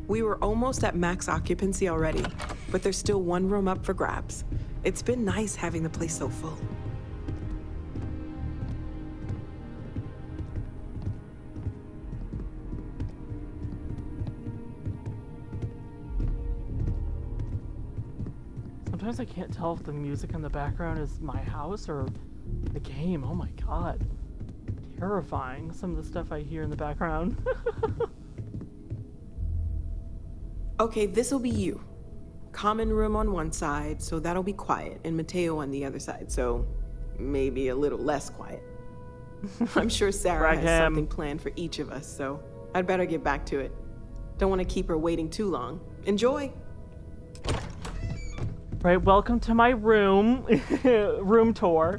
We were almost at max occupancy already, but there's still one room up for grabs. It's been nice having the place so full. Sometimes I can't tell if the music in the background is my house or the game. Oh my god. Terrifying, some of the stuff I hear in the background. Okay, this'll be you. Common room on one side, so that'll be quiet, and Mateo on the other side, so maybe a little less quiet. I'm sure Sarah has something planned for each of us, so I'd better get back to it. Don't want to keep her waiting too long. Enjoy! Right, welcome to my room. Room tour.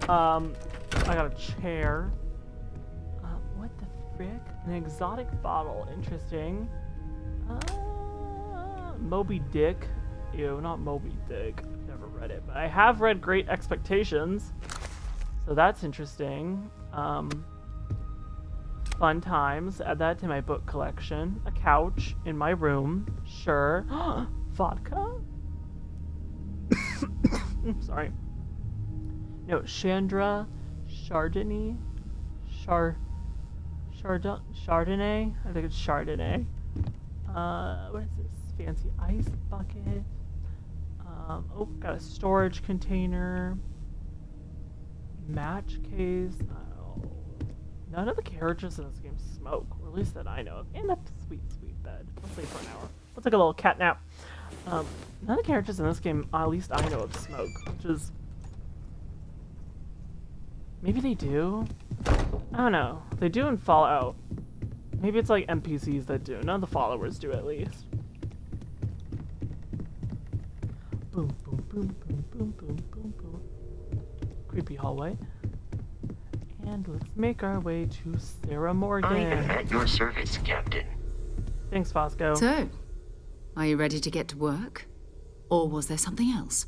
I got a chair. What the frick? An exotic bottle. Interesting. Moby Dick. Ew, not Moby Dick. I've never read it, but I have read Great Expectations. So that's interesting. Fun times. Add that to my book collection. A couch in my room. Sure. Vodka? Sorry. No, Chandra Chardonnay? Chardonnay? I think it's Chardonnay. What is this? Fancy ice bucket. Oh, got a storage container. Match case. Oh. None of the characters in this game smoke, or at least that I know of. And a sweet, sweet bed. Let's sleep for an hour. Let's take a little cat nap. None of the characters in this game, at least I know of, smoke, which is... Maybe they do? I don't know. They do in Fallout. Maybe it's like NPCs that do. None of the followers do, at least. Boom, boom, boom, boom, boom, boom, boom, boom. Creepy hallway. And let's make our way to Sarah Morgan. I am at your service, Captain. Thanks, Fosco. So, are you ready to get to work? Or was there something else?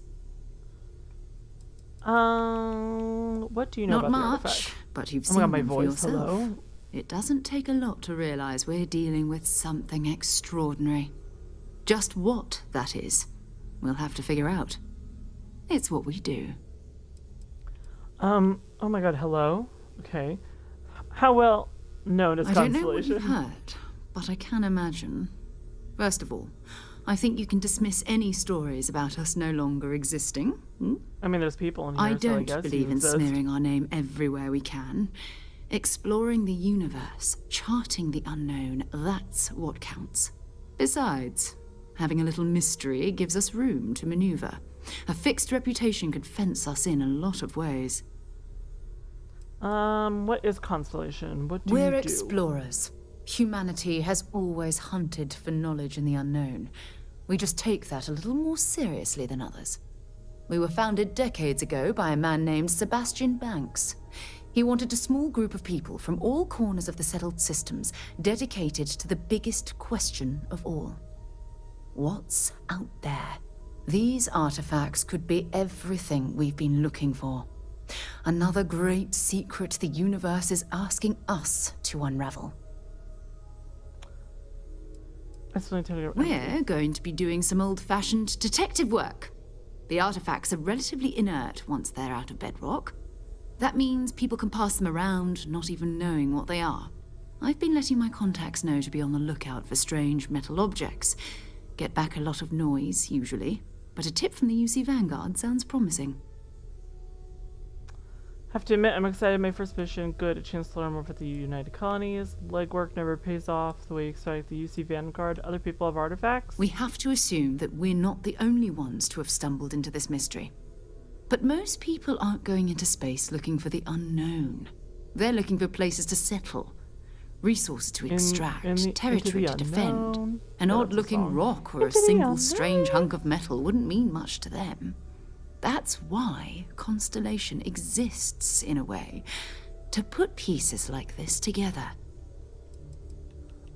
What do you know Not about the much, artifact? but you've Oh my seen God, my them for voice, yourself. hello? It doesn't take a lot to realize we're dealing with something extraordinary. Just what that is, we'll have to figure out. It's what we do. Oh my God, hello? Okay. How well known is I don't know what Constellation? you've heard, but I can imagine. First of all, I think you can dismiss any stories about us no longer existing. Hmm? I mean, there's people in here, I so don't guess believe you in exist. smearing our name everywhere we can. Exploring the universe, charting the unknown, that's what counts. Besides, having a little mystery gives us room to maneuver. A fixed reputation could fence us in a lot of ways. What is Constellation? What do you do? We're explorers. Humanity has always hunted for knowledge in the unknown. We just take that a little more seriously than others. We were founded decades ago by a man named Sebastian Banks. He wanted a small group of people from all corners of the settled systems dedicated to the biggest question of all. What's out there? These artifacts could be everything we've been looking for. Another great secret the universe is asking us to unravel. We're going to be doing some old-fashioned detective work. The artifacts are relatively inert once they're out of bedrock. That means people can pass them around, not even knowing what they are. I've been letting my contacts know to be on the lookout for strange metal objects. Get back a lot of noise, usually. But a tip from the UC Vanguard sounds promising. Have to admit, I'm excited. My first mission, good. A chance to learn more about the United Colonies. Legwork never pays off the way you expect. The UC Vanguard. Other people have artifacts. We have to assume that we're not the only ones to have stumbled into this mystery. But most people aren't going into space looking for the unknown. They're looking for places to settle, resources to extract, territory to defend. An odd-looking rock or a single strange hunk of metal wouldn't mean much to them. That's why Constellation exists, in a way, to put pieces like this together.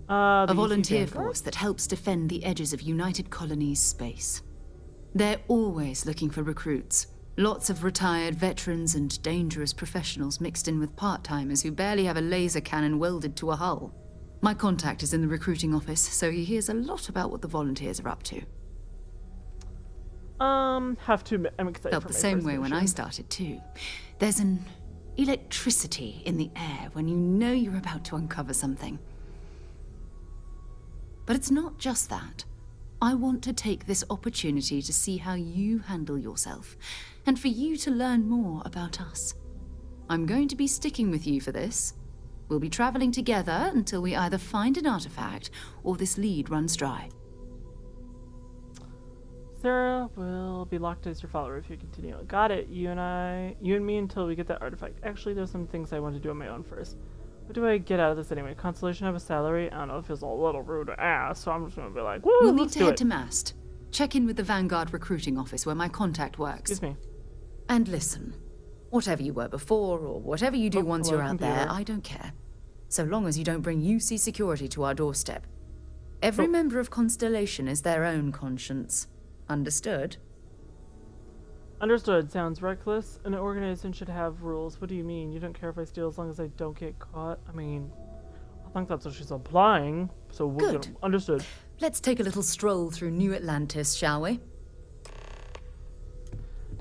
A volunteer force that helps defend the edges of United Colonies space. They're always looking for recruits. Lots of retired veterans and dangerous professionals mixed in with part-timers who barely have a laser cannon welded to a hull. My contact is in the recruiting office, so he hears a lot about what the volunteers are up to. Have to admit, I'm excited. Felt the same way when I started too. There's an electricity in the air when you know you're about to uncover something. But it's not just that. I want to take this opportunity to see how you handle yourself, and for you to learn more about us. I'm going to be sticking with you for this. We'll be traveling together until we either find an artifact or this lead runs dry. Sarah will be locked as your follower if you continue. Got it. You and me until we get that artifact. Actually, there's some things I want to do on my own first. What do I get out of this anyway? Constellation have a salary? I don't know, it feels a little rude to ask, so I'm just gonna be like, woo, we'll need let's to do head it. to Mast. Check in with the Vanguard recruiting office where my contact works. Excuse me. And listen, whatever you were before or whatever you do once you're out there, I don't care. So long as you don't bring UC security to our doorstep. Every member of Constellation is their own conscience. Understood? Understood. Sounds reckless. An organization should have rules. What do you mean? You don't care if I steal as long as I don't get caught? I mean, I think that's what she's implying. So we're Good. gonna... Understood. Let's take a little stroll through New Atlantis, shall we?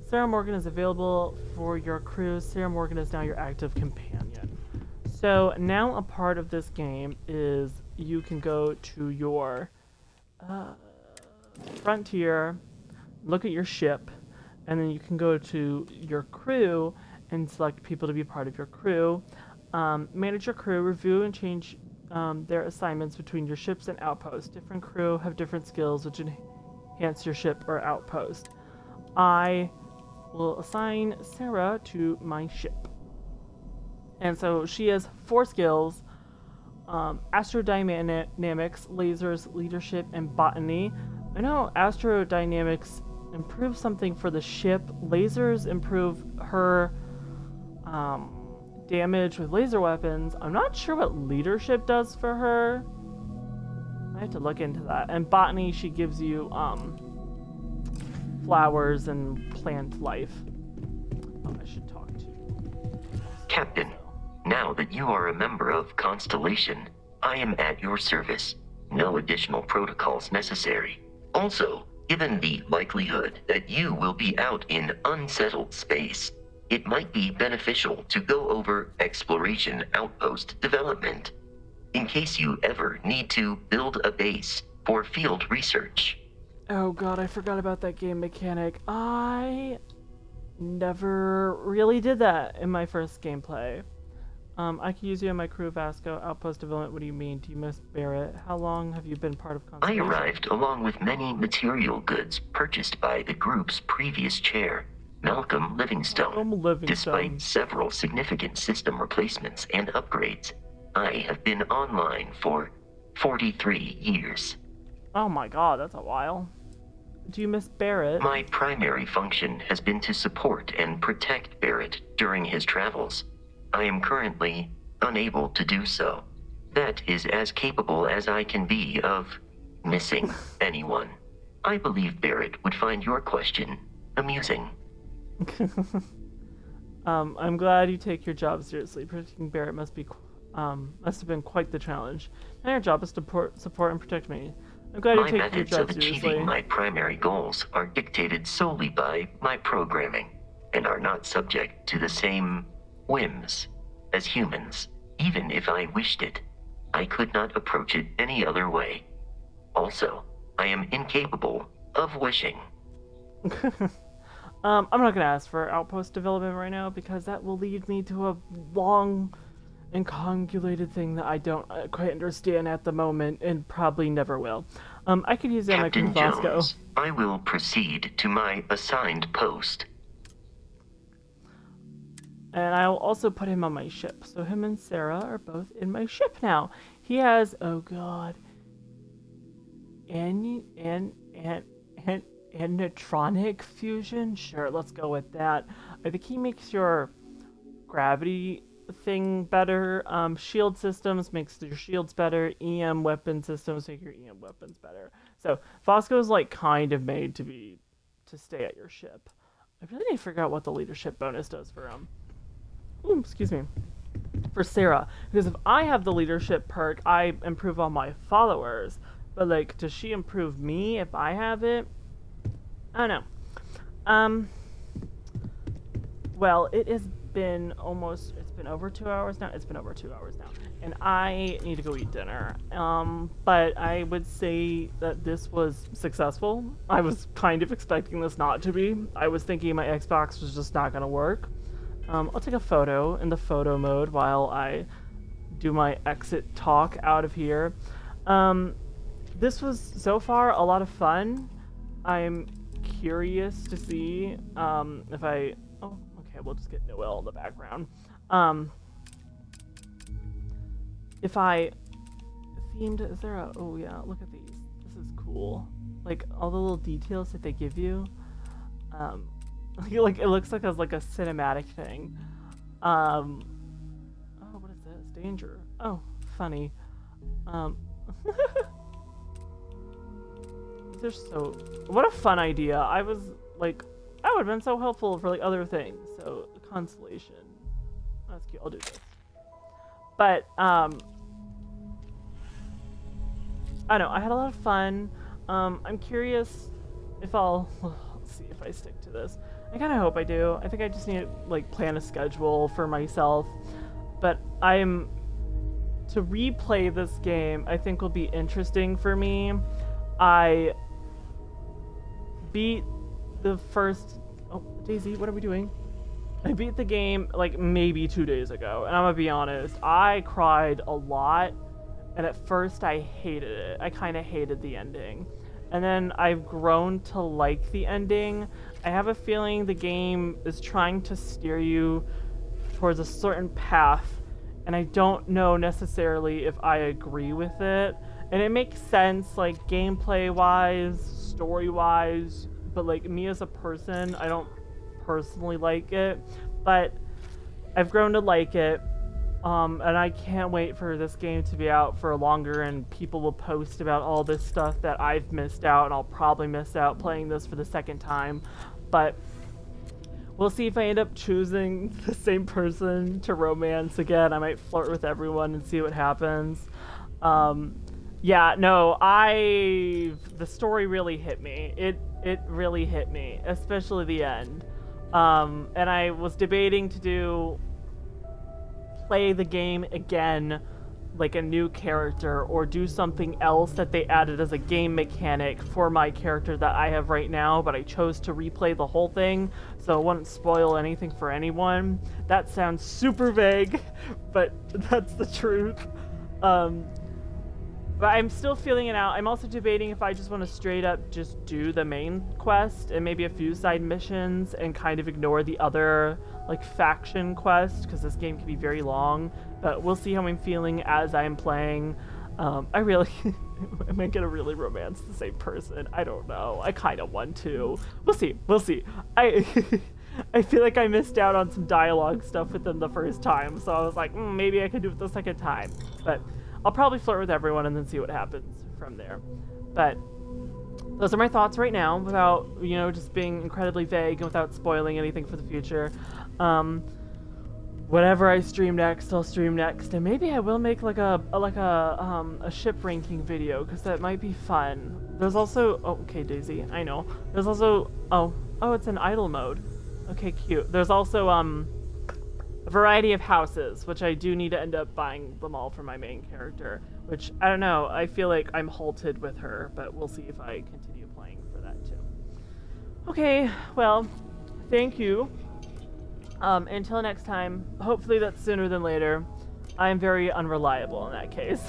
Sarah Morgan is available for your crew. Sarah Morgan is now your active companion. So now a part of this game is you can go to your frontier, look at your ship, and then you can go to your crew and select people to be part of your crew. Manage your crew, review and change their assignments between your ships and outposts. Different crew have different skills which enhance your ship or outpost. I will assign Sarah to my ship. And so she has 4 skills: astrodynamics, lasers, leadership, and botany. I know astrodynamics improves something for the ship. Lasers improve her damage with laser weapons. I'm not sure what leadership does for her. I have to look into that. And botany, she gives you flowers and plant life. Oh, I should talk to you. Captain, now that you are a member of Constellation, I am at your service. No additional protocols necessary. Also, given the likelihood that you will be out in unsettled space, it might be beneficial to go over exploration outpost development, in case you ever need to build a base for field research. Oh god, I forgot about that game mechanic. I never really did that in my first gameplay. I can use you in my crew, Vasco. Outpost development, what do you mean? Do you miss Barrett? How long have you been part of Constellation? I arrived along with many material goods purchased by the group's previous chair, Malcolm Livingstone. Despite several significant system replacements and upgrades, I have been online for 43 years. Oh my god, that's a while. Do you miss Barrett? My primary function has been to support and protect Barrett during his travels. I am currently unable to do so. That is as capable as I can be of missing anyone. I believe Barrett would find your question amusing. I'm glad you take your job seriously. Protecting Barrett must have been quite the challenge. Now your job is to support and protect me. I'm glad you take your job seriously. My methods of achieving my primary goals are dictated solely by my programming, and are not subject to the same whims as humans. Even if I wished it, I could not approach it any other way. Also, I am incapable of wishing. I'm not gonna ask for outpost development right now because that will lead me to a long and convoluted thing that I don't quite understand at the moment and probably never will. I could use that Captain my crew, Jones, I will proceed to my assigned post. And I'll also put him on my ship. So him and Sarah are both in my ship now. He has, oh god, anitronic fusion? Sure, let's go with that. I think he makes your gravity thing better. Shield systems makes your shields better. EM weapon systems make your EM weapons better. So Fosco's like kind of made to stay at your ship. I really need to figure out what the leadership bonus does for him. Ooh, excuse me. For Sarah, because if I have the leadership perk, I improve all my followers. But like, does she improve me if I have it? I don't know. Well, it's been over 2 hours now. It's been over 2 hours now. And I need to go eat dinner. But I would say that this was successful. I was kind of expecting this not to be. I was thinking my Xbox was just not going to work. I'll take a photo in the photo mode while I do my exit talk out of here. This was, so far, a lot of fun. I'm curious to see if I... Oh, okay, we'll just get Noelle in the background. If I themed... Is there a... Oh, yeah, look at these. This is cool. Like, all the little details that they give you. Like, it looks like a cinematic thing. Oh, what is this? Danger. Oh, funny. They're so... What a fun idea. I was, like... That would have been so helpful for, like, other things. So, Constellation. That's cute. I'll do this. But, I don't know. I had a lot of fun. I'm curious if I'll... Let's see if I stick to this. I kind of hope I do. I think I just need to, like, plan a schedule for myself. But to replay this game, I think will be interesting for me. I beat the first... Oh, Daisy, what are we doing? I beat the game, like, maybe 2 days ago. And I'm gonna be honest, I cried a lot. And at first, I hated it. I kind of hated the ending. And then I've grown to like the ending. I have a feeling the game is trying to steer you towards a certain path. And I don't know necessarily if I agree with it. And it makes sense, like, gameplay-wise, story-wise. But, like, me as a person, I don't personally like it. But I've grown to like it. And I can't wait for this game to be out for longer, and people will post about all this stuff that I've missed out, and I'll probably miss out playing this for the second time. But we'll see if I end up choosing the same person to romance again. I might flirt with everyone and see what happens. Yeah, no, the story really hit me. It really hit me, especially the end. And I was debating to play the game again like a new character, or do something else that they added as a game mechanic for my character that I have right now, but I chose to replay the whole thing so it wouldn't spoil anything for anyone. That sounds super vague, but that's the truth. But I'm still feeling it out. I'm also debating if I just want to straight up just do the main quest and maybe a few side missions and kind of ignore the other, like, faction quest, because this game can be very long. But we'll see how I'm feeling as I'm playing. I really... am I gonna really romance the same person? I don't know. I kind of want to. We'll see. We'll see. I feel like I missed out on some dialogue stuff with them the first time, so I was like, maybe I could do it the second time. But I'll probably flirt with everyone and then see what happens from there. But those are my thoughts right now, without, just being incredibly vague and without spoiling anything for the future. Whatever I stream next, I'll stream next, and maybe I will make like a ship ranking video, because that might be fun. There's also, okay, Daisy, I know. There's also, oh, it's in idle mode. Okay, cute. There's also a variety of houses, which I do need to end up buying them all for my main character, which, I don't know, I feel like I'm halted with her, but we'll see if I continue playing for that too. Okay, well, thank you. Until next time, hopefully that's sooner than later. I'm very unreliable in that case.